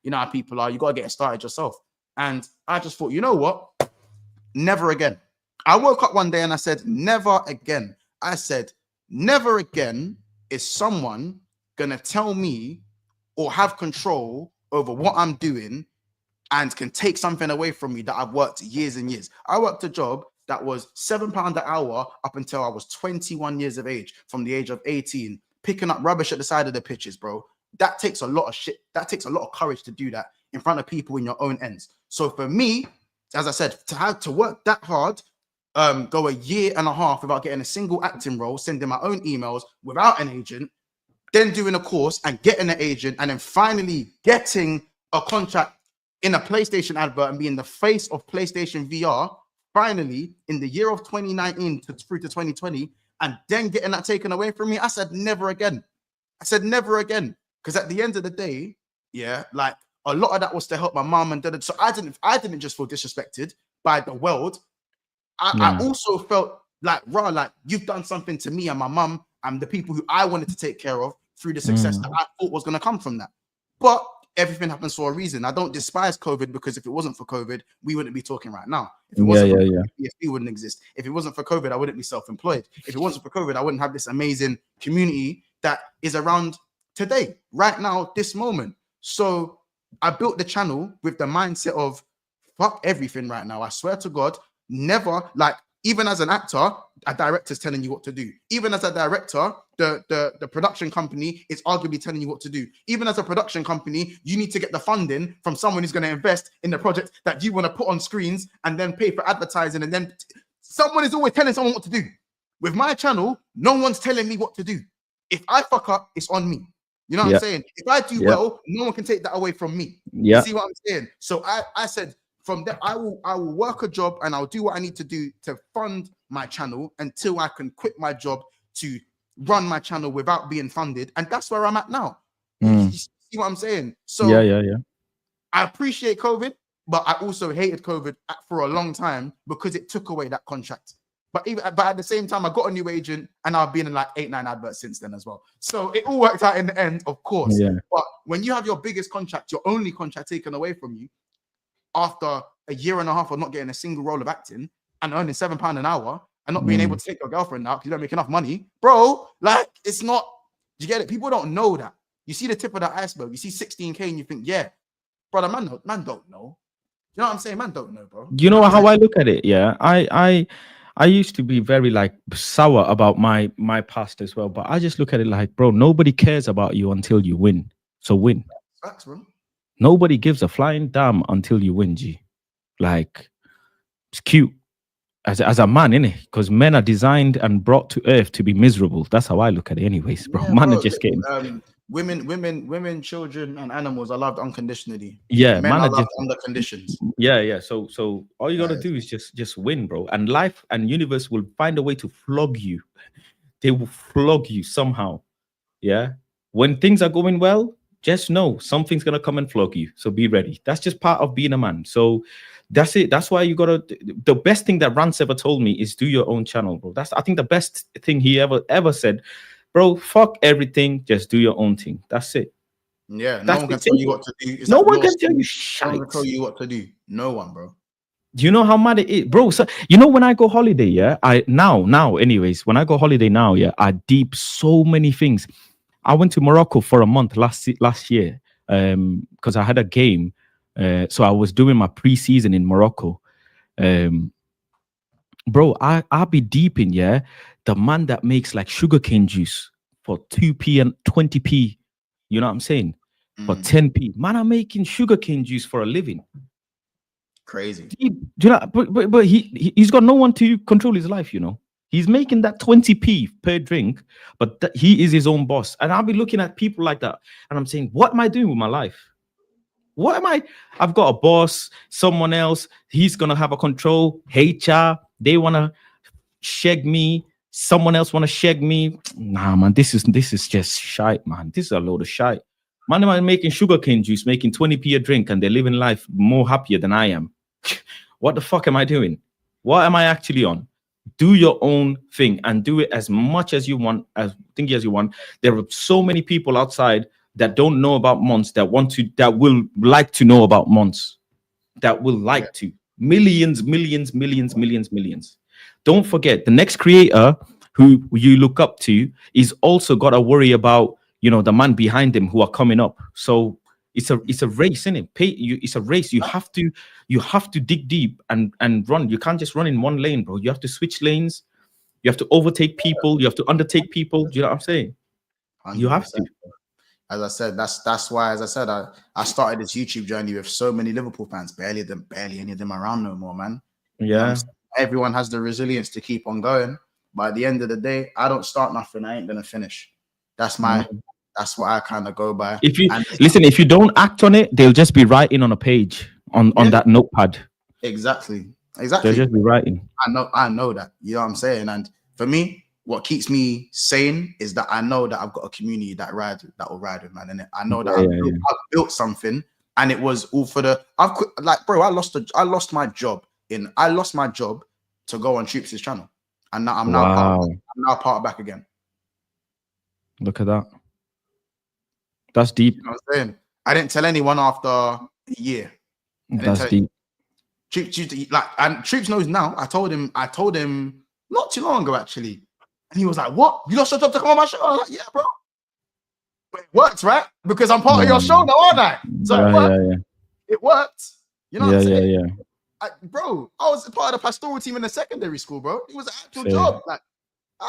you know how people are. You got to get it started yourself. And I just thought, you know what? Never again. I woke up one day and I said, never again. I said, never again is someone going to tell me or have control over what I'm doing and can take something away from me that I've worked years and years. I worked a job that was £7 an hour up until I was 21 years of age, from the age of 18, picking up rubbish at the side of the pitches, bro. that takes a lot of shit. That takes a lot of courage to do that in front of people in your own ends. So for me, as I said, to have to work that hard, go a year and a half without getting a single acting role, sending my own emails without an agent, then doing a course and getting an agent, and then finally getting a contract in a PlayStation advert and being the face of PlayStation VR, finally in the year of 2019 through to 2020, and then getting that taken away from me. I said never again. I said never again. Because at the end of the day, yeah, like a lot of that was to help my mom and dad. So I didn't just feel disrespected by the world. I also felt like, raw, like you've done something to me and my mom and the people who I wanted to take care of through the success that I thought was going to come from that. But everything happens for a reason. I don't despise COVID, because if it wasn't for COVID, we wouldn't be talking right now. If it wasn't for COVID, PFP wouldn't exist. If it wasn't for COVID, I wouldn't be self-employed. If it wasn't for COVID, I wouldn't have this amazing community that is around today, right now, this moment. So I built the channel with the mindset of fuck everything right now. I swear to God, never, like, even as an actor, a director's telling you what to do. Even as a director, the production company is arguably telling you what to do. Even as a production company, you need to get the funding from someone who's going to invest in the project that you want to put on screens and then pay for advertising. And then someone is always telling someone what to do. With my channel, no one's telling me what to do. If I fuck up, it's on me. You know what I'm saying? If I do well, no one can take that away from me. You see what I'm saying? So I said, from there, I will work a job and I'll do what I need to do to fund my channel until I can quit my job to run my channel without being funded. And that's where I'm at now. You see what I'm saying? So I appreciate COVID, but I also hated COVID for a long time because it took away that contract. But at the same time, I got a new agent and I've been in like 8-9 adverts since then as well. So it all worked out in the end, of course. But when you have your biggest contract, your only contract taken away from you after a year and a half of not getting a single role of acting and earning £7 an hour and not being able to take your girlfriend out because you don't make enough money, bro, like it's not, you get it? People don't know that. You see the tip of the iceberg, you see 16K and you think, yeah, brother, man don't know. You know what I'm saying? Man don't know, bro. You know how I look at it, yeah? I used to be very like sour about my past as well, but I just look at it like, bro, nobody cares about you until you win. So win. Facts, bro. Nobody gives a flying damn until you win, G. Like, it's cute as a man, innit? Because men are designed and brought to earth to be miserable. That's how I look at it, anyways, bro. Man are just getting women, children, and animals are loved unconditionally. Yeah, men are loved under conditions. Yeah. So all you gotta do is just win, bro. And life and universe will find a way to flog you. They will flog you somehow. Yeah. When things are going well, just know something's gonna come and flog you. So be ready. That's just part of being a man. So that's it. That's why you gotta. The best thing that Rance ever told me is do your own channel, bro. That's I think the best thing he ever said. Bro, fuck everything. Just do your own thing. That's it. Yeah, no one can tell you what to do. No one can tell you shit. No one can tell you what to do. No one, bro. Do you know how mad it is, bro? So you know when I go holiday, yeah. Anyways, when I go holiday now, yeah, I deep so many things. I went to Morocco for a month last year, because I had a game. So I was doing my pre-season in Morocco. Bro, I'll be deep in, yeah. The man that makes like sugarcane juice for 2p and 20p, you know what I'm saying? For 10p. Man, I'm making sugarcane juice for a living. Crazy. Do you know, but he's got no one to control his life, you know. He's making that 20p per drink, but he is his own boss. And I'll be looking at people like that. And I'm saying, what am I doing with my life? What am I? I've got a boss, someone else. He's going to have a control. HR, they want to shag me. Someone else want to shag me. Nah, man, this is just shite, man. This is a load of shite. Man, am I making sugarcane juice, making 20p a drink, and they're living life more happier than I am. What the fuck am I doing? What am I actually on? Do your own thing and do it as much as you want, as thinky as you want. There are so many people outside that don't know about Mons that will like to know about Mons, that will like to. Millions. Don't forget, the next creator who you look up to is also got to worry about, you know, the man behind him who are coming up. So it's a race, isn't it? It's a race. You have to dig deep and run. You can't just run in one lane, bro. You have to switch lanes. You have to overtake people. You have to undertake people. Do you know what I'm saying? 100%. You have to. as I said, that's why, as I said, I started this YouTube journey with so many Liverpool fans. Barely any of them around no more, man. Yeah. You know, everyone has the resilience to keep on going. But at the end of the day, I don't start nothing. I ain't gonna finish. That's what I kind of go by. If you don't act on it, they'll just be writing on a page on that notepad. Exactly. They'll just be writing. I know that. You know what I'm saying? And for me, what keeps me sane is that I know that I've got a community that will ride with, man. And I know that I've built something, and it was all for the. Bro, I lost my job to go on Troops' channel, and now I'm now part back again. Look at that. That's deep. You know what I'm saying? I didn't tell anyone after a year. That's deep. Troops knows now. I told him not too long ago, actually. And he was like, "What? You lost your job to come on my show?" I was like, "Yeah, bro." But it works, right? Because I'm part of your show now, aren't I? So it worked. You know what I'm saying? Yeah. Bro, I was part of the pastoral team in the secondary school, bro. It was an actual job. I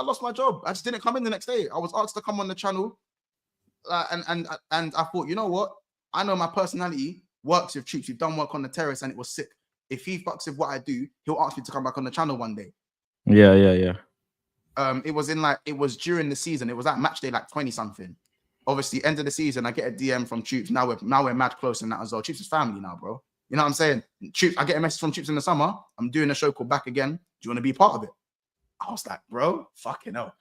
lost my job. I just didn't come in the next day. I was asked to come on the channel. And I thought, you know what? I know my personality works with Troops. We've done work on the terrace and it was sick. If he fucks with what I do, he'll ask me to come back on the channel one day. Yeah. It was during the season. It was at match day 20 something. Obviously, end of the season, I get a DM from Troops. Now we're mad close and that as well. Troops is family now, bro. You know what I'm saying? Troops, I get a message from Troops in the summer. I'm doing a show called Back Again. Do you want to be part of it? I was like, bro, fucking hell.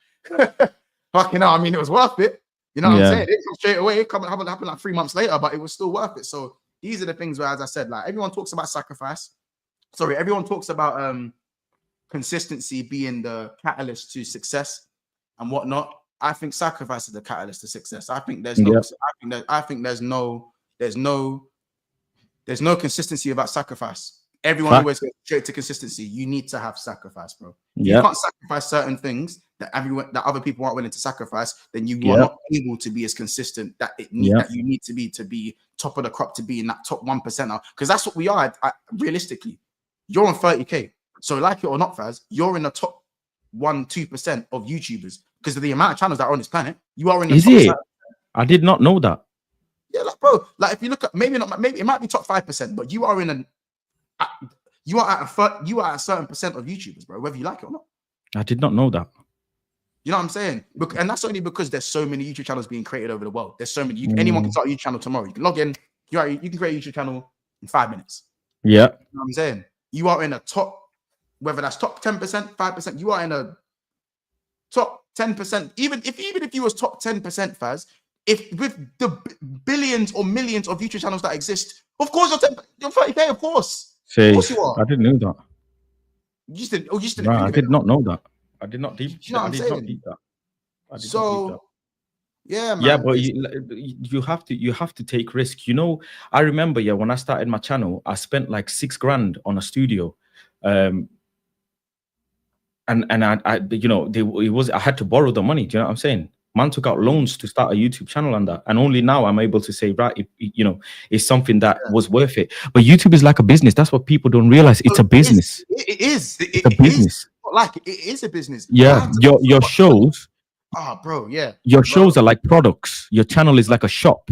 Fucking hell. I mean, it was worth it. You know what I'm saying? It didn't come straight away. It happened 3 months later, but it was still worth it. So these are the things where, as I said, everyone talks about sacrifice. Sorry, everyone talks about consistency being the catalyst to success and whatnot. I think sacrifice is the catalyst to success. I think there's no consistency without sacrifice. Everyone always goes straight to consistency. You need to have sacrifice, bro. You can't sacrifice certain things that other people aren't willing to sacrifice, then you are not able to be as consistent that you need to be top of the crop, to be in that top 1%. Because that's what we are. Realistically, you're on 30K. So like it or not, Faz, you're in the top 1-2% of YouTubers because of the amount of channels that are on this planet. You are in the top 10%. I did not know that. Yeah, bro. If you look at maybe it might be top 5%, but you are at a certain percent of YouTubers, bro, whether you like it or not. I did not know that. You know what I'm saying? And that's only because there's so many YouTube channels being created over the world. There's so many. Anyone can start a YouTube channel tomorrow. You can log in. You can create a YouTube channel in 5 minutes. Yeah. You know what I'm saying? You are in a top, whether that's top 10%, 5%, you are in a top 10%. Even if you was top 10%, Faz, if with the billions or millions of YouTube channels that exist, of course you're 30K, of course. Of course you are. I didn't know that. You just didn't Right, I did not know that. I did not deep. You know what I'm saying? Yeah, man. Yeah, but you have to take risk. You know, I remember, when I started my channel, I spent like $6,000 on a studio, and I had to borrow the money. Do you know what I'm saying? Man took out loans to start a YouTube channel and that, and only now I'm able to say, right, it's something that was worth it. But YouTube is like a business. That's what people don't realize. It's a business. It is. It's a business. It is a business. Yeah, your shows. Bro, yeah. Your shows are like products. Your channel is like a shop.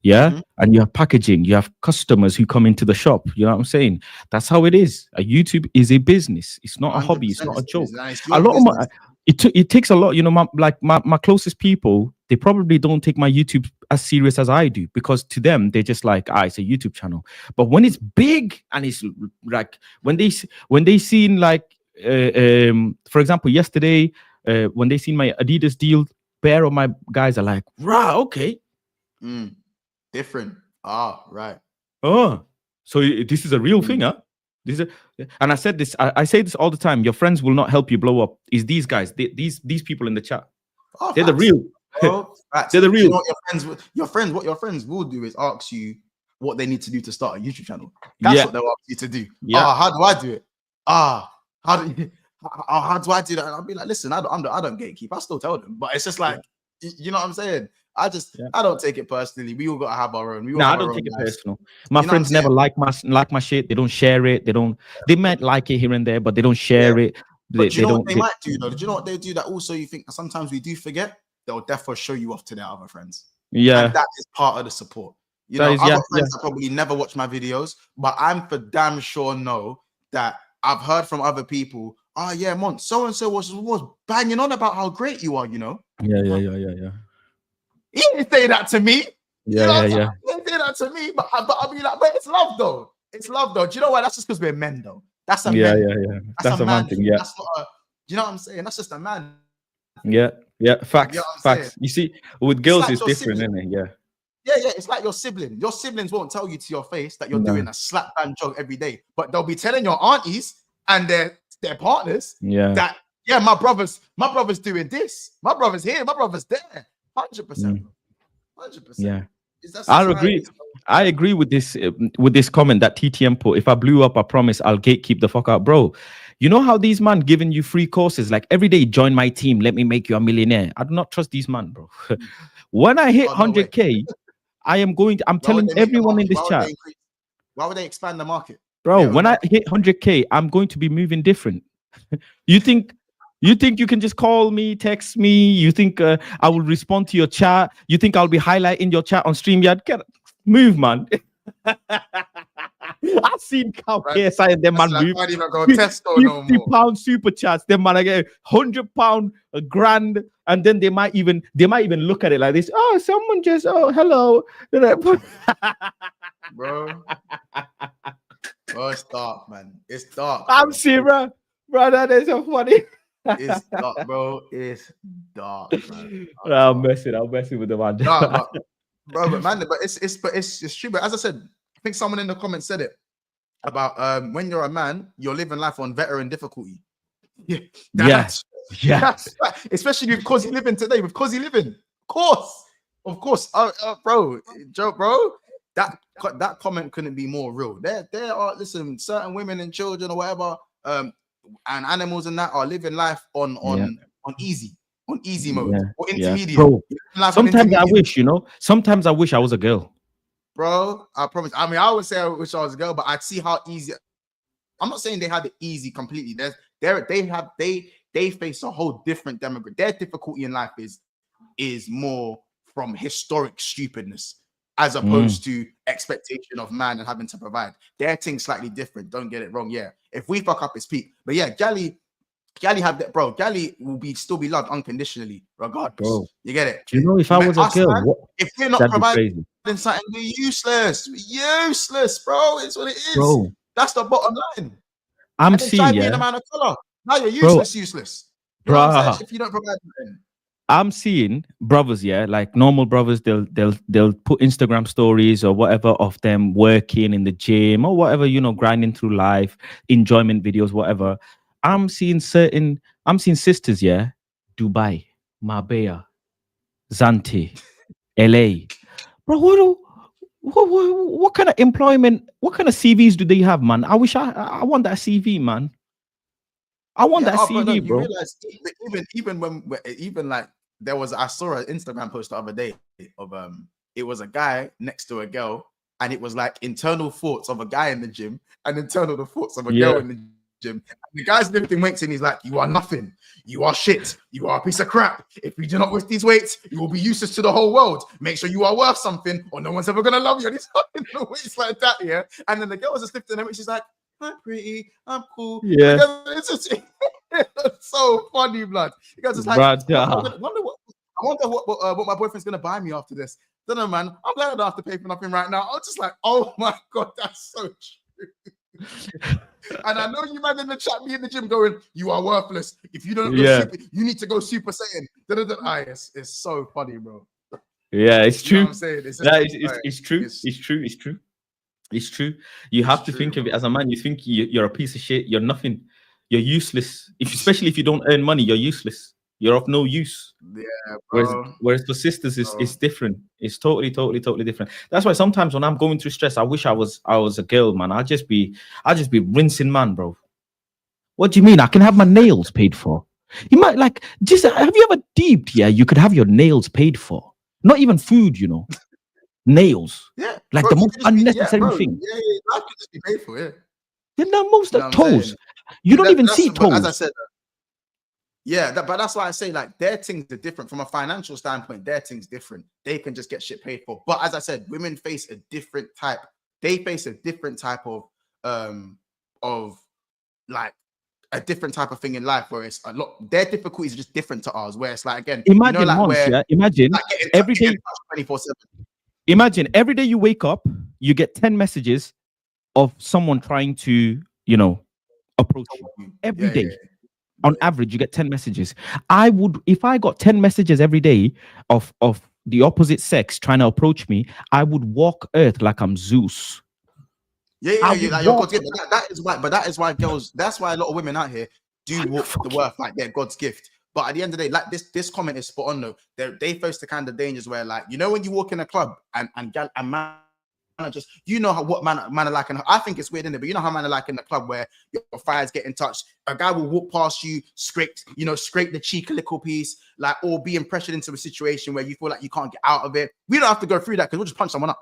Yeah. And you have packaging, you have customers who come into the shop. You know what I'm saying? That's how it is. YouTube is a business. It's not a hobby. It's not a joke. It takes a lot, my closest people, they probably don't take my YouTube as serious as I do, because to them, they're just like, it's a YouTube channel. But when it's big and it's like, when they seen like, for example, yesterday, when they seen my Adidas deal, pair of my guys are like, right, okay. Different. Right. Oh, so this is a real thing, huh? And I said this, I say this all the time. Your friends will not help you blow up. Is these guys, these people in the chat. They're the real. They're the real. You know what your friends will do is ask you what they need to do to start a YouTube channel. That's what they'll ask you to do. Yeah. How do I do it? How do I do that? And I'll be like, listen, I don't gatekeep. I still tell them, but it's just like, you know what I'm saying? I don't take it personally. We all gotta have our own. I don't take it personal. My friends never like my shit. They don't share it. They might like it here and there, but they don't share it. But do you know what they might do though? Do you know what they do that also you think sometimes we do forget? they'll definitely show you off to their other friends. Yeah, and that is part of the support. You That know, is- I've yeah, got friends that probably never watch my videos, but I'm for damn sure know that I've heard from other people. Oh yeah, Mon, so and so was banging on about how great you are. You know. yeah. He didn't say that to me. Yeah. He didn't say that to me. But I'll be like, but it's love though. It's love though. Do you know why? That's just because we're men though. That's a Yeah, man. yeah. That's a man thing. Yeah, That's not a. Do you know what I'm saying? That's just a man. yeah. Facts, You know what I'm facts. saying? You see, with girls, like it's your different, sibling. isn't it? Yeah. Yeah. It's like your sibling. Your siblings won't tell you to your face that you're No. doing a slap band jog every day, but they'll be telling your aunties and their partners Yeah. that my brother's doing this. My brother's here. My brother's there. 100%. 100%. Yeah. That's I how it agree. is. I agree with this comment that TTM put. If I blew up, I promise I'll gatekeep the fuck out, bro. You know how these man giving you free courses like every day, join my team, let me make you a millionaire. I do not trust these man, bro. When I hit 100K, I'm telling everyone in this chat, why would they expand the market? bro, Yeah, when I hit 100K, I'm going to be moving different. You think you can just call me, text me? You think I will respond to your chat? You think I'll be highlighting your chat on StreamYard? Move, man. I've seen Cow KSI and them man move. I even go Tesco no more. £50 super chats. Them man I get £100, a grand, and then they might even look at it like this. Oh, someone just hello. Bro. Oh, it's dark, man. It's dark. I'm serious, bro. That is so funny. It's dark, bro. It's dark, man. I'm messing with the man. No, but it's true. But as I said, I think someone in the comments said it about when you're a man, you're living life on veteran difficulty. Yeah. Especially with Cause Living today, with Cause Living. Of course. Bro, Joe, bro. That comment couldn't be more real. There are certain women and children or whatever, and animals and that are living life on easy mode or intermediate. Bro, sometimes I wish I was a girl. Bro, I promise. I mean, I would say I wish I was a girl, but I'd see how easy. I'm not saying they have it easy completely. They face a whole different demographic. Their difficulty in life is more from historic stupidness as opposed to expectation of man and having to provide. Their thing's slightly different. Don't get it wrong. Yeah, if we fuck up, it's peak. But yeah, Gally have that, bro. Gally will still be loved unconditionally, regardless. Bro, you get it? Do you know if I was a girl, man, if we're not providing something, we're useless. Bro. It's what it is. Bro. That's the bottom line. I'm seeing being a man of color. Now you're useless. You know what I'm saying? If you don't provide anything. I'm seeing brothers, like normal brothers, they'll put Instagram stories or whatever of them working in the gym or whatever, grinding through life, enjoyment videos, whatever. I'm seeing sisters, Dubai, Marbella, Zante, LA. Bro, what kind of employment, what kind of CVs do they have, man? I wish I want that CV, man. I want that CV, bro. You realize even like I saw an Instagram post the other day of it was a guy next to a girl, and it was like internal thoughts of a guy in the gym and internal thoughts of a girl in the gym. And the guy's lifting weights and he's like, "You are nothing. You are shit. You are a piece of crap. If you do not lift these weights, you will be useless to the whole world. Make sure you are worth something, or no one's ever gonna love you." And he's lifting the weights like that, yeah. And then the girl was just lifting them, and she's like, "I'm pretty. I'm cool." Yeah. It's just it's so funny, blood. You guys just like, I wonder what my boyfriend's gonna buy me after this. Don't know, man. I'm glad I don't have to pay for nothing right now. I'm just like, oh my god, that's so true. And I know you man in the chat, me in the gym going, "You are worthless. If you don't go super, you need to go Super Saiyan." It's so funny, bro. Yeah, it's true. I'm saying? It's true. It's true. You have to think of it as a man. You think you're a piece of shit. You're nothing. You're useless. Especially if you don't earn money, you're useless. You're of no use. Yeah, bro. Whereas for sisters, it's different. It's totally different. That's why sometimes when I'm going through stress, I wish I was a girl, man. I'll just be rinsing, man, bro. What do you mean? I can have my nails paid for. You might have you ever deeped? Yeah, you could have your nails paid for. Not even food, nails. Yeah, like bro, the most unnecessary thing. Yeah, that could just be paid for. Yeah. Then the most toes. You don't even see toes. As I said, Yeah, but that's why I say like their things are different from a financial standpoint. Their things different. They can just get shit paid for. But as I said, women face a different type. They face a different type of like a different type of thing in life where it's a lot. Their difficulties are just different to ours. Where it's like again, Imagine like once, where yeah. Imagine like every day. 24/7. Imagine every day you wake up, you get 10 messages of someone trying to, you know, approach you every day. On average, you get 10 messages. I would, if I got 10 messages every day of the opposite sex trying to approach me, I would walk Earth like I'm Zeus. Yeah. Like you're God's gift. But that is why girls. That's why a lot of women out here do walk the worth like they're God's gift. But at the end of the day, like this comment is spot on though. They face the kind of dangers where, like, you know, when you walk in a club and man are just, you know how what man are like, and I think it's weird in it, but you know how man are like in the club where your fires get in touch. A guy will walk past you, scrape the cheek a little piece, like, or being pressured into a situation where you feel like you can't get out of it. We don't have to go through that because we'll just punch someone up.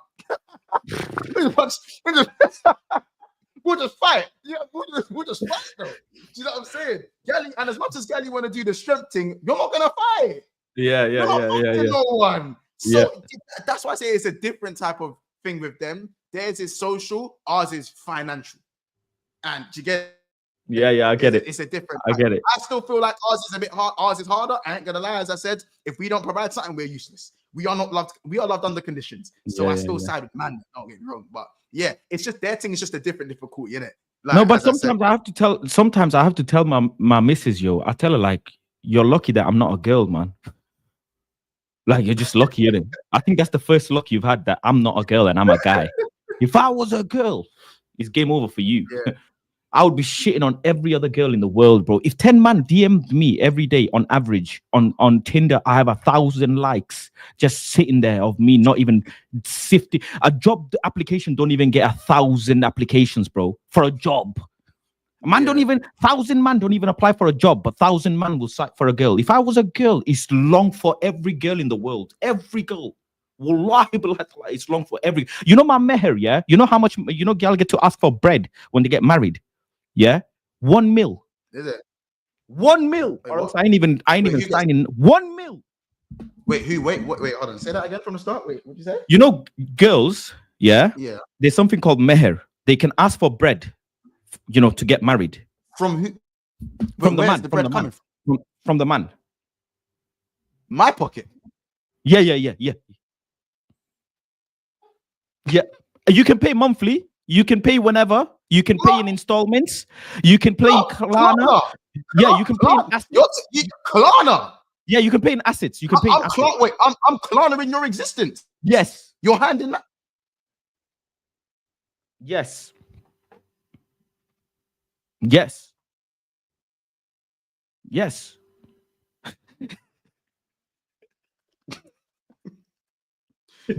We'll just fight. Yeah, we'll just fight though. Do you know what I'm saying? Gally, and as much as Gally want to do the strength thing, you're not gonna fight. Yeah. No one. So that's why I say it's a different type of thing with them. Theirs is social, ours is financial. And you get I get it. It's a different. I get it. I still feel like ours is a bit hard. Ours is harder. I ain't gonna lie. As I said, if we don't provide something, we're useless. We are not loved. We are loved under conditions. So I still side with man. Don't get me wrong, but yeah, it's just their thing is just a different difficulty, innit? Like, no, but sometimes I have to tell. Sometimes I have to tell my missus, yo. I tell her like, you're lucky that I'm not a girl, man. Like, you're just lucky, innit? I think that's the first luck you've had, that I'm not a girl and I'm a guy. If I was a girl, it's game over for you. Yeah. I would be shitting on every other girl in the world, bro. If 10 man DM'd me every day on average on Tinder, I have 1,000 likes just sitting there of me not even sifting. A job application don't even get 1,000 applications, bro, for a job. Man don't even 1,000 man don't even apply for a job, but 1,000 man will sign for a girl. If I was a girl, it's long for every girl in the world. Every girl. Wallahi, it's long for every. You know my meher, yeah? You know how much, you know, girl get to ask for bread when they get married? Yeah? 1 mil. Is it 1 mil? Or else I ain't even signing 1 mil. Wait, hold on. Say that again from the start. Wait, what'd you say? You know, girls, yeah? There's something called meher. They can ask for bread, you know, to get married. From who? From the man. From the man. My pocket. Yeah. You can pay monthly. You can pay whenever. You can pay in installments. You can pay in Klarna. Yeah, you can pay in assets. Klarna. Yeah, you can pay in assets. You can pay in assets. Wait, I'm Klarna in your existence. Yes. Your hand in that. Yes.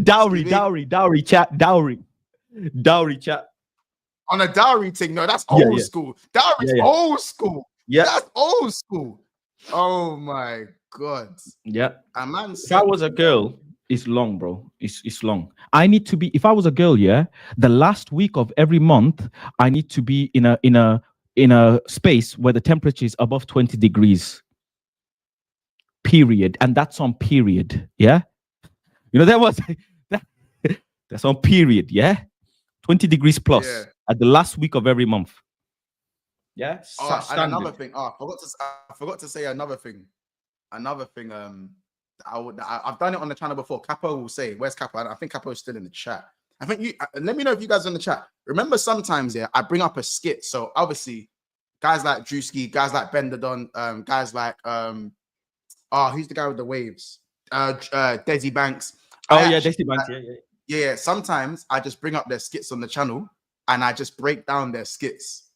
Dowry chat. On a dowry thing, no, that's old school. Dowry's old school. Yeah, that's old school. Oh my god. Yeah. A man. If I was a girl, it's long, bro. It's long. I need to be. If I was a girl, yeah, the last week of every month, I need to be in a space where the temperature is above 20 degrees. Period, and that's on period. Yeah. You know, that's on period, yeah? 20 degrees plus at the last week of every month. Yeah. And another thing. I forgot to say another thing. I've done it on the channel before. Capo will say, where's Capo? I think Capo is still in the chat. I think you let me know if you guys are in the chat. Remember, sometimes I bring up a skit. So obviously, guys like Drewski, guys like Benderdon, guys like who's the guy with the waves? Desi Banks. Desi Banks. Yeah. Sometimes I just bring up their skits on the channel and I just break down their skits.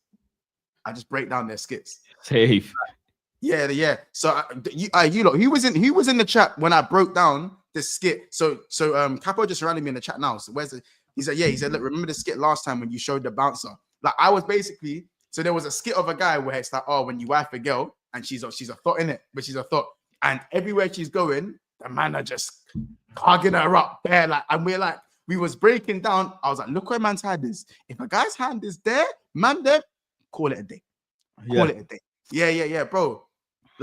Safe. Yeah. So you lot, he was in the chat when I broke down the skit. So Capo just randomly me in the chat now. So he said, look, remember the skit last time when you showed the bouncer? Like, I was basically, so there was a skit of a guy where it's like, oh, when you wife a girl and she's a thought in it, but she's a thought, and everywhere she's going, the man are just hugging her up there, like, and we was breaking down. I was like, look where man's hand is. If a guy's hand is there, man, there, call it a day. Call it a day. Yeah, bro.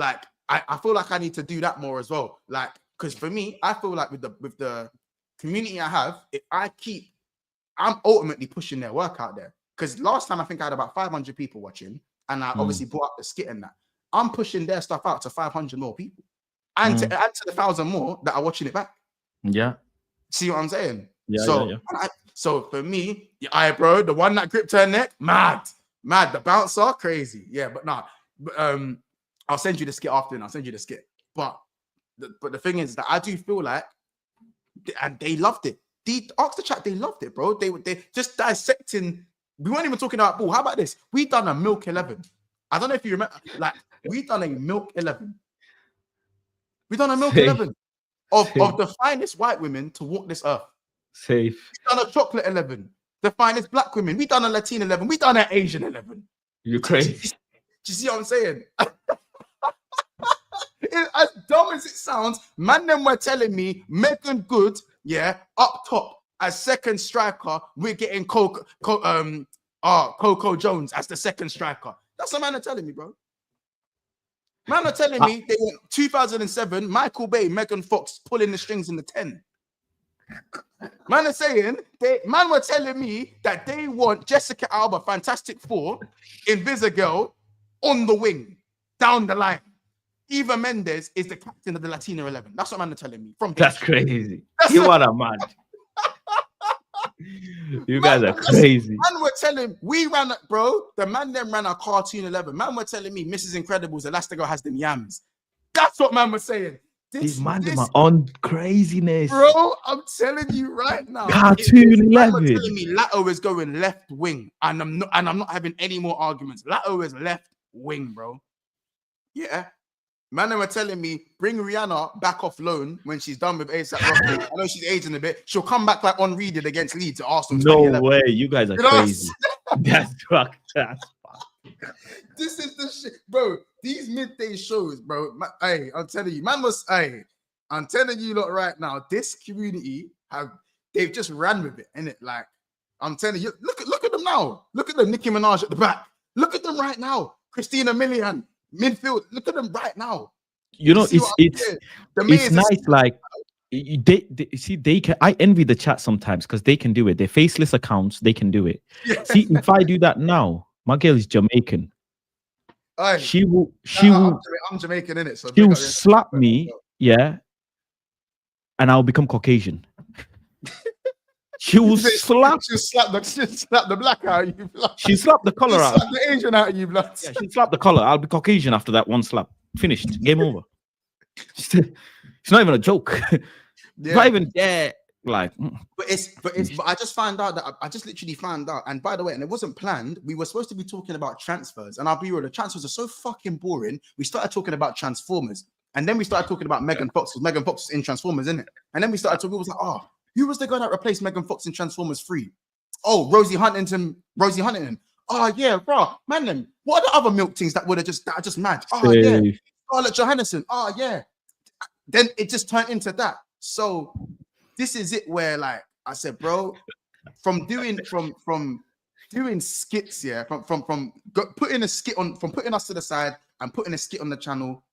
like I feel like I need to do that more as well. Like, because for me, I feel like with the community I have, if I'm ultimately pushing their work out there. Because last time I think I had about 500 people watching, and I obviously brought up the skit and that. I'm pushing their stuff out to 500 more people, and to add to the 1,000 more that are watching it back. Yeah. See what I'm saying? Yeah. So for me, bro, the one that gripped her neck, mad. The bouncer, crazy. Yeah, but nah. I'll send you the skit after, and I'll send you the skit. But the thing is that I do feel like, and they loved it. Ask the chat, they loved it, bro. They just dissecting. We weren't even talking about ball. How about this? We done a milk 11. I don't know if you remember. Like, we done a milk 11. We done a milk 11 of the finest white women to walk this earth. Safe. We done a chocolate 11. The finest black women. We done a Latina 11. We done an Asian 11. You're crazy. Do you see what I'm saying? As dumb as it sounds, man, them were telling me Megan Good, up top as second striker, we're getting Coco Jones as the second striker. That's what man are telling me, bro. Man are telling me they went 2007, Michael Bay, Megan Fox pulling the strings in the 10. Man are saying, man were telling me that they want Jessica Alba, Fantastic Four, Invisigirl on the wing, down the line. Eva Mendes is the captain of the Latina 11. That's what man are telling me. That's crazy. You are a mad. You guys are crazy. Man were telling, we ran, bro, the man then ran a cartoon 11. Man were telling me Mrs. Incredible's Elastigirl has them yams. That's what man was saying. These man are on craziness. Bro, I'm telling you right now. Cartoon 11. Man were telling me Lato is going left wing, and I'm not having any more arguments. Lato is left wing, bro. Yeah. Man, they were telling me, bring Rihanna back off loan when she's done with ASAP Rocky. I know she's aging a bit. She'll come back like on Reed against Leeds at Arsenal. No way. You guys are crazy. That's fucked. This is the shit. Bro, these midday shows, bro. Hey, I'm telling you, I'm telling you lot right now, this community they've just ran with it, innit? Like, I'm telling you, look at them now. Look at them, Nicki Minaj at the back. Look at them right now. Christina Milian. Midfield, look at them right now. You know, it's nice. Like they can. I envy the chat sometimes because they can do it. They're faceless accounts. They can do it. Yeah. See, if I do that now, my girl is Jamaican. She will. I'm Jamaican, innit? So she will slap me, and I'll become Caucasian. She will slap. She'll slap the black out of you. She slapped the collar out. Slap the Asian out of you, blood. Yeah, she slapped the collar. I'll be Caucasian after that one slap. Finished. Game over. It's not even a joke. Yeah. Not even there. Like, but I just found out that I just literally found out. And by the way, and it wasn't planned. We were supposed to be talking about transfers, and I'll be real. The transfers are so fucking boring. We started talking about Transformers, and then we started talking about Megan Fox because Megan Fox is in Transformers, isn't it? And then we started talking. It was like, oh. Who was the guy that replaced Megan Fox in Transformers 3? Oh, Rosie Huntington. Oh, yeah, bro. Man, then what are the other milk things that are just mad? Oh, yeah. Scarlett Johansson. Oh, yeah. Then it just turned into that. So this is it where, like I said, bro, from doing skits, from putting a skit on, from putting us to the side and putting a skit on the channel,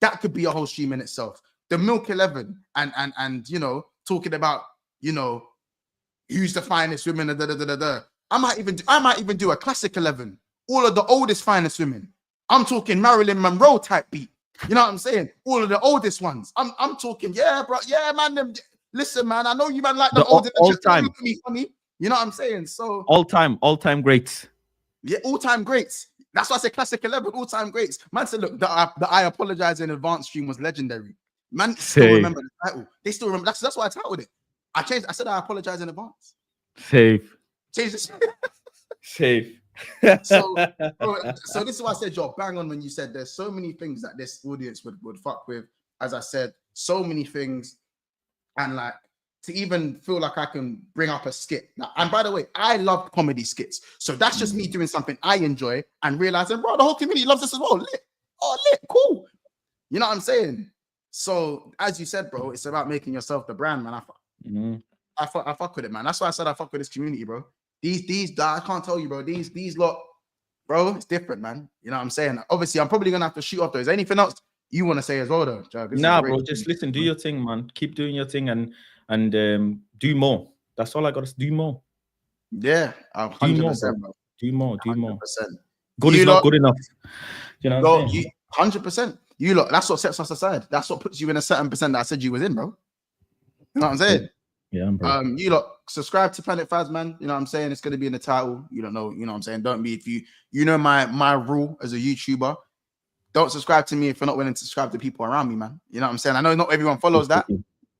that could be a whole stream in itself. The Milk 11 and you know, talking about, you know, who's the finest women, I might even do a classic 11, all of the oldest finest women. I'm talking Marilyn Monroe type beat. You know what I'm saying? All of the oldest ones. I'm talking, yeah, bro, yeah, man. Listen, man, I know you man like the older all time. Me funny. You know what I'm saying? So all time greats. Yeah, all time greats. That's why I say classic 11, all time greats. Man said, look, the I apologize in advance stream was legendary. Man still remember the title. They still remember. That's why I titled it. I changed. I said I apologize in advance. Safe. Change this. Safe. So this is why I said, Joe, bang on when you said there's so many things that this audience would fuck with. As I said, so many things, and like to even feel like I can bring up a skit. And by the way, I love comedy skits, so that's just me doing something I enjoy and realizing, bro, the whole community loves this as well. Lit, cool. You know what I'm saying? So as you said, bro, it's about making yourself the brand, man. I fuck with it, man. That's why I said I fuck with this community, bro. These I can't tell you, bro. These lot, bro, it's different, man. You know what I'm saying? Obviously, I'm probably gonna have to shoot off. Is there anything else you want to say as well, though? Joe? Nah, bro, just listen, do your thing, man. Keep doing your thing and do more. That's all I got to do more. Yeah, 100%, bro. Do more. 100%. Good is not good enough. You know what I'm saying? 100%. You lot, that's what sets us aside. That's what puts you in a certain percent that I said you was in, bro. You know what I'm saying? Yeah, bro. You lot subscribe to Planet Faz, man. You know what I'm saying? It's gonna be in the title. You don't know, you know what I'm saying? Don't be if you know my rule as a YouTuber. Don't subscribe to me if you're not willing to subscribe to people around me, man. You know what I'm saying? I know not everyone follows that,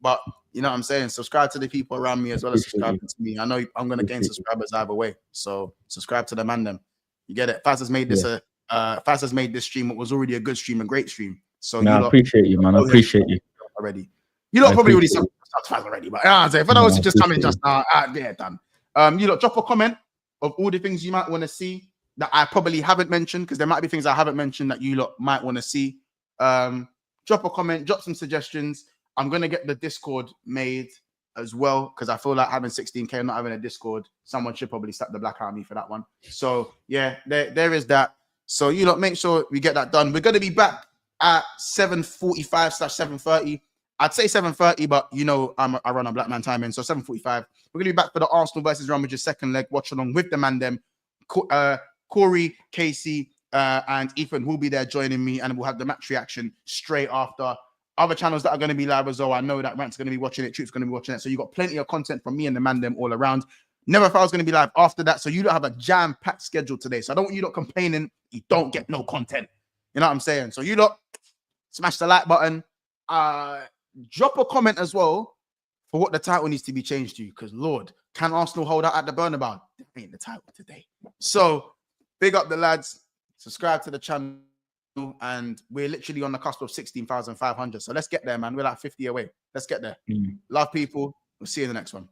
but you know what I'm saying? Subscribe to the people around me as well as subscribing to me. I know I'm gonna gain subscribers either way. So subscribe to the man them. You get it? Faz has made this Faz has made this stream what was already a good stream, a great stream. So I appreciate you, man. I appreciate you already. You lot probably already subscribed to Faz already, but I'm saying for those who just come in just now, yeah, done. You lot drop a comment of all the things you might want to see that I probably haven't mentioned, because there might be things I haven't mentioned that you lot might want to see. Drop a comment, drop some suggestions. I'm gonna get the Discord made as well, because I feel like having 16K and not having a Discord, someone should probably slap the black out of me for that one. So yeah, there is that. So you lot make sure we get that done. We're gonna be back at 7:45/7:30. I'd say 7:30, but you know I run on Black Man timing, so 7:45. We're gonna be back for the Arsenal versus Real Madrid second leg. Watch along with the man them. Corey, Casey, and Ethan will be there joining me, and we'll have the match reaction straight after. Other channels that are going to be live as well. I know that Rant's going to be watching it, Truth's going to be watching it. So you got plenty of content from me and the man them all around. Never Foul's going to be live after that. So you don't have a jam-packed schedule today. So I don't want you lot complaining you don't get no content. You know what I'm saying? So you lot smash the like button. Drop a comment as well for what the title needs to be changed to. Because Lord, can Arsenal hold out at the Bernabeu? That ain't the title today. So big up the lads. Subscribe to the channel. And we're literally on the cusp of 16,500. So let's get there, man. We're like 50 away. Let's get there. Love people. We'll see you in the next one.